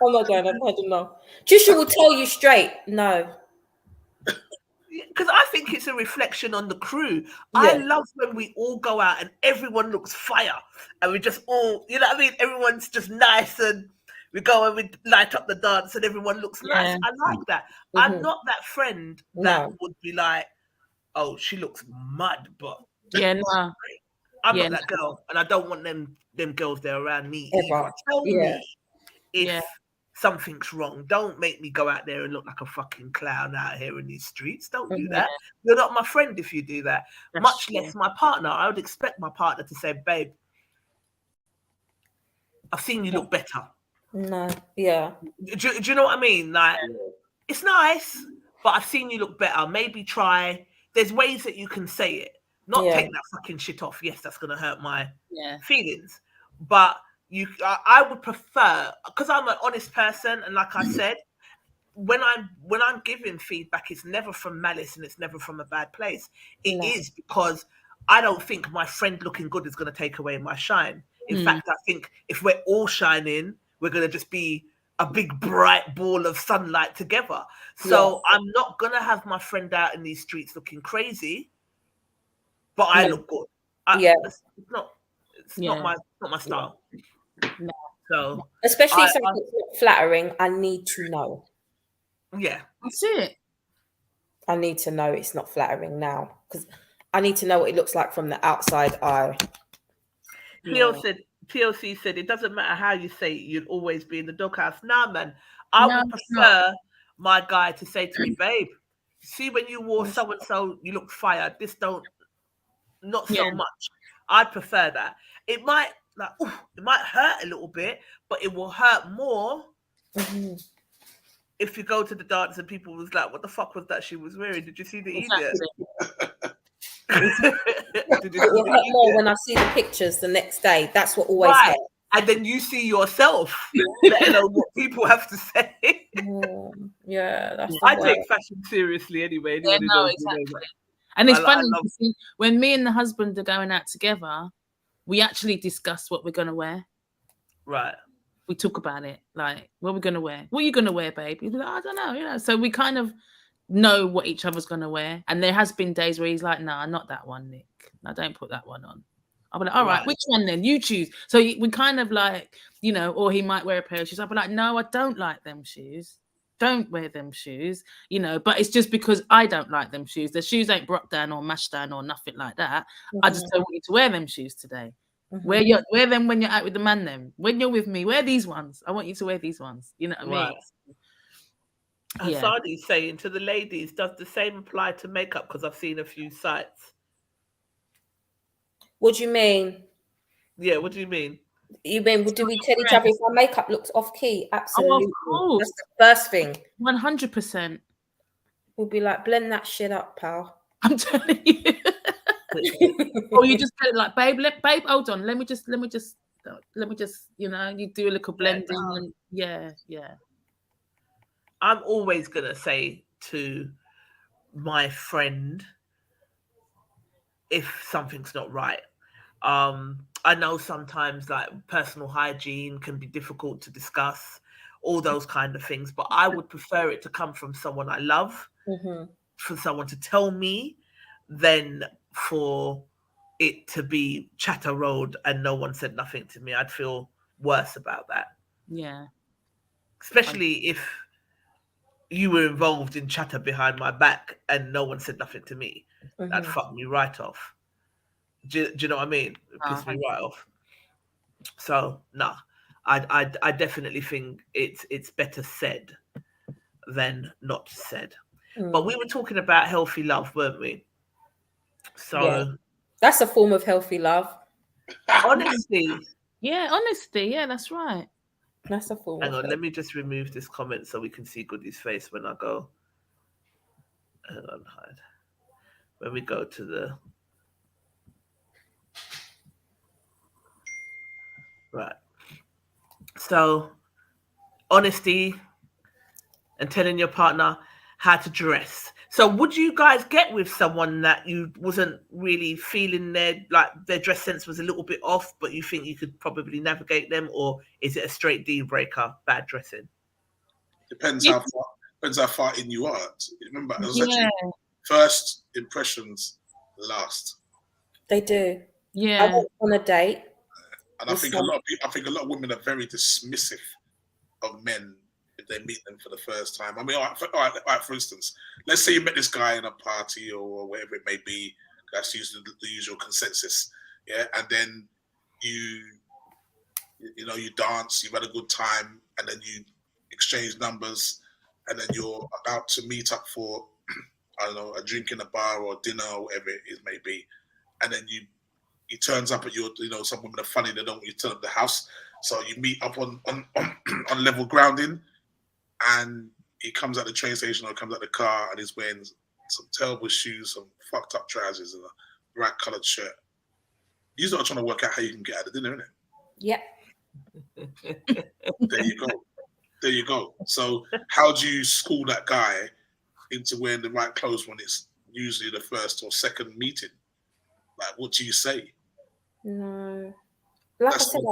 I'm not going. I don't know. Trisha will tell you straight, no. Because I think it's a reflection on the crew. I love when we all go out and everyone looks fire, and we just all, you know what I mean? Everyone's just nice, and we go and we light up the dance, and everyone looks nice. I like that. I'm not that friend that would be like, "Oh, she looks mad," but I'm not that girl, and I don't want them girls there around me either. Tell me if something's wrong. Don't make me go out there and look like a fucking clown out here in these streets. Don't do that. You're not my friend if you do that. Much less my partner. I would expect my partner to say, "Babe, I've seen you look better." No, Do you know what I mean? Like, it's nice, but I've seen you look better. Maybe try. There's ways that you can say it. Not take that fucking shit off. Yes, that's gonna hurt my feelings. But I would prefer, because I'm an honest person, and like I said, when I'm giving feedback, it's never from malice and it's never from a bad place. It is because I don't think my friend looking good is going to take away my shine. In fact, I think if we're all shining, we're going to just be a big bright ball of sunlight together. So I'm not going to have my friend out in these streets looking crazy, but I look good. It's not my style. No. So especially if something's not flattering, I need to know. Yeah, that's it. I need to know it's not flattering now, because I need to know what it looks like from the outside eye. TLC said it doesn't matter how you say it, you'd always be in the doghouse. Nah, man, I would prefer my guy to say to me, "Babe, see when you wore so and so, you look fired. This not so much." I'd prefer that. It might hurt a little bit, but it will hurt more if you go to the dance and people was like, "What the fuck was that she was wearing? Did you see the idiot?" It will hurt more when I see the pictures the next day. That's what always hurts. And then you see yourself, let alone what people have to say. I take fashion seriously anyway. Exactly. And it's funny to see when me and the husband are going out together, we actually discuss what we're going to wear. Right. We talk about it. Like, what are we going to wear? What are you going to wear, babe? You'd be like, I don't know. You know, so we kind of know what each other's going to wear. And there has been days where he's like, "Nah, not that one, Nick. No, don't put that one on." I'll be like, "All right, which one then? You choose." So we kind of like, you know, or he might wear a pair of shoes. I'll be like, "No, I don't like them shoes. Don't wear them shoes," you know, but it's just because I don't like them shoes. The shoes ain't brought down or mashed down or nothing like that. I just don't want you to wear them shoes today. Wear them when you're out with the man then. When you're with me, wear these ones. I want you to wear these ones. You know what I mean? Asadi's saying to the ladies, does the same apply to makeup? Because I've seen a few sites. What do you mean? Yeah, what do you mean? You mean, do we tell each other if our makeup looks off key? Absolutely. Oh, that's the first thing. 100%. We'll be like, blend that shit up, pal. I'm telling you. Or you just get it like, babe, hold on. Let me just, you know, you do a little blending and yeah. I'm always gonna say to my friend if something's not right. I know sometimes like personal hygiene can be difficult to discuss, all those kind of things, but I would prefer it to come from someone I love, for someone to tell me, than for it to be chatter road and no one said nothing to me. I'd feel worse about that. Yeah. Especially if you were involved in chatter behind my back and no one said nothing to me. That'd fuck me right off. Do you know what I mean? It pissed me right off. So, nah. I definitely think it's better said than not said. But we were talking about healthy love, weren't we? So Yeah. That's a form of healthy love. honesty. Yeah, honesty. Yeah, that's right. That's a form Hang of on, health. let me just remove this comment so we can see Goody's face when I go. Hang on, hide. When we go to the right. So honesty and telling your partner how to dress. So would you guys get with someone that you wasn't really feeling their dress sense was a little bit off, but you think you could probably navigate them, or is it a straight deal breaker, bad dressing? Depends how far in you are. Remember, it was Yeah. actually first impressions last. They do. I Yeah. went on a date. And I think a lot of women are very dismissive of men if they meet them for the first time. I mean, all right, for instance, let's say you met this guy in a party or whatever it may be. That's usually the usual consensus, yeah. And then you dance, you've had a good time, and then you exchange numbers, and then you're about to meet up for, I don't know, a drink in a bar or dinner or whatever it may be, and then he turns up at your, some women are funny, they don't want you to turn up the house, so you meet up on level grounding, and he comes at the train station or comes at the car and he's wearing some terrible shoes, some fucked up trousers, and a bright coloured shirt. You're not trying to work out how you can get out of dinner, innit? Yep. There you go. So how do you school that guy into wearing the right clothes when it's usually the first or second meeting? Like, what do you say? No. Like I said,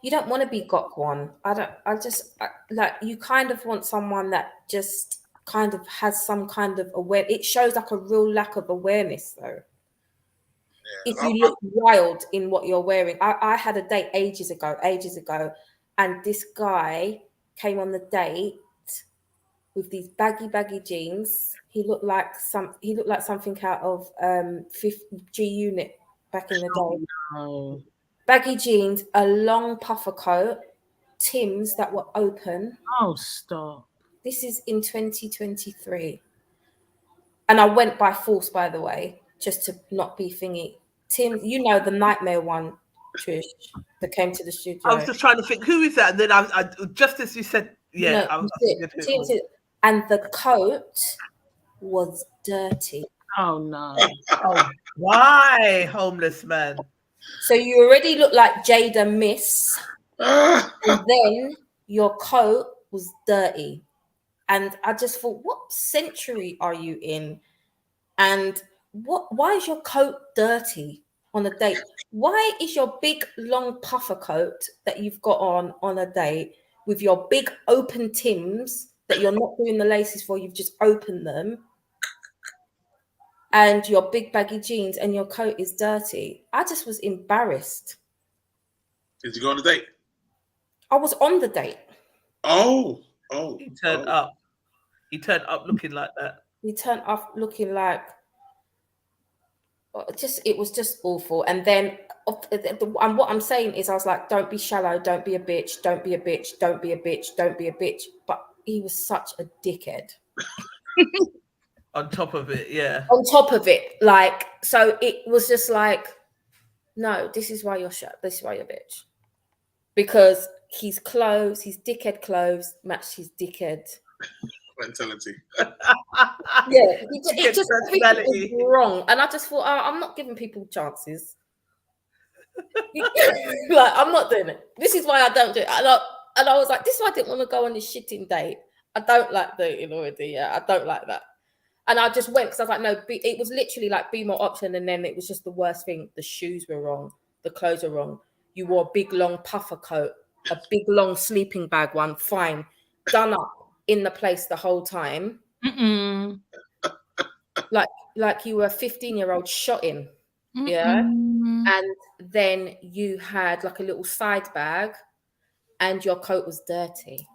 you don't want to be got one. You kind of want someone that just kind of has some kind of aware. It shows like a real lack of awareness, though. Yeah, if you look wild in what you're wearing. I had a date ages ago, and this guy came on the date with these baggy jeans. He looked like something out of 50G Unit back in the day. No. Baggy jeans, a long puffer coat, Tims that were open. Oh, stop. This is in 2023. And I went by force, by the way, just to not be thingy. Tim, you know the nightmare one, Trish, that came to the studio. I was just trying to think, who is that? And then I just as you said, yeah. No, and the coat was dirty. Oh, no. Oh, why, homeless man? So you already look like Jada Miss, and then your coat was dirty. And I just thought, what century are you in? And why is your coat dirty on a date? Why is your big long puffer coat that you've got on a date with your big open Tims that you're not doing the laces for, you've just opened them, and your big baggy jeans and your coat is dirty? I just was embarrassed. Did you go on a date? I was on the date. Oh. He turned up. He turned up looking like that. He turned up looking like it was just awful. And then, and what I'm saying is, I was like, don't be shallow, don't be a bitch, don't be a bitch, don't be a bitch, don't be a bitch. But he was such a dickhead. On top of it, yeah. On top of it, like, so it was just like, no, this is why you're shut. This is why you're bitch. Because his clothes, his dickhead clothes matched his dickhead mentality. Yeah, it just was wrong. And I just thought, I'm not giving people chances. Like, I'm not doing it. This is why I don't do it. And I was like, this is why I didn't want to go on this shitting date. I don't like dating already. Yeah, I don't like that. And I just went because I was like, no, it was literally like, be more option. And then it was just the worst thing. The shoes were wrong. The clothes were wrong. You wore a big long puffer coat, a big long sleeping bag one, fine. Done up in the place the whole time. Mm-mm. Like you were a 15-year-old shot in. Mm-mm. Yeah. And then you had like a little side bag and your coat was dirty.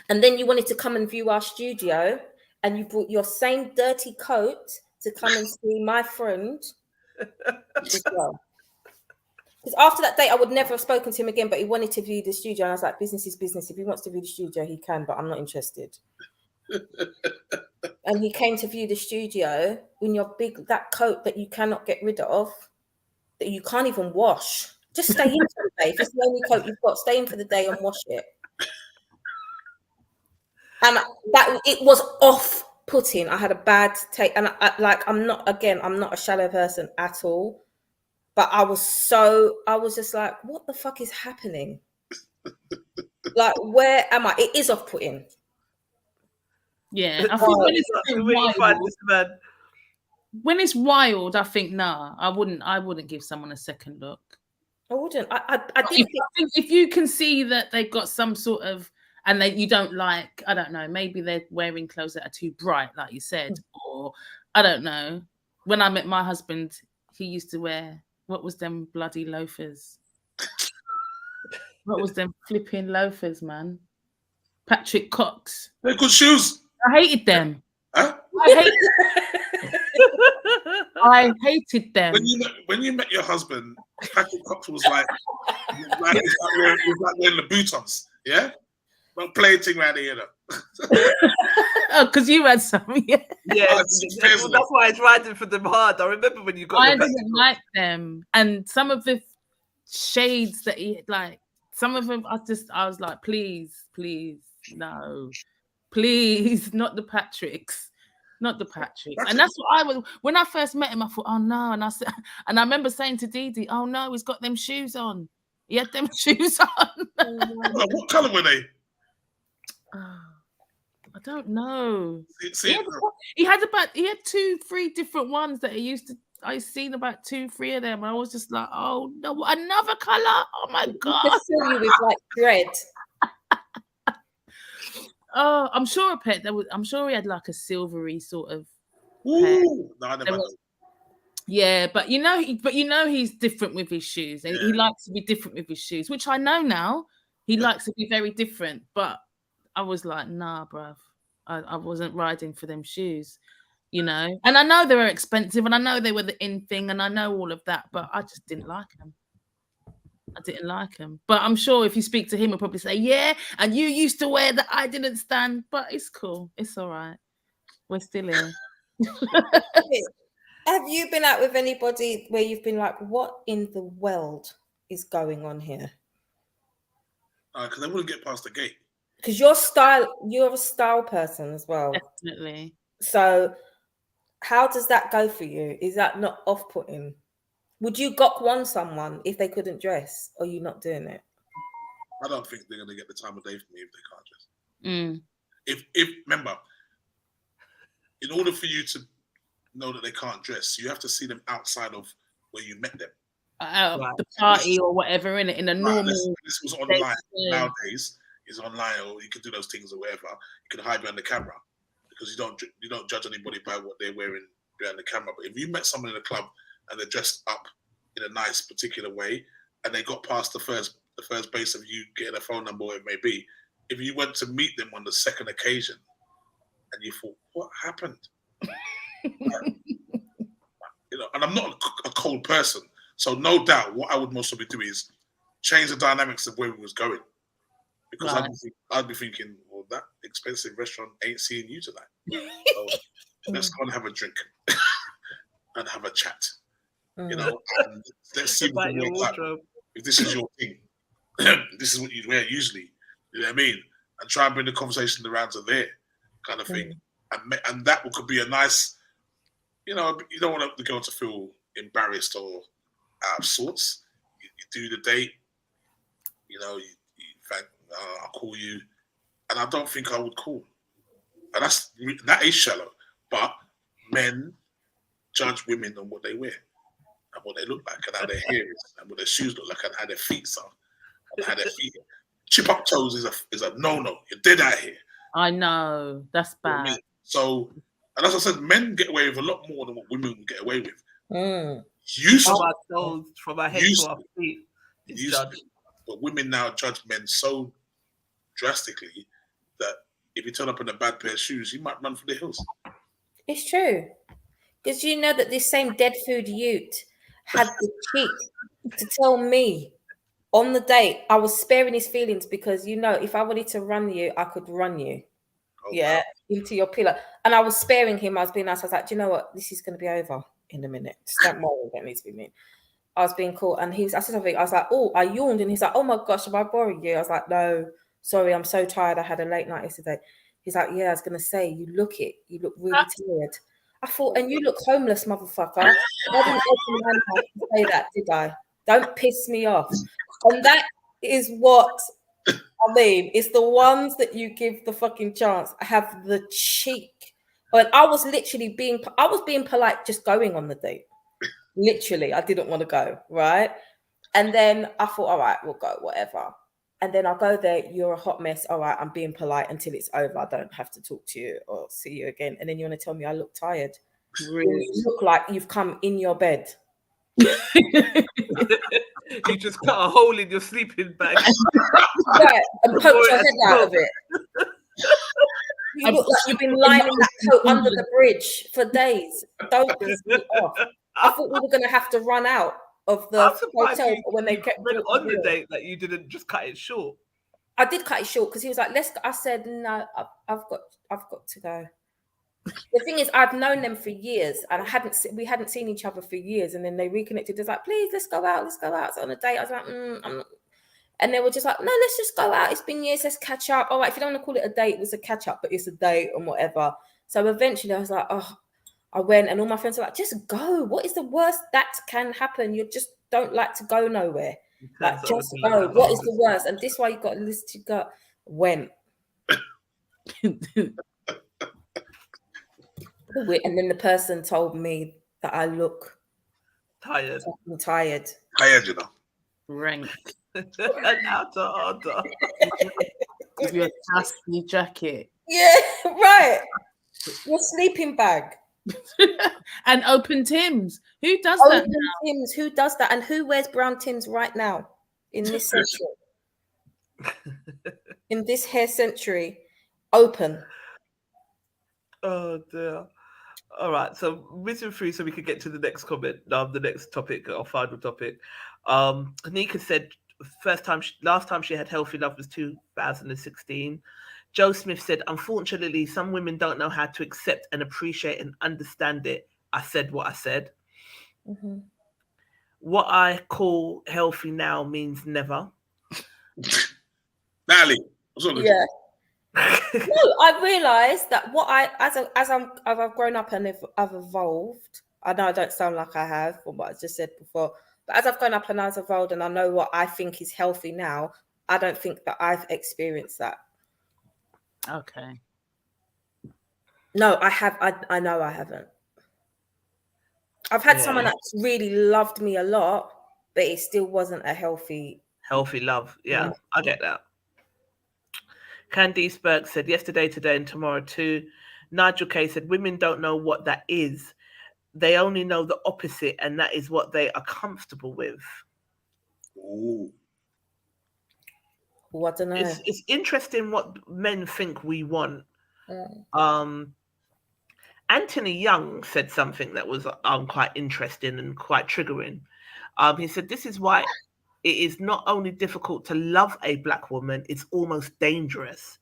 And then you wanted to come and view our studio and you brought your same dirty coat to come and see my friend as well. Because after that date, I would never have spoken to him again, but he wanted to view the studio. And I was like, business is business. If he wants to view the studio, he can, but I'm not interested. And he came to view the studio in your that coat that you cannot get rid of, that you can't even wash. Just stay in for the day. If it's the only coat you've got, stay in for the day and wash it. And that it was off-putting. I had a bad take. And I'm not a shallow person at all. But I was just like, what the fuck is happening? Like, where am I? It is off-putting. Yeah, I think when it's wild, I think I wouldn't give someone a second look. I wouldn't. I think if you can see that they've got some sort of, and that you don't like, I don't know, maybe they're wearing clothes that are too bright, like you said, or I don't know. When I met my husband, he used to wear, what was them bloody loafers? What was them flipping loafers, man? Patrick Cox. They're good shoes. I hated them. Huh? I hated them. When you met your husband, Patrick Cox was like wearing the boutons, yeah? Not playing thing around here, you know. Oh, because you had some, yeah. Yeah, that's why it's riding for them hard. I remember when you got. I didn't like them, and some of the shades that he like. Some of them, I was like, please, no, please, not the Patricks. Not the Patricks. And that's what I was when I first met him. I thought, oh no, and I remember saying to Dee, oh no, he's got them shoes on. He had them shoes on. What colour were they? I don't know. See, he had 2-3 different ones that I seen about 2-3 of them, and I was just like, oh no, another color. Oh my god. Just fill you with like thread. Oh, I'm sure I'm sure he had like a silvery sort of. Ooh, no, I never. Yeah, but you know he's different with his shoes, and he likes to be different with his shoes, which I know now. He likes to be very different, but I was like, nah, bruv. I wasn't riding for them shoes, you know. And I know they were expensive, and I know they were the in thing, and I know all of that, but I just didn't like them. I didn't like him. But I'm sure if you speak to him, he'll probably say, yeah, and you used to wear that I didn't stand, but it's cool. It's all right. We're still here. Have you been out with anybody where you've been like, what in the world is going on here? Because they wouldn't get past the gate. Because you're a style person as well. Definitely. So how does that go for you? Is that not off-putting? Would you gok one someone if they couldn't dress, or are you not doing it? I don't think they're going to get the time of day from me if they Mm. can't dress. If remember, in order for you to know that they can't dress, you have to see them outside of where you met them. The party or whatever, in a normal. This was online. Nowadays, it's online, or you can do those things or whatever. You can hide behind the camera because you don't judge anybody by what they're wearing behind the camera. But if you met someone in a club and they're dressed up in a nice particular way, and they got past the first base of you getting a phone number, or it may be, if you went to meet them on the second occasion, and you thought, what happened? You know, and I'm not a cold person, so no doubt what I would most probably do is change the dynamics of where we was going, because I'd be thinking, well, that expensive restaurant ain't seeing you tonight. So let's go and have a drink and have a chat. You know, and let's see what you like. If this is your thing, this is what you'd wear usually. You know what I mean? And try and bring the conversation around to there, kind of thing. And that could be a nice, you know, you don't want the girl to feel embarrassed or out of sorts. You do the date, you know, you thank, I'll call you. And I don't think I would call. And that is shallow. But men judge women on what they wear, and what they look like, and how their hair is, and what their shoes look like, and how their feet are, and how their feet are. Chip up toes is a no-no. You're dead out here. I know. That's bad. You know what I mean? So, and as I said, men get away with a lot more than what women will get away with. Used from our toes, from our head to our feet. But women now judge men so drastically that if you turn up in a bad pair of shoes, you might run for the hills. It's true. Because you know that this same dead food Ute had the cheek to tell me on the date, I was sparing his feelings because, you know, if I wanted to run you, I could run you. Yeah, into your pillow. And I was sparing him. I was being nice. I was like, do you know what? This is going to be over in a minute. Just don't worry. That needs to be mean. I was being cool. And I said something. I was like, oh, I yawned. And he's like, oh my gosh, am I boring you? I was like, no, sorry. I'm so tired. I had a late night yesterday. He's like, yeah, I was going to say, you look really tired. I thought, and you look homeless, motherfucker. I didn't open my mouth to say that, did I? Don't piss me off. And that is what I mean, it's the ones that you give the fucking chance have the cheek. But I was being polite, just going on the date. Literally, I didn't want to go, right? And then I thought, all right, we'll go, whatever. And then I'll go there. You're a hot mess. All right, I'm being polite until it's over. I don't have to talk to you or see you again. And then you want to tell me I look tired. You look like you've come in your bed. You just cut a hole in your sleeping bag. Right, and poked your head out of it. You look like you've been lying in that coat under the bridge for days. Don't piss me off. I thought we were going to have to run out of the hotel when they kept on the date that you didn't just cut it short. I did cut it short because he was like, "Let's go." I said, "No, I've got to go." The thing is, I've known them for years, and we hadn't seen each other for years, and then they reconnected. It's like, "Please, let's go out. Let's go out." So on a date, I was like, I'm not. And they were just like, "No, let's just go out. It's been years. Let's catch up." All right, if you don't want to call it a date, it was a catch up, but it's a date and whatever. So eventually, I was like, "Oh." I went, and all my friends were like, "Just go. What is the worst that can happen? You just don't like to go nowhere. Like, just go. What is the worst?" And this is why you got a list to go. Went. And then the person told me that I look tired. I'm tired. Tired, you know. Rank. And out of order. With your dusty jacket. Yeah, right. Your sleeping bag. And open Tims. Who does that now? Tims. Who does that? And who wears brown Tims right now in this century? In this hair century, open. Oh dear. All right, so whizzing through so we could get to the next comment, the next topic, our final topic. Nika said last time she had healthy love was 2016. Joe Smith said, unfortunately, some women don't know how to accept and appreciate and understand it. I said what I said. Mm-hmm. What I call healthy now means never. Natalie, what's up with you? No, I realised that as I've grown up and I've evolved. I know I don't sound like I have from what I just said before, but as I've grown up and I've evolved and I know what I think is healthy now, I don't think that I've experienced that. Okay. No, I have. I know I haven't. I've had someone that's really loved me a lot, but it still wasn't a healthy love. Yeah, no. I get that. Candice Burke said, yesterday, today, and tomorrow too. Nigel K said, women don't know what that is. They only know the opposite, and that is what they are comfortable with. Ooh. What I don't know. It's interesting what men think we want. Anthony Young said something that was quite interesting and quite triggering. He said, this is why it is not only difficult to love a black woman, it's almost dangerous.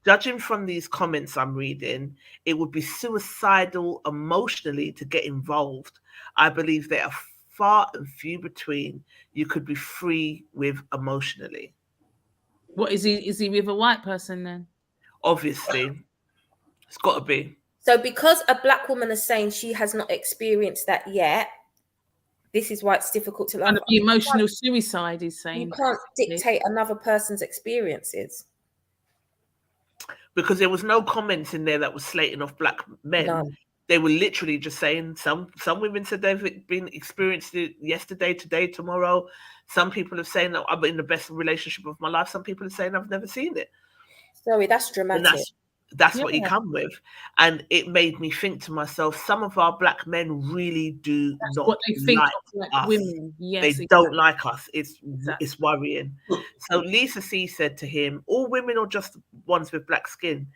Judging from these comments I'm reading, it would be suicidal emotionally to get involved. I believe they are far and few between you could be free with emotionally. What is he? Is he with a white person then? Obviously. It's got to be. So because a black woman is saying she has not experienced that yet, this is why it's difficult to love. And the emotional suicide is saying. You can't dictate another person's experiences. Because there was no comments in there that was slating off black men. No. They were literally just saying some women said they've been experienced it yesterday, today, tomorrow. Some people have saying that I'm in the best relationship of my life. Some people are saying I've never seen it. Sorry, that's dramatic. That's what you come with. And it made me think to myself, some of our black men really do not what they think like us. Women. Yes, they don't like us. It's worrying. So Lisa C said to him, all women or just ones with black skin?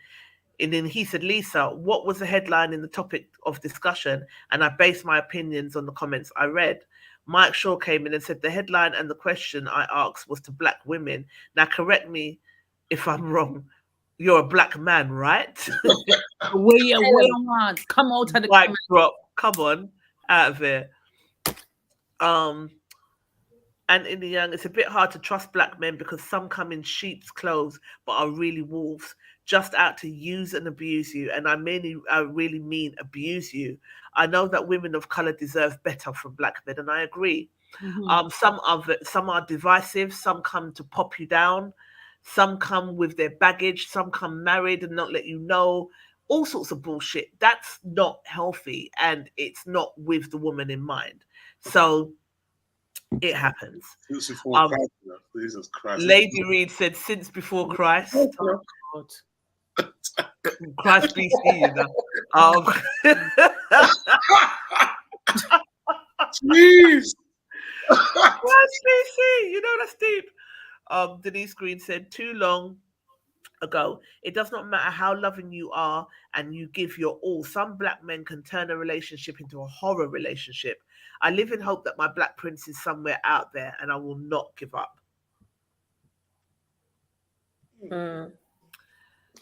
And then he said, Lisa, what was the headline in the topic of discussion? And I based my opinions on the comments I read. Mike Shaw came in and said the headline and the question I asked was to black women. Now, correct me if I'm wrong. You're a black man, right? We are. Come out of the Mic comment. drop. Come on, out of there. And in the young, it's a bit hard to trust black men because some come in sheep's clothes but are really wolves, just out to use and abuse you. And I really mean abuse you. I know that women of color deserve better from black men, and I agree. Some are divisive. Some come to pop you down. Some come with their baggage. Some come married and not let you know. All sorts of bullshit. That's not healthy, and it's not with the woman in mind. So it happens. Since before Christ, Jesus Christ. Lady Reed said, "Since before Christ." Oh, God. Christ BC, you know. Jeez. Christ BC, you know, that's deep. Denise Green said, too long ago, it does not matter how loving you are and you give your all. Some black men can turn a relationship into a horror relationship. I live in hope that my black prince is somewhere out there, and I will not give up.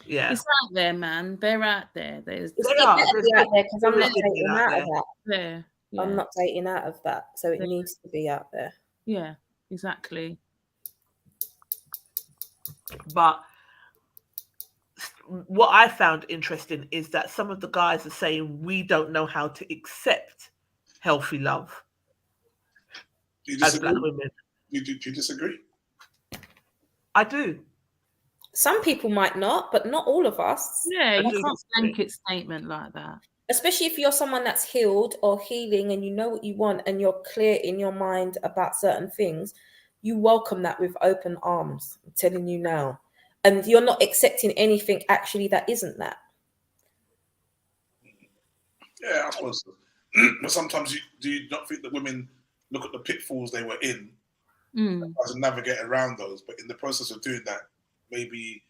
Yeah, It's out there, man. They're out there. There's It's out there because I'm not dating out of that. there. Yeah. I'm not dating out of that, so it needs to be out there. Yeah, exactly. But what I found interesting is that some of the guys are saying we don't know how to accept healthy love as black women. Do you disagree? I do. Some people might not, but not all of us. Yeah, you can't blanket statement like that. Especially if you're someone that's healed or healing and you know what you want and you're clear in your mind about certain things, you welcome that with open arms. I'm telling you now. And you're not accepting anything actually that isn't that. Yeah, I suppose so. But sometimes do you not think that women look at the pitfalls they were in and try to navigate around those, but in the process of doing that, maybe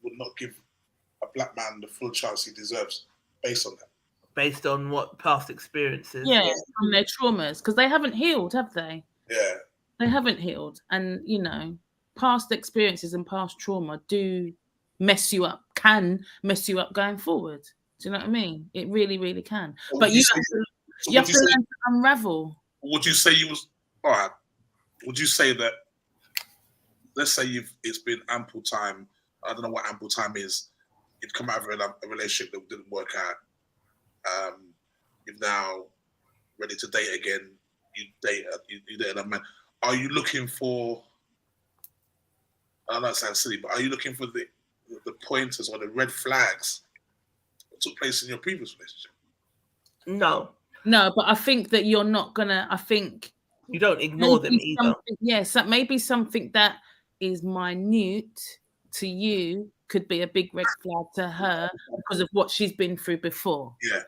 would not give a black man the full chance he deserves based on that? Based on what past experiences? Yeah, on their traumas, because they haven't healed, have they? Yeah. They haven't healed. And, you know, past experiences and past trauma do mess you up, can mess you up going forward. Do you know what I mean? It really, really can. Well, but you have to learn to unravel. Would you say you was all right? Would you say that? Let's say it's been ample time. I don't know what ample time is. You've come out of a relationship that didn't work out. You're now ready to date again. You date another man. Are you looking for? I know it sounds silly, but are you looking for the pointers or the red flags that took place in your previous relationship? No, but I think that you're not gonna. I think you don't ignore them either. Yes, that may be something that is minute to you could be a big red flag to her because of what she's been through before. Yeah.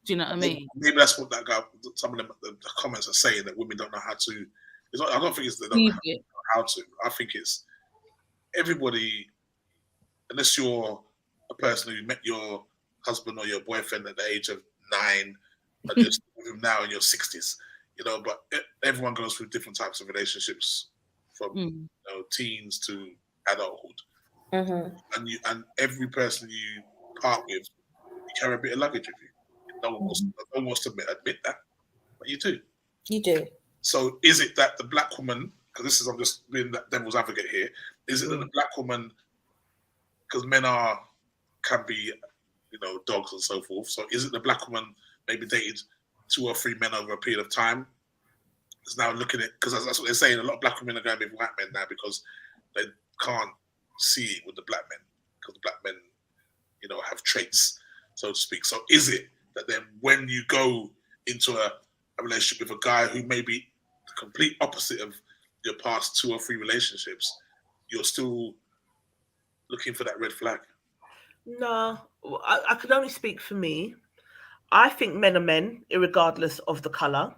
Do you know what I mean? Maybe that's what that guy. Some of the comments are saying that women don't know how to. I don't think it's they don't know how to. I think it's everybody, unless you're a person who met your husband or your boyfriend at the age of 9, and just with him now in your 60s, you know. But everyone goes through different types of relationships, from teens to adulthood, and every person you part with, you carry a bit of luggage with you. No one wants to admit that, but you do. You do. So is it that the black woman, because I'm just being that devil's advocate here, is it that the black woman, because men can be, dogs and so forth, so is it the black woman maybe dated 2 or 3 men over a period of time, is now looking at, because that's what they're saying, a lot of black women are going with white men now because they can't see it with the black men, because the black men, have traits, so to speak. So is it that then when you go into a relationship with a guy who may be the complete opposite of your past 2 or 3 relationships, you're still looking for that red flag? No, I can only speak for me. I think men are men, irregardless of the color.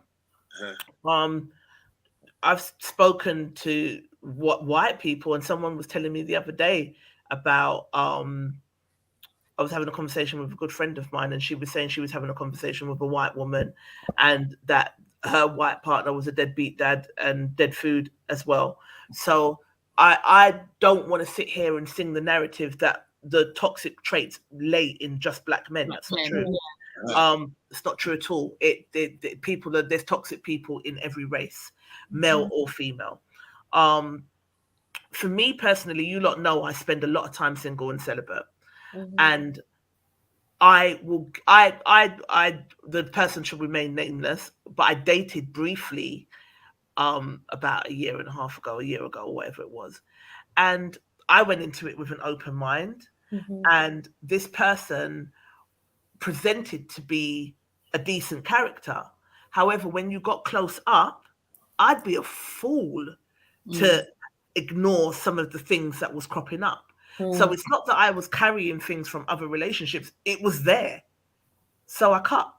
I've spoken to white people, and someone was telling me the other day about I was having a conversation with a good friend of mine, and she was saying she was having a conversation with a white woman, and that her white partner was a deadbeat dad and dead food as well. So I don't want to sit here and sing the narrative that the toxic traits lay in just black men. That's not true. It's not true at all. There's toxic people in every race, male or female. For me personally, you lot know I spend a lot of time single and celibate, and the person should remain nameless, but I dated briefly about a year ago, or whatever it was. And I went into it with an open mind. And this person presented to be a decent character. However, when you got close up, I'd be a fool to ignore some of the things that was cropping up. So it's not that I was carrying things from other relationships. It was there. So I cut.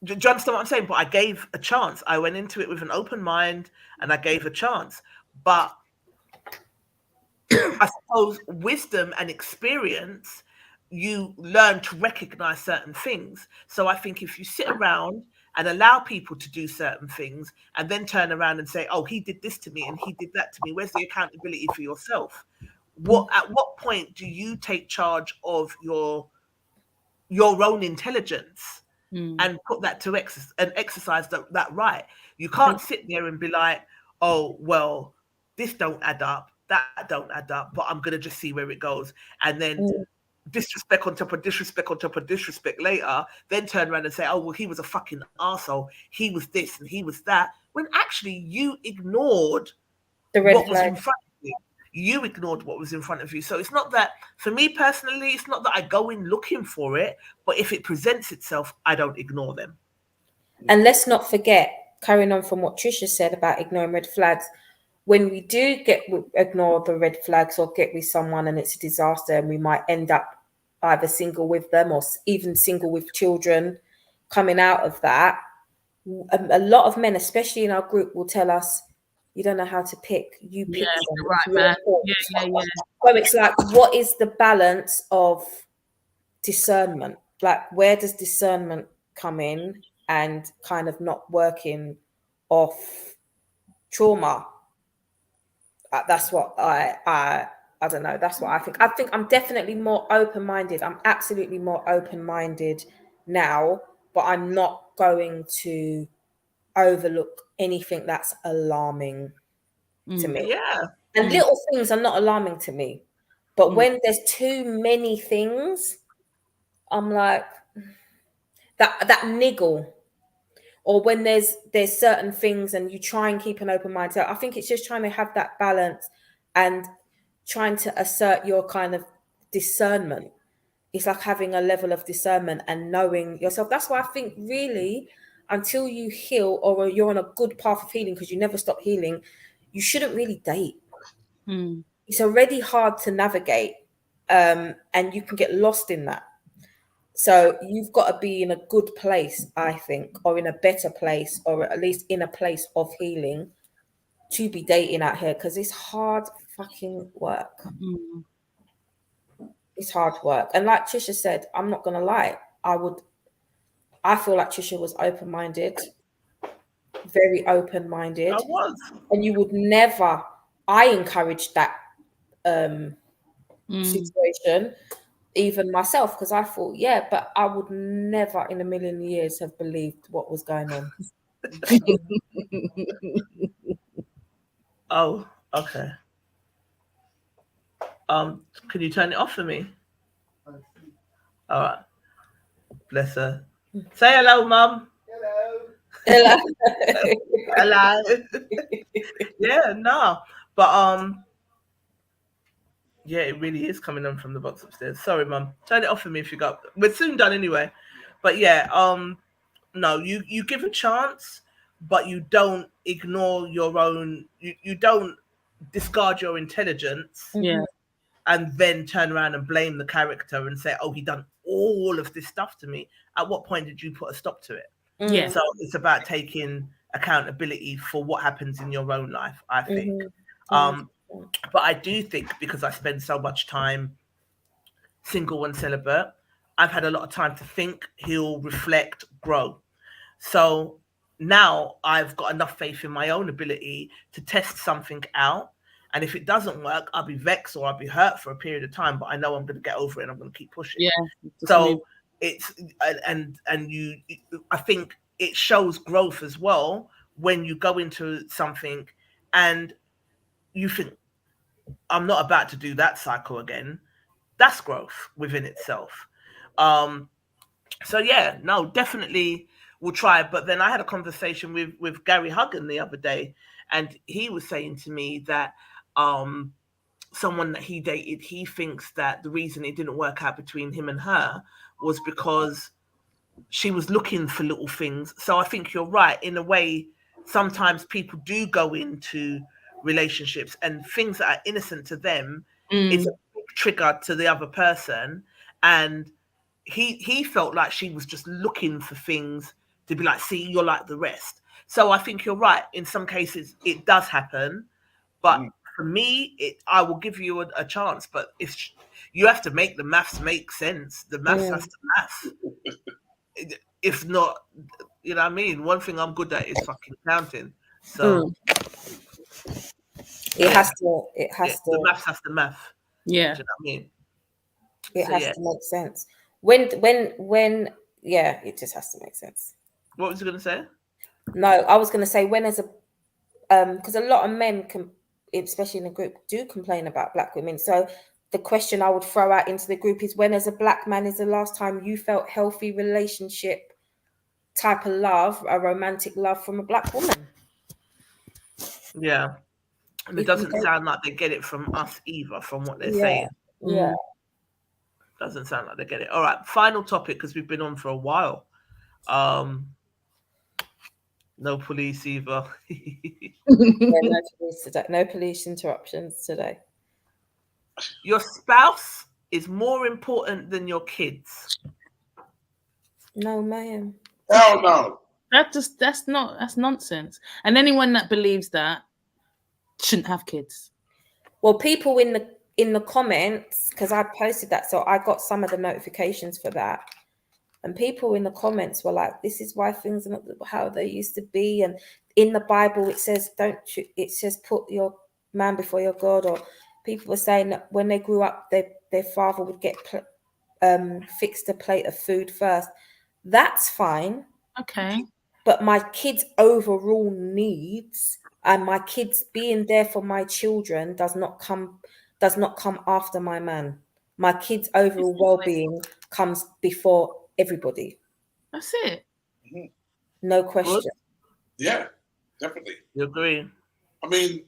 Do you understand what I'm saying? But I gave a chance. I went into it with an open mind and I gave a chance. But I suppose wisdom and experience, you learn to recognize certain things. So I think if you sit around and allow people to do certain things and then turn around and say, oh, he did this to me and he did that to me, where's the accountability for yourself? At what point do you take charge of your own intelligence and put that to exercise that right? You can't sit there and be like, oh, well, this don't add up, that don't add up, but I'm gonna just see where it goes, and then disrespect on top of disrespect on top of disrespect later, then turn around and say, oh, well, he was a fucking arsehole, he was this and he was that, when actually you ignored what was in front of you. You ignored what was in front of you. So it's not that, for me personally, it's not that I go in looking for it, but if it presents itself, I don't ignore them. And let's not forget, carrying on from what Trisha said about ignoring red flags, when we do ignore the red flags or get with someone and it's a disaster and we might end up either single with them or even single with children coming out of that, a lot of men, especially in our group, will tell us, you don't know how to pick. You pick them. Right, man. So it's like, what is the balance of discernment? Like, where does discernment come in and kind of not working off trauma? That's what I don't know. That's what I think. I think I'm definitely more open-minded. I'm absolutely more open-minded now, but I'm not going to overlook anything that's alarming to me. Yeah. And little things are not alarming to me. But when there's too many things, I'm like, that niggle. Or when there's certain things and you try and keep an open mind. So I think it's just trying to have that balance and trying to assert your kind of discernment. It's like having a level of discernment and knowing yourself. That's why I think really, until you heal or you're on a good path of healing, because you never stop healing, you shouldn't really date. It's already hard to navigate, and you can get lost in that. So you've got to be in a good place, I think, or in a better place, or at least in a place of healing to be dating out here, because it's hard fucking work. It's hard work. And like Trisha said, I'm not going to lie, I feel like Trisha was open-minded, very open-minded. I was. And you would never, I encouraged that situation, even myself, because I thought, yeah, but I would never in a million years have believed what was going on. Oh, okay. Can you turn it off for me? All right. Bless her. Say hello, Mum. Hello. Hello. Yeah, no. But yeah, it really is coming on from the box upstairs. Sorry, Mum. Turn it off for me if you got. We're soon done anyway. But yeah, no, you give a chance, but you don't ignore your own. You don't discard your intelligence. Yeah. And then turn around and blame the character and say, "Oh, he done all of this stuff to me." At what point did you put a stop to it? Yeah. So it's about taking accountability for what happens in your own life, I think. But I do think, because I spend so much time single and celibate, I've had a lot of time to think, heal, reflect, grow. So now I've got enough faith in my own ability to test something out. And if it doesn't work, I'll be vexed or I'll be hurt for a period of time, but I know I'm going to get over it and I'm going to keep pushing. Yeah. So it's, and you, I think it shows growth as well when you go into something and you think, I'm not about to do that cycle again. That's growth within itself. So yeah, no, definitely we'll try. But then I had a conversation with Gary Huggan the other day, and he was saying to me that someone that he dated, he thinks that the reason it didn't work out between him and her was because she was looking for little things. So I think you're right. In a way, sometimes people do go into relationships and things that are innocent to them is a big trigger to the other person. And he felt like she was just looking for things to be like, see, you're like the rest. So I think you're right. In some cases, it does happen. But for me, I will give you a chance. But if you have to make the maths make sense, the maths has to math. If not, you know what I mean? One thing I'm good at is fucking counting. So it has to. The maths has to math. Yeah. Do you know what I mean? It has to make sense. When it just has to make sense. What was you going to say? No, I was going to say when as a because a lot of men can, especially in the group, do complain about black women. So the question I would throw out into the group is, when as a black man is the last time you felt healthy relationship type of love, a romantic love from a black woman? Yeah. And it doesn't sound like they get it from us either, from what they're saying. Yeah. Doesn't sound like they get it. All right, final topic, because we've been on for a while. No police either. No police interruptions today. Your spouse is more important than your kids. No, ma'am. Hell no. That's nonsense. And anyone that believes that shouldn't have kids. Well, people in the comments, because I posted that, so I got some of the notifications for that. And people in the comments were like, "This is why things are not how they used to be." And in the Bible, it says, it says put your man before your God. Or people were saying that when they grew up, their father would get fixed a plate of food first. That's fine. Okay. But my kids' overall needs and my kids being there for my children does not come after my man. My kids' overall well-being comes before everybody. That's it. No question. Good. Yeah, definitely. You agree? I mean,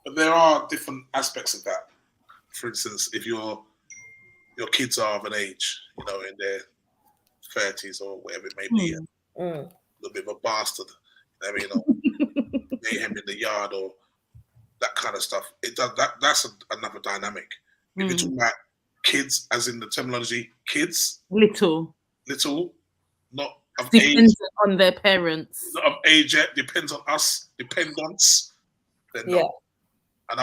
but there are different aspects of that. For instance, if your kids are of an age, in their 30s or whatever it may be, a little bit of a bastard, mayhem in the yard or that kind of stuff. That's another dynamic. If you're talking about kids, as in the terminology, kids, little, not of depends age, on their parents. not of age yet, depends on us, dependents. Then no. And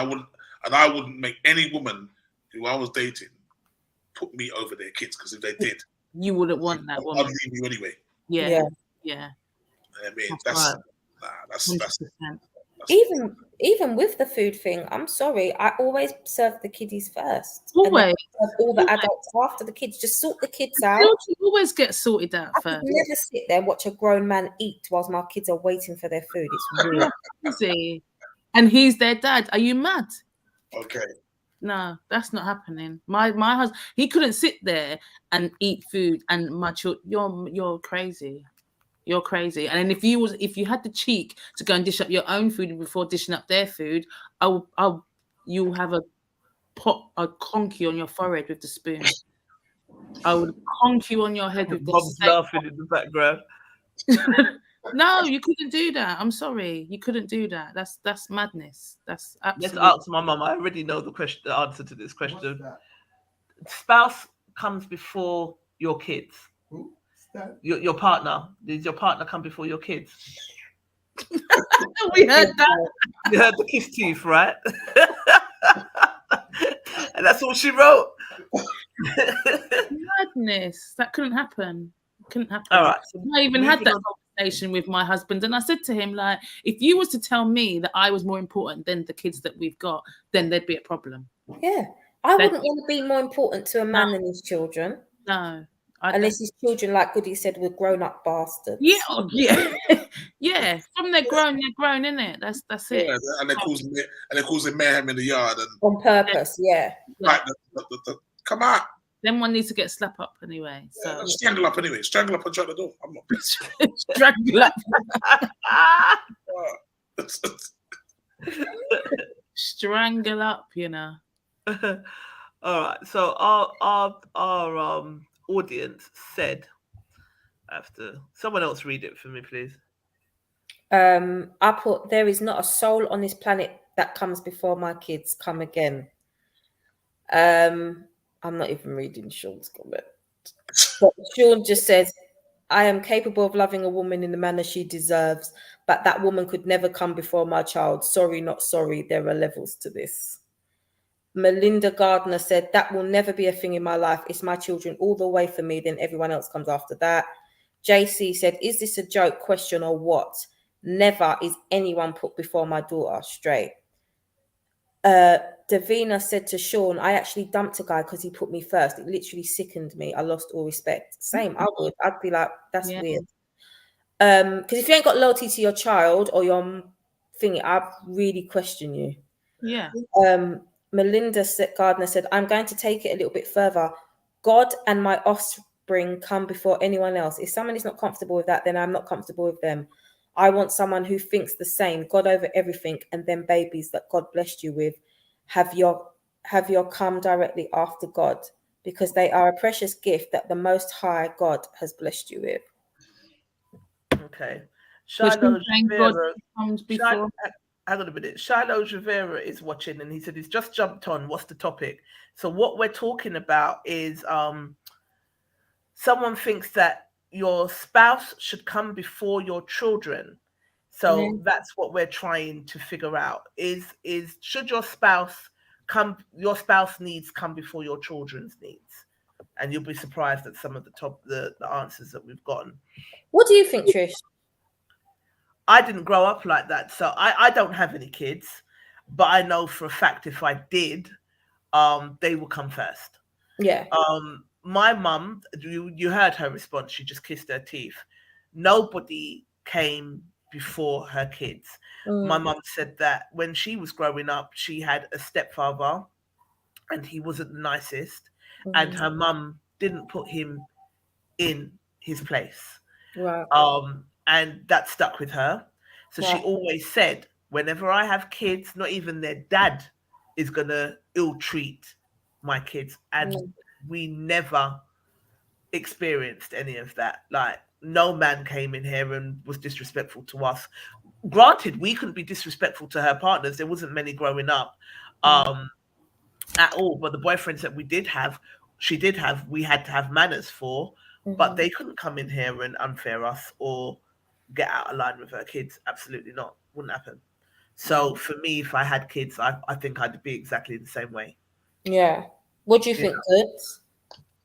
I wouldn't make any woman who I was dating put me over their kids, because if they did, you wouldn't want that woman. I'd leave you anyway. Yeah. I mean, that's even with the food thing, I'm sorry, I always serve the kiddies first. Always. And all the adults after the kids. Just sort the kids out. You always get sorted out I first. could never sit there and watch a grown man eat whilst my kids are waiting for their food. It's weird. Crazy. And he's their dad. Are you mad? Okay. No, that's not happening. My husband, he couldn't sit there and eat food. And my children, you're crazy. You're crazy. And if you had the cheek to go and dish up your own food before dishing up their food, you'll have a conk you on your forehead with the spoon. I would conk you on your head with the Bob's laughing in the background. No, you couldn't do that. I'm sorry, you couldn't do that. That's madness. That's absolutely. Let's ask my mum. I already know the answer to this question. Spouse comes before your kids. Who? Your partner. Does your partner come before your kids? We heard that. You heard the kiss teeth, right? And that's all she wrote. Madness. That couldn't happen. Couldn't happen. All right. So I even had moving that on. conversation with my husband, and I said to him, like, if you was to tell me that I was more important than the kids that we've got, then there'd be a problem. Yeah. I wouldn't want to be more important to a man than his children. No. Unless his children, like Goody said, were grown-up bastards. Yeah, yeah. From they're grown, isn't it? That's it. Yeah, and they're causing mayhem in the yard and on purpose. Yeah. like come on. Then one needs to get slap up anyway. So Strangle up anyway. Strangle up and shut the door. I'm not. strangle up. Strangle up, you know. All right. So our audience said, after someone else read it for me, please. I put, there is not a soul on this planet that comes before my kids. Come again. I'm not even reading Sean's comment. But Sean just says, I am capable of loving a woman in the manner she deserves, but that woman could never come before my child. Sorry, not sorry. There are levels to this. Melinda Gardner said, that will never be a thing in my life. It's my children all the way for me. Then everyone else comes after that. JC said, is this a joke, question, or what? Never is anyone put before my daughter. Straight. Davina said to Sean, I actually dumped a guy because he put me first. It literally sickened me. I lost all respect. Same, I would. I'd be like, that's weird. Because if you ain't got loyalty to your child or your thing, I'd really question you. Yeah. Melinda Gardner said, I'm going to take it a little bit further. God and my offspring come before anyone else. If someone is not comfortable with that, then I'm not comfortable with them. I want someone who thinks the same, God over everything, and then babies that God blessed you with have your come directly after God, because they are a precious gift that the Most High God has blessed you with. Okay. Shiloh Rivera, comes before. hang on a minute. Shiloh Rivera is watching, and he said he's just jumped on. What's the topic? So what we're talking about is someone thinks that your spouse should come before your children. So that's what we're trying to figure out. Is should your spouse needs come before your children's needs? And you'll be surprised at some of the answers that we've gotten. What do you think, Trish? I didn't grow up like that, so I don't have any kids, but I know for a fact if I did, they will come first. Yeah. My mum, you heard her response. She just kissed her teeth. Nobody came before her kids. My mum said that when she was growing up, she had a stepfather, and he wasn't the nicest, and her mum didn't put him in his place. Right. And that stuck with her. So she always said, whenever I have kids, not even their dad is gonna ill-treat my kids. And we never experienced any of that. Like, no man came in here and was disrespectful to us. Granted, we couldn't be disrespectful to her partners. There wasn't many growing up at all. But the boyfriends that we did have, we had to have manners for. But they couldn't come in here and unfair us or get out of line with her kids. Absolutely not. Wouldn't happen. So for me, if I had kids, I think I'd be exactly the same way. Yeah. What do you think, Goods?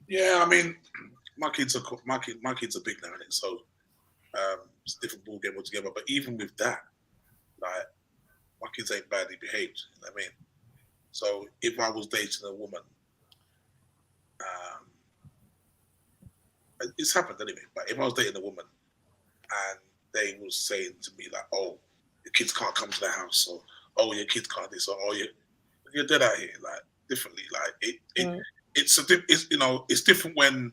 Yeah, I mean, my kids are big now, innit? So it's a different ball game altogether. But even with that, like, my kids ain't badly behaved. You know what I mean? So if I was dating a woman, it's happened anyway. But if I was dating a woman and they was saying to me like, "Oh, your kids can't come to the house," or "Oh, your kids can't this," or "Oh, you're dead out here," like differently. Like it's different when.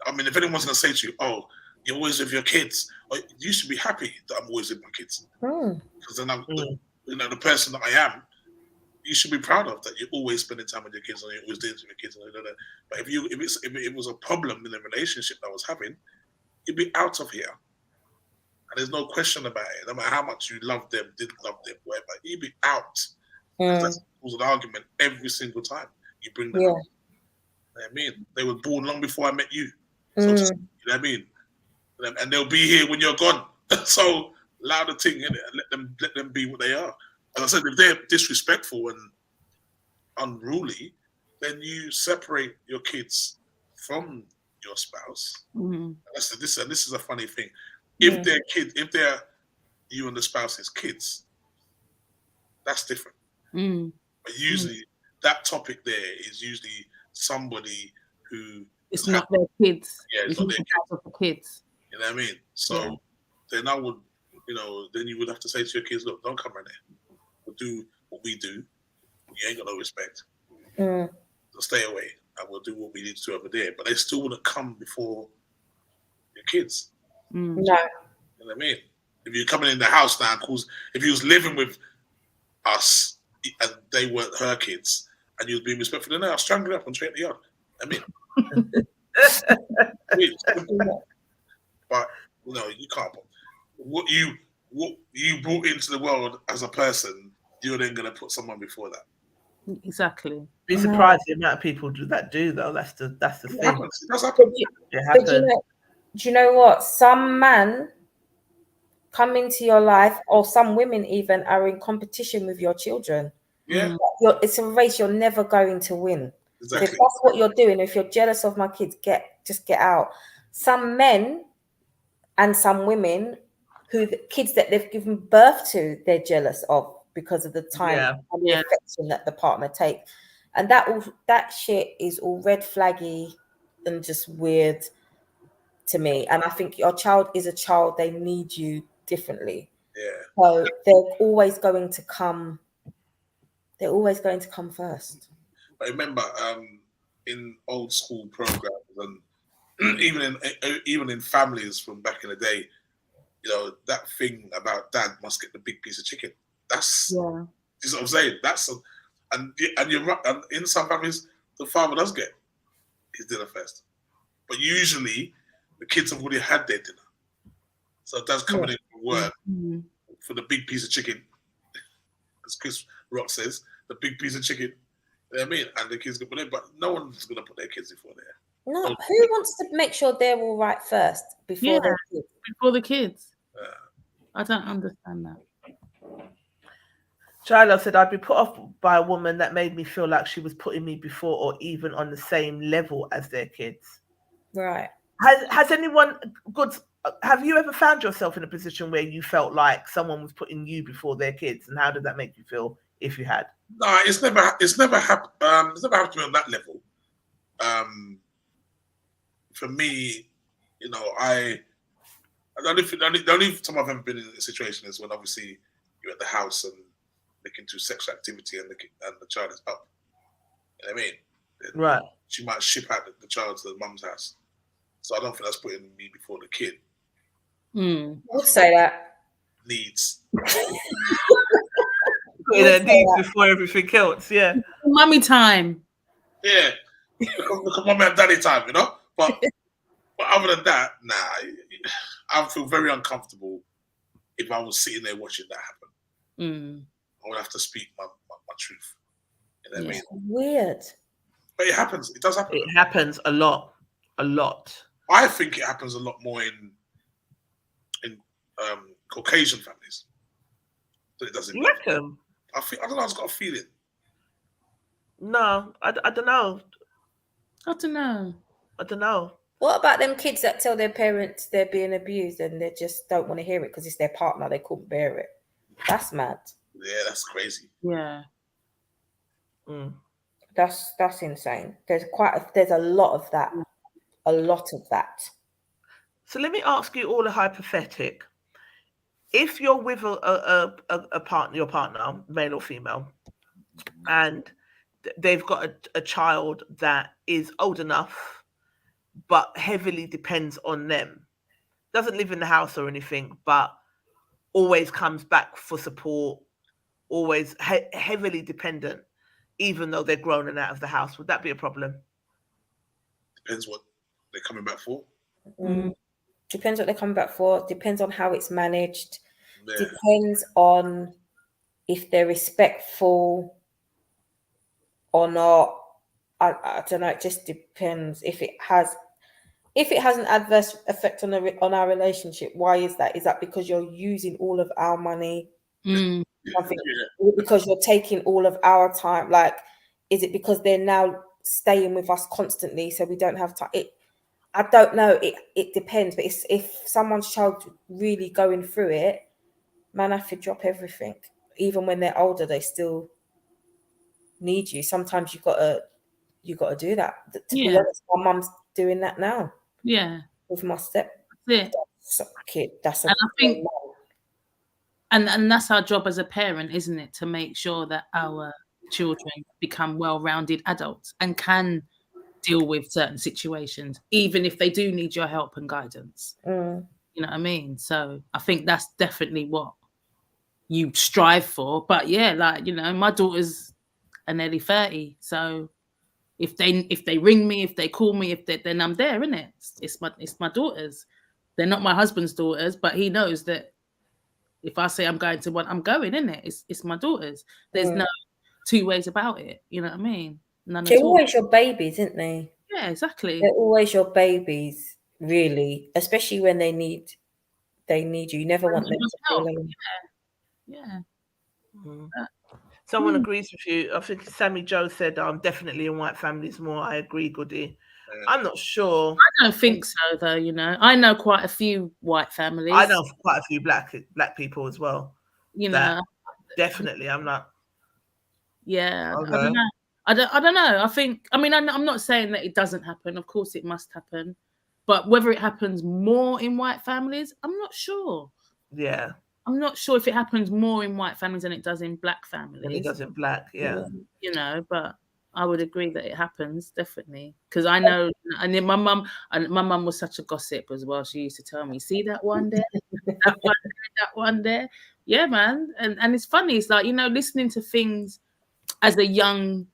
I mean, if anyone's gonna say to you, "Oh, you're always with your kids," or you should be happy that I'm always with my kids, because then I'm, the person that I am. You should be proud of that. You're always spending time with your kids, and you're always doing with your kids. But if it was a problem in the relationship that I was having, you'd be out of here. And there's no question about it. No matter how much you love them, didn't love them, whatever, you'd be out. That's an argument every single time you bring them up. You know what I mean? They were born long before I met you. So you know what I mean? And they'll be here when you're gone. So allow the thing in it and let them be what they are. As I said, if they're disrespectful and unruly, then you separate your kids from your spouse. Mm. This is a funny thing. If they're you and the spouse's kids, that's different. Mm. But usually that topic there is usually somebody who It's not their kids. Yeah, it's It's not not their the kids. Kids. You know what I mean? So then I would, then you would have to say to your kids, look, don't come around here. We'll do what we do. You ain't got no respect. So stay away, and we'll do what we need to do over there. But they still wouldn't come before your kids. Mm. No. You know what I mean? If you're coming in the house now, cause if you was living with us and they weren't her kids, and you was being respectful, then I'll strangle you up and straight in the yard. I mean, but you can't. What you brought into the world as a person, you're then going to put someone before that. Exactly. Be surprised the amount of people that do though. That's the thing. It happens. It does happen. It happens. Do you know what? Some man come into your life, or some women even are in competition with your children. Yeah. It's a race you're never going to win. Exactly. So if that's what you're doing, if you're jealous of my kids, just get out. Some men and some women who the kids that they've given birth to, they're jealous of because of the time and the affection that the partner takes. And that shit is all red flaggy and just weird to me. And I think your child is a child, they need you differently. Yeah. So they're always going to come first. But remember, in old school programs and even in families from back in the day, that thing about dad must get the big piece of chicken. That's you know what I'm saying. And you're right. And in some families, the father does get his dinner first, but usually the kids have already had their dinner. So dad's coming in from work for the big piece of chicken, as Chris Rock says, the big piece of chicken. You know what I mean? And the kids go put it, but no one's going to put their kids before there. No, who wants to make sure they're all right first before their kids? Before the kids. I don't understand that. Shiloh said, I'd be put off by a woman that made me feel like she was putting me before or even on the same level as their kids. Right. Has anyone have you ever found yourself in a position where you felt like someone was putting you before their kids, and how did that make you feel if you had? No, it's never happened to me on that level. For me, the only time I've ever been in a situation is when obviously you're at the house and looking to sexual activity and the child is up. You know what I mean? Then right. She might ship out the child to the mum's house. So I don't think that's putting me before the kid. I would say that. Needs. Putting their needs before everything else, yeah. Mummy time. Yeah. Look at mummy and daddy time, But other than that, nah, I feel very uncomfortable if I was sitting there watching that happen. I would have to speak my truth. You know what I mean? Weird. But it happens. It does happen. It happens a lot. A lot. I think it happens a lot more in Caucasian families than it does in. You reckon? I don't know. I've got a feeling. No, I don't know. I don't know. What about them kids that tell their parents they're being abused and they just don't want to hear it because it's their partner, they couldn't bear it? That's mad. Yeah, that's crazy. Yeah. That's insane. There's a lot of that. A lot of that. So let me ask you all a hypothetical. If you're with a partner, your partner, male or female, and they've got a child that is old enough but heavily depends on them, doesn't live in the house or anything, but always comes back for support, always heavily dependent, even though they're grown and out of the house, would that be a problem? Depends what they're coming back for. Depends what they're coming back for. Depends on how it's managed. Yeah. Depends on if they're respectful or not. I don't know. It just depends. If it has an adverse effect on our relationship, why is that? Is that because you're using all of our money? Because you're taking all of our time? Like, is it because they're now staying with us constantly, so we don't have time? I don't know. It depends. But if someone's child really going through it, man, I have to drop everything. Even when they're older, they still need you. Sometimes you gotta do that. To be honest, my mum's doing that now. Yeah. With my step kid. That's and I think, and that's our job as a parent, isn't it? To make sure that our children become well-rounded adults and can deal with certain situations, even if they do need your help and guidance. You know what I mean? So I think that's definitely what you strive for. But yeah, like, you know, my daughters are nearly 30, so if they ring me, if they call me, then I'm there, innit? It's my daughters. They're not my husband's daughters, but he knows that if I say I'm going to one, I'm going, innit? It's my daughters. There's no two ways about it. You know what I mean? None They're at all. always your babies, aren't they? Yeah, exactly. They're always your babies, really, especially when they need you. You never want them to feel alone. Yeah. Someone agrees with you. I think Sammy Joe said, I'm definitely in white families more. I agree, Goody. I'm not sure. I don't think so, though, you know. I know quite a few white families. I know quite a few black people as well. You know. Definitely, I'm not. Yeah, I don't know. I don't know. I'm not saying that it doesn't happen. Of course it must happen. But whether it happens more in white families, I'm not sure. Yeah. I'm not sure if it happens more in white families than it does in black families. Than it does in black, yeah. You know, but I would agree that it happens, definitely. Because I know, and then my mum was such a gossip as well. She used to tell me, see that one there? That one there? Yeah, man. And it's funny. It's like, you know, listening to things as a young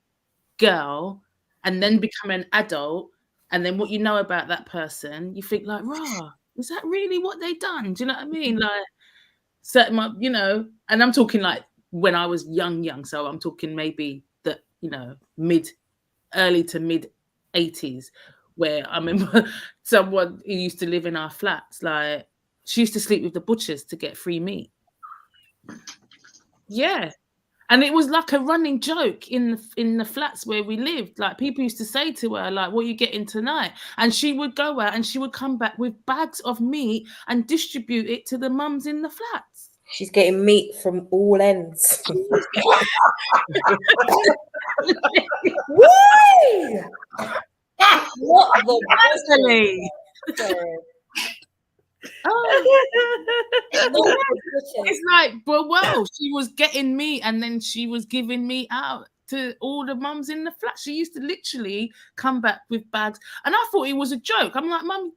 girl and then become an adult, and then what you know about that person, you think like, rah, is that really what they done? Do you know what I mean? Like, certain, you know, and I'm talking like when I was young, so I'm talking maybe the, you know, early to mid 80s, where I remember someone who used to live in our flats, like, she used to sleep with the butchers to get free meat. Yeah. And it was like a running joke in the flats where we lived. Like, people used to say to her, like, what are you getting tonight? And she would go out and she would come back with bags of meat and distribute it to the mums in the flats. She's getting meat from all ends. Woo! What the it's like, but well, she was getting meat and then she was giving meat out to all the mums in the flat. She used to literally come back with bags, and I thought it was a joke. I'm like, Mum,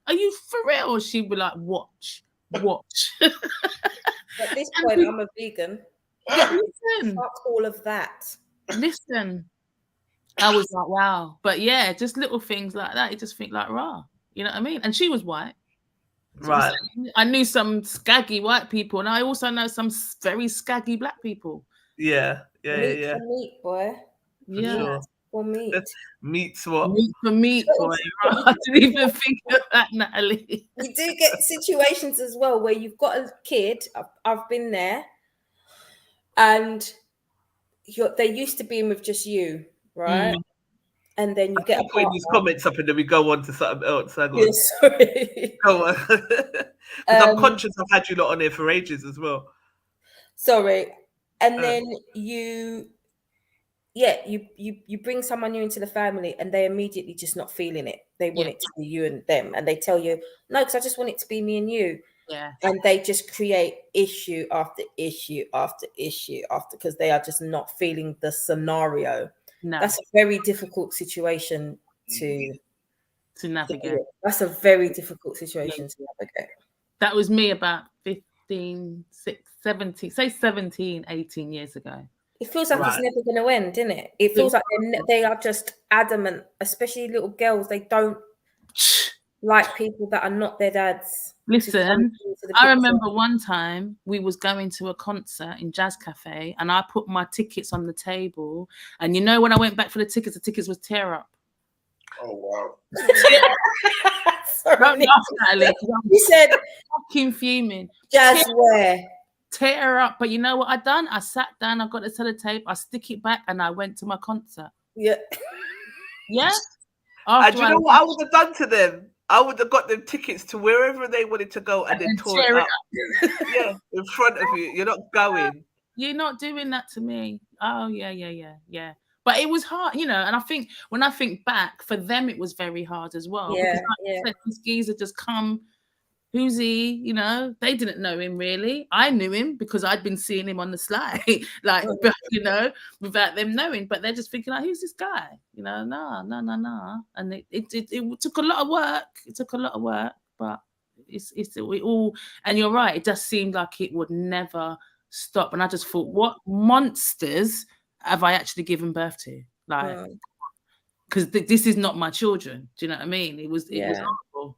are you for real? She'd be like, watch. At this point, I'm a vegan. Listen, fuck all of that. Listen, I was like, wow. But yeah, just little things like that. You just think like, rah, you know what I mean? And she was white. Right. I knew some scaggy white people, and I also know some very scaggy black people. Yeah. Meat for meat, boy. Yeah. Sure. For meat. Meat's what? Meat for meat, boy. I didn't even think of that, Natalie. You do get situations as well where you've got a kid. I've been there, and they used to be with just you, right? And then you get a putting these comments up, and then we go on to something else. Yeah, sorry. Go on. Because I'm conscious I've had you lot on there for ages as well. Sorry. And then you bring someone new into the family, and they immediately just not feeling it. They want it to be you and them, and they tell you, no, because I just want it to be me and you. Yeah. And they just create issue after issue after issue because they are just not feeling the scenario. No. That's a very difficult situation to navigate. That's a very difficult situation to navigate. That was me about 17, 18 years ago. It feels like it's never going to end, doesn't it? It feels like they are just adamant, especially little girls. They don't like people that are not their dads. Listen, I remember one time we was going to a concert in Jazz Cafe, and I put my tickets on the table. And you know, when I went back for the tickets was tear up. Oh, wow. Sorry, you said fucking fuming. Jazz where? Tear up. But you know what I done? I sat down, I got the sellotape, I stick it back, and I went to my concert. Yeah. Yeah. And you know what I would have done to them? I would have got them tickets to wherever they wanted to go and then tore it tear it up. Yeah, in front of you. You're not going. You're not doing that to me. Oh, yeah. But it was hard, you know, and I think when I think back, for them it was very hard as well. Yeah, Because like I said, this geezer just come, who's he? You know, they didn't know him really. I knew him because I'd been seeing him on the sly, like, you know, without them knowing. But they're just thinking, like, who's this guy? You know, no. And it took a lot of work. It took a lot of work, but it all. And you're right. It just seemed like it would never stop. And I just thought, what monsters have I actually given birth to? Like, because this is not my children. Do you know what I mean? It was horrible.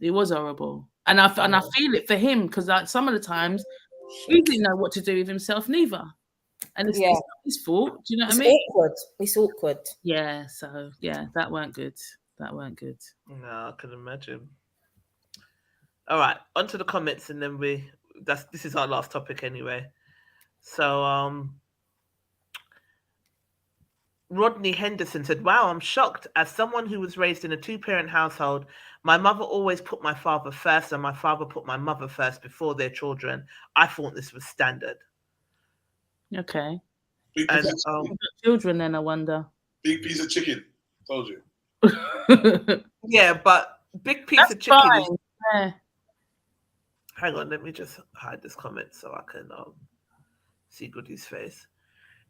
It was horrible. And I feel it for him, because like some of the times he didn't know what to do with himself neither. And it's not his fault. Do you know what I mean? It's awkward. Yeah. So yeah, that weren't good. No, I can imagine. All right, on to the comments, and then this is our last topic anyway. So Rodney Henderson said, "Wow, I'm shocked. As someone who was raised in a 2-parent household, my mother always put my father first, and my father put my mother first before their children. I thought this was standard." Okay. Big And piece of Children, then I wonder. big piece of chicken. Told you. yeah, but big piece That's of chicken. fine. Yeah. Hang on, let me just hide this comment so I can see Goody's face.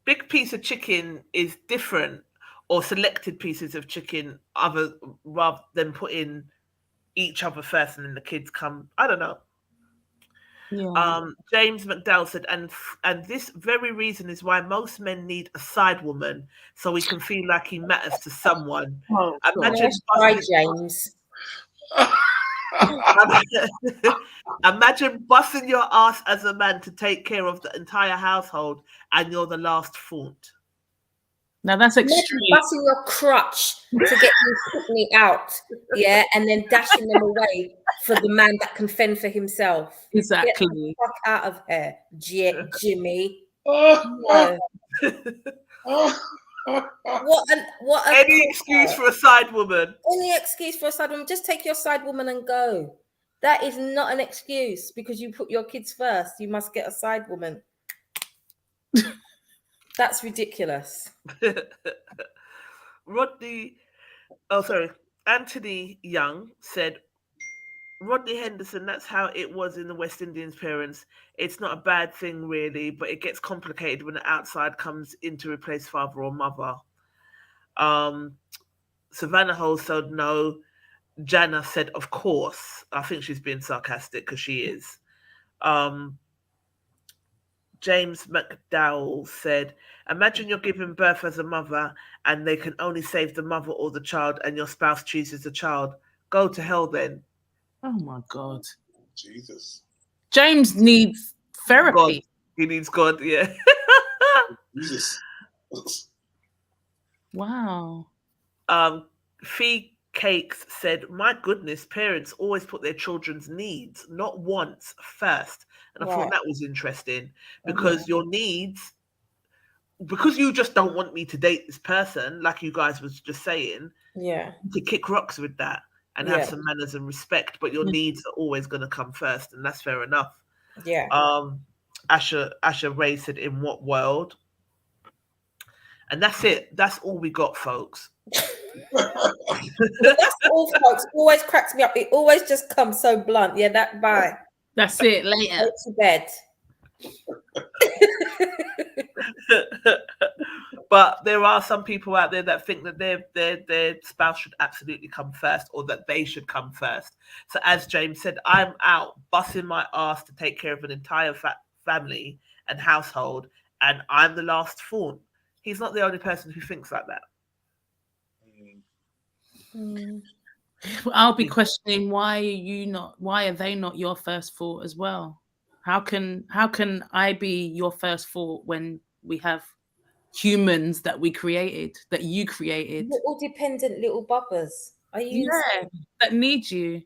Big piece of chicken is different, or selected pieces of chicken, rather than putting each other first and then the kids come. I don't know. Yeah. James McDowell said, and this very reason is why most men need a side woman, so he can feel like he matters to someone. Oh, James. Imagine busting your ass as a man to take care of the entire household, and you're the last thought. Now that's extreme. Busting your crutch to get me out, and then dashing them away for the man that can fend for himself. Exactly. Get the fuck out of here, Jimmy. What Any excuse for a side woman. Any excuse for a side woman. Just take your side woman and go. That is not an excuse because you put your kids first. You must get a side woman. That's ridiculous. Anthony Young said, Rodney Henderson, that's how it was in the West Indians' parents. It's not a bad thing, really, but it gets complicated when the outside comes in to replace father or mother. Savannah Hole said no. Jana said, of course. I think she's being sarcastic because she is. James McDowell said, imagine you're giving birth as a mother and they can only save the mother or the child and your spouse chooses the child. Go to hell then. Oh my God. Jesus. James needs therapy. God. He needs God, yeah. Jesus. Wow. Fee Cakes said, my goodness, parents always put their children's needs, not wants, first. And I thought that was interesting because your needs, because you just don't want me to date this person, like you guys was just saying, to kick rocks with that and have some manners and respect, but your needs are always going to come first, and that's fair enough. Yeah. Asher Ray said, in what world? And that's it. That's all we got, folks. That's all, folks. Always cracks me up. It always just comes so blunt. Yeah, bye. That's it. Later. Go to bed. But there are some people out there that think that their spouse should absolutely come first, or that they should come first. So as James said, I'm out busting my ass to take care of an entire family and household, and I'm the last thought. He's not the only person who thinks like that. I'll be questioning why are they not your first thought as well? How can I be your first thought when we have humans that you created? Little dependent little bubbers. Are you that need you?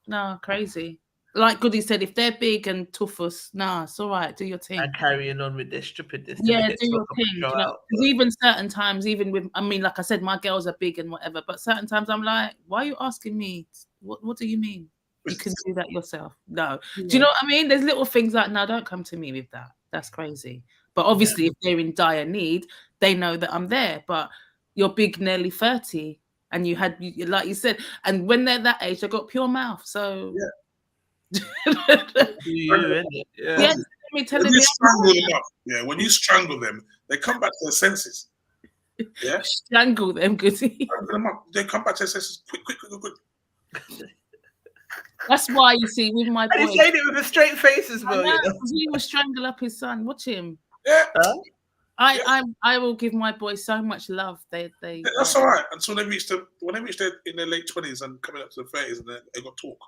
No, crazy. like Goody said, if they're big and toughest, nah, it's all right. Do your thing. And carrying on with their stupidness. Yeah, do your thing. You know? 'Cause even certain times, even with, I mean, like I said, my girls are big and whatever, but certain times I'm like, why are you asking me? What do you mean? You can do that yourself. No. Do you know what I mean? There's little things like, no, don't come to me with that. That's crazy. But obviously, if they're in dire need, they know that I'm there. But you're big, nearly 30, and you had, like you said, and when they're that age, they've got pure mouth. So, Yeah, let me tell when you, you strangle them up, when you strangle them, they come back to their senses. Yeah, strangle them, Goody. Strangle them up. They come back to their senses. Quick. That's why you see with my boy. And he's saying it with a straight face as well. He will strangle up his son. Watch him. Yeah. I will give my boy so much love. That's all right until they reach when they reach in their late 20s and coming up to the 30s and they got talk.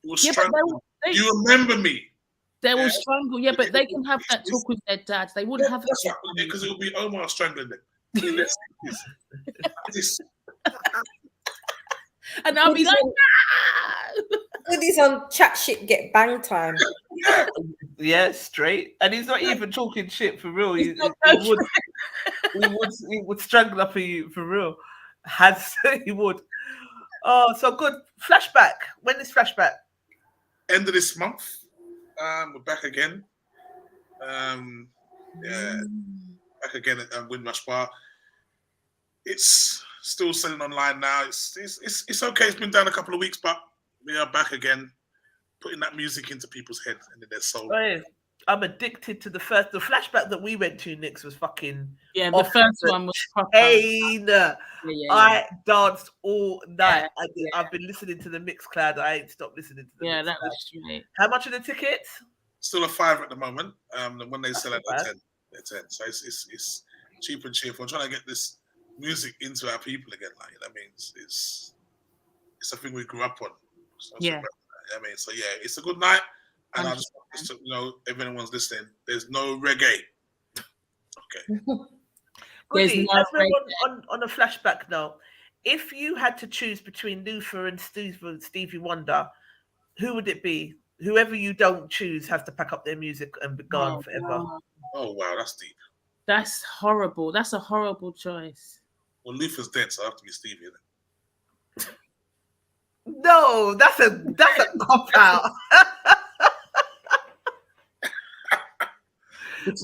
You will strangle. You remember me. They will strangle. Yeah, but they can have that talk with their dads. They wouldn't have it because it will be Omar strangling them. And I'll be like, Goody's on chat shit, get bang time. Yeah, straight. And he's not even talking shit for real. He would strangle up at you for real. He would. Oh, so good. Flashback. When is flashback? End of this month. We're back again. Back again at Windrush Bar. It's still selling online now. It's okay. It's been down a couple of weeks, but we are back again, putting that music into people's heads and in their soul. Oh, yeah. I'm addicted to the flashback that we went to. Nix was fucking the first one was proper. I danced all night. I've been listening to the Mixcloud. I ain't stopped listening to the Mixcloud. That was straight. How much are the tickets? Still a $5 at the moment. When they sell it, they're 10. So it's cheap and cheerful. I'm trying to get this music into our people again. Like, you know what I mean? It's a thing we grew up on. So it's a good night. And I just want to, if anyone's listening, there's no reggae. Okay. Goody, on a flashback now, if you had to choose between Luther and Stevie Wonder, who would it be? Whoever you don't choose has to pack up their music and be gone forever. Wow. Oh, wow, that's deep. That's horrible. That's a horrible choice. Well, Luther's dead, so I have to be Stevie, isn't it? No, that's a cop out.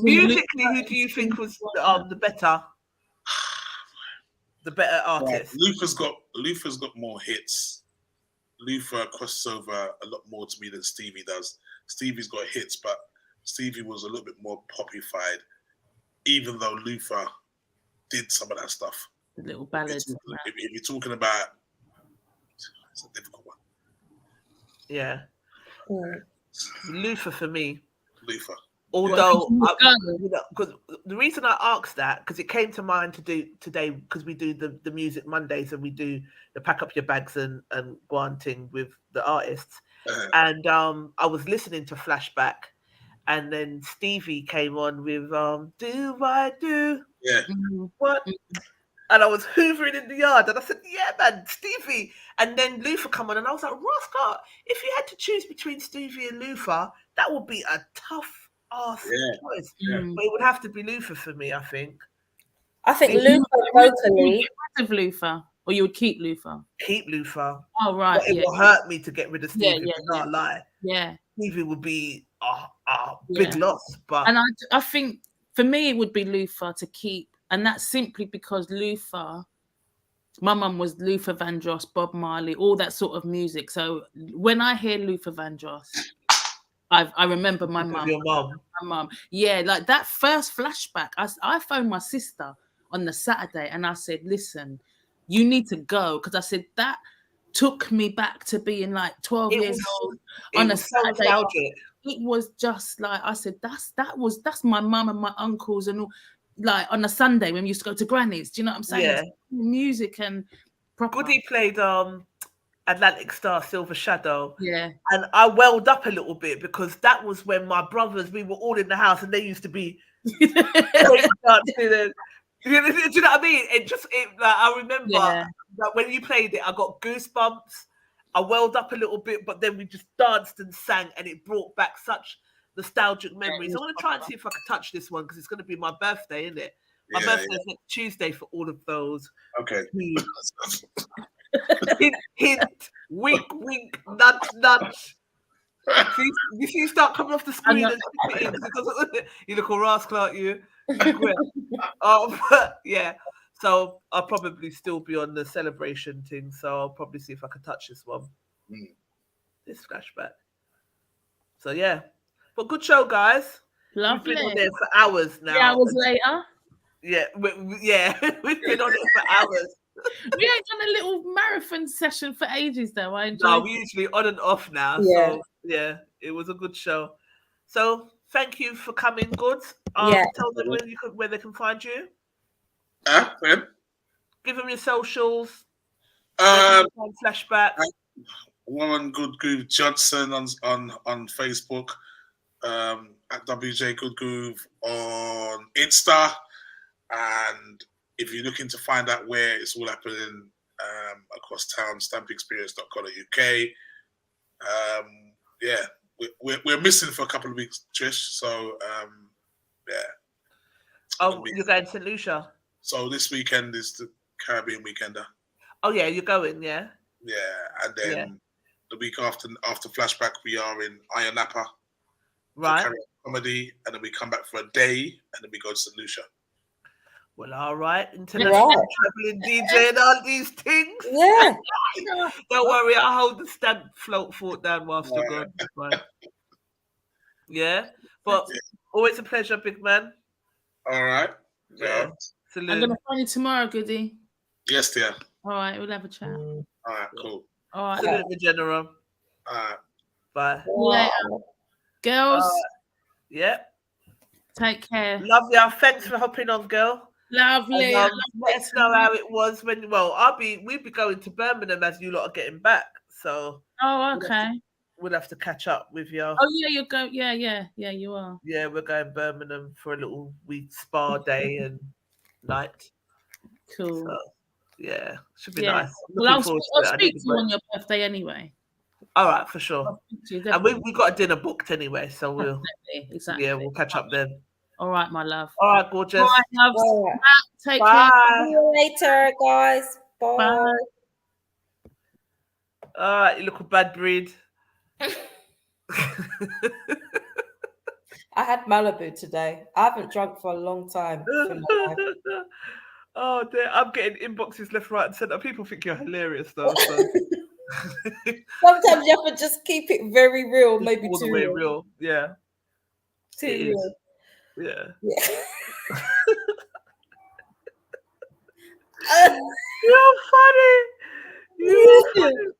Musically, who do you think was the better artist? Yeah, Luther's got more hits. Luther crosses over a lot more to me than Stevie does. Stevie's got hits, but Stevie was a little bit more poppy-fied, even though Luther did some of that stuff. The little ballads. If you're talking about, it's a difficult one. Yeah. Luther for me. Luther. Although, because the reason I asked that, because it came to mind to do today, because we do the Music Mondays and we do the pack up your bags and granting with the artists. And I was listening to Flashback, and then Stevie came on with Do I Do? Yeah. What? And I was hoovering in the yard, and I said, yeah, man, Stevie. And then Luther come on, and I was like, Roscoe, if you had to choose between Stevie and Luther, that would be a tough choice. Yeah. But it would have to be Luther for me, I think. I think Luther vocally. Get rid of Luther, or you would keep Luther? Keep Luther. Oh, right. But it will hurt me to get rid of Stevie, not lie. Yeah. Stevie would be a big loss. But and I think for me it would be Luther to keep, and that's simply because Luther, my mum was Luther Vandross, Bob Marley, all that sort of music. So when I hear Luther Vandross, I remember my mum. Your mum. My mum. Yeah, like that first flashback. I phoned my sister on the Saturday and I said, listen, you need to go. Because I said, that took me back to being like 12 years old on a Saturday. It was just like, I said, that's my mum and my uncles and all, like on a Sunday when we used to go to Granny's. Do you know what I'm saying? Yeah. Music and proper. Goody played Atlantic Star, Silver Shadow. Yeah. And I welled up a little bit because that was when my brothers, we were all in the house and they used to be do you know what I mean? I remember that when you played it, I got goosebumps I welled up a little bit, but then we just danced and sang, and it brought back such nostalgic memories. I'm going to try and see if I can touch this one because it's going to be my birthday, isn't it? My birthday is next Tuesday for all of those. Okay. Hint, hint, wink, wink, nudge, nudge. See, if you start coming off the screen and stick it in, 'cause it doesn't, you look all rascal, aren't you? But yeah. So I'll probably still be on the celebration thing. So I'll probably see if I can touch this one. This flashback. So yeah. But good show, guys. Lovely. We've been on there for hours now. 3 hours later. Yeah, we've been on it for hours. We ain't done a little marathon session for ages, though. I enjoyed No, we usually on and off now. Yeah. So yeah, it was a good show. So thank you for coming, Goods. Yeah. Tell them where they can find you. When? Give them your socials. Flashback. Woman Goodgroove Judson on Facebook. At WJ Goodgroove on Insta. And if you're looking to find out where it's all happening across town, stampexperience.co.uk. Yeah, we're missing for a couple of weeks, Trish. So yeah. Oh, you're going to St. Lucia? So this weekend is the Caribbean Weekender. Oh yeah, you're going, yeah. Yeah, and then the week after Flashback, we are in Ayia Napa. Right. For comedy, and then we come back for a day, and then we go to St. Lucia. Well, all right. International traveling DJ and all these things. Yeah. Don't worry, I'll hold the stamp float fort down whilst you're gone. Right. Yeah. But always a pleasure, big man. All right. Yeah. Salute. I'm going to find you tomorrow, Goody. Yes, dear. All right, we'll have a chat. All right, cool. All right. Salute the general. All right. Bye. Later. Girls. Yeah. Take care. Love ya. Thanks for hopping on, girl. Lovely. And, let us know how it was when. Well, we'll be going to Birmingham as you lot are getting back. So. Oh, okay. We'll have to catch up with you. Oh yeah, you're going. Yeah, you are. Yeah, we're going Birmingham for a little week spa day and night. Cool. So, yeah, should be nice. Well, I'll speak to you on your birthday anyway. All right, for sure. And we got a dinner booked anyway, so we'll exactly. Yeah, we'll catch up then. All right, my love. All right, gorgeous. All right, loves. All right. Take Bye. care. See you later, guys. Bye. Bye. All right, you look a bad breed. I had Malibu today. I haven't drunk for a long time. Oh dear, I'm getting inboxes left, right, and centre. People think you're hilarious though. So. Sometimes you have to just keep it very real, maybe all too the way real. real. Yeah. Too It real. is. Yeah. You're funny. You're funny.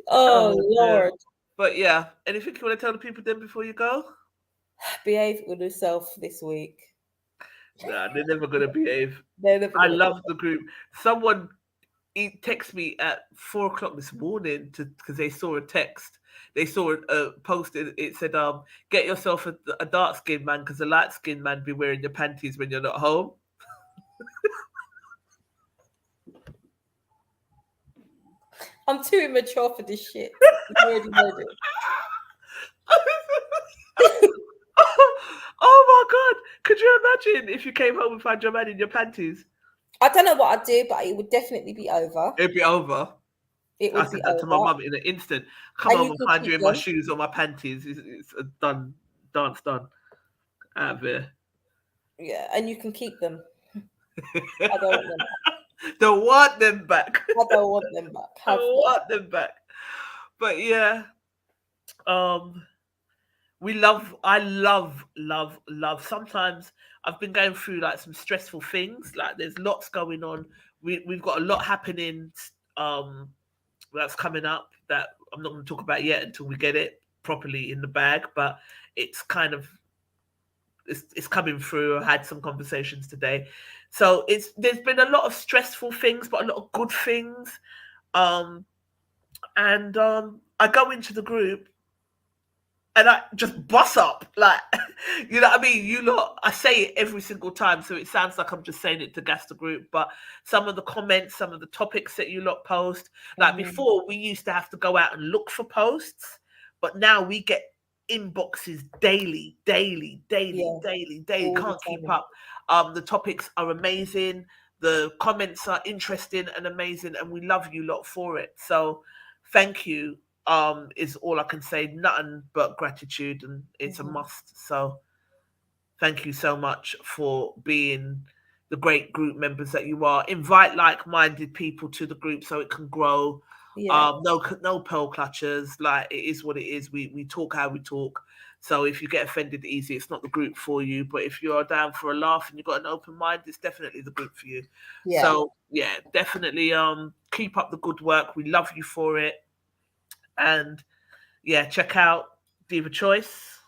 Oh Lord. But yeah, anything you want to tell the people then before you go? Behave with yourself this week. Nah, they're never gonna behave. I love the group. Someone texted me at 4:00 this morning because they saw a text. They saw a post. It said, "Get yourself a dark skinned man because a light skinned man be wearing your panties when you're not home." I'm too immature for this shit. You already know it. Oh my God! Could you imagine if you came home and found your man in your panties? I don't know what I'd do, but it would definitely be over. It'd be over. It I would said be that over. to my mum in an instant. Come And home you and could find you keep in my them. shoes or my panties. It's a done. Dance done. Out of here. Yeah, and you can keep them. I don't want them back. Don't want them back. I don't want them back. I want them back. But yeah, I love. Sometimes I've been going through like some stressful things. Like there's lots going on. We've got a lot happening. That's coming up that I'm not going to talk about yet until we get it properly in the bag. But it's kind of it's coming through. I had some conversations today, so there's been a lot of stressful things, but a lot of good things. I go into the group and I just bust up, like, you know what I mean? You lot, I say it every single time, so it sounds like I'm just saying it to gas the group, but some of the comments, some of the topics that you lot post, like before, we used to have to go out and look for posts, but now we get inboxes daily. Yeah. All the Can't keep time. up. The topics are amazing. The comments are interesting and amazing, and we love you lot for it. So thank you. Is all I can say. Nothing but gratitude, and it's a must. So thank you so much for being the great group members that you are. Invite like-minded people to the group so it can grow. Yeah. No pearl clutchers. Like, it is what it is. We talk how we talk. So if you get offended easy, it's not the group for you. But if you are down for a laugh and you've got an open mind, it's definitely the group for you. Yeah. So yeah, definitely keep up the good work. We love you for it. And yeah, check out Diva Choice,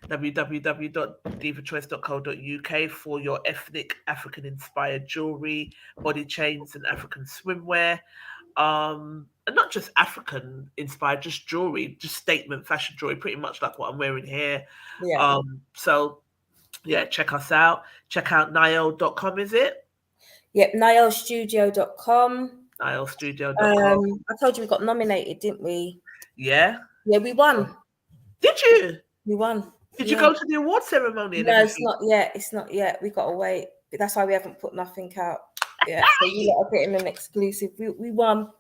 www.divachoice.co.uk, for your ethnic African inspired jewelry, body chains, and African swimwear. And not just African inspired, just jewelry, just statement fashion jewelry, pretty much like what I'm wearing here. Yeah. So yeah, check us out. Check out niall.com, is it? Yep, niallstudio.com. niallstudio.com. I told you we got nominated, didn't we? Yeah. Yeah, we won. Did you? We won. Did you go to the award ceremony and No, everything? it's not yet. It's not yet. We gotta wait. That's why we haven't put nothing out. Yeah, so you lot are getting an exclusive. We won.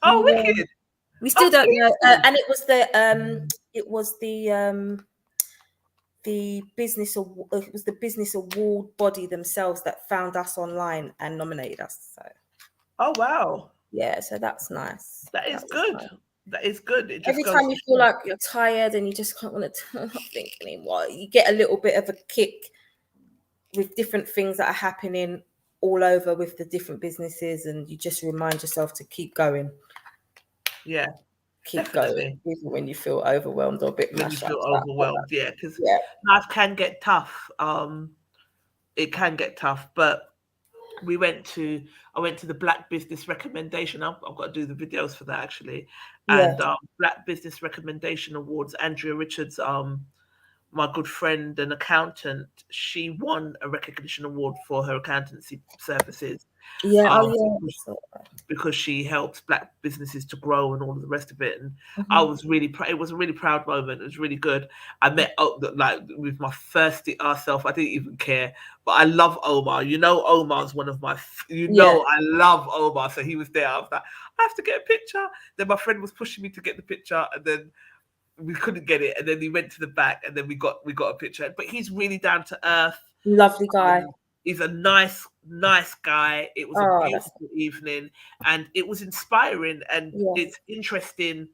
Oh, We won. wicked. We still don't know. Beautiful. And it was the business it was the business award body themselves that found us online and nominated us. So Oh wow, yeah, so that's nice. that is was good. nice. That is good. It just Every goes time you to feel show. like you're tired and you just can't want to think anymore, you get a little bit of a kick with different things that are happening all over with the different businesses, and you just remind yourself to keep going. Yeah, Keep definitely. going, even when you feel overwhelmed or a bit When you mashed feel up. overwhelmed, yeah, because Yeah. life can get tough. It can get tough, but I went to the Black Business Recommendation. I've got to do the videos for that actually, Yeah. and Black Business Recommendation Awards. Andrea Richards, my good friend and accountant, she won a recognition award for her accountancy services. Yeah. Because she helps Black businesses to grow and all of the rest of it. And Mm-hmm. I was really it was a really proud moment. It was really good. I met like with my first self. I didn't even care, but I love Omar. You know, Omar's one of my. I love Omar. So he was there. I was like, I have to get a picture. Then my friend was pushing me to get the picture, and then we couldn't get it. And then he went to the back, and then we got a picture. But he's really down to earth. Lovely guy. He's a nice guy. It was a beautiful evening, and it was inspiring, and it's interesting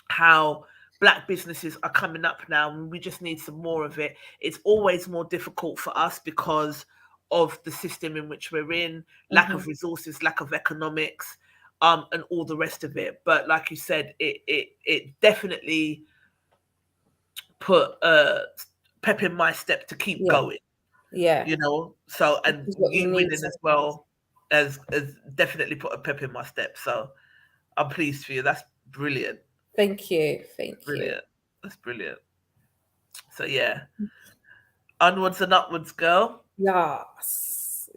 how Black businesses are coming up now, and we just need some more of it. It's always more difficult for us because of the system in which we're in, lack of resources, lack of economics, and all the rest of it. But like you said, it definitely put pep in my step to keep going. Yeah. You know, so, and you winning as well as definitely put a pep in my step. So I'm pleased for you. That's brilliant. Thank you. Brilliant. That's brilliant. So yeah. Onwards and upwards, girl. Yes.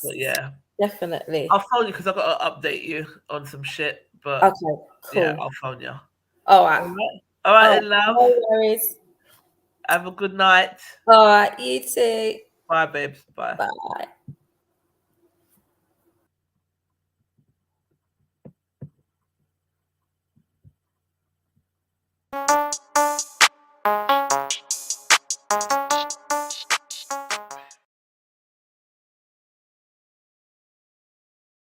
But yeah. Definitely. I'll phone you because I've got to update you on some shit. But okay, cool. Yeah, I'll phone you. All right. All right, love. No worries. Have a good night. All right, you too. Bye, babes. Bye. Bye.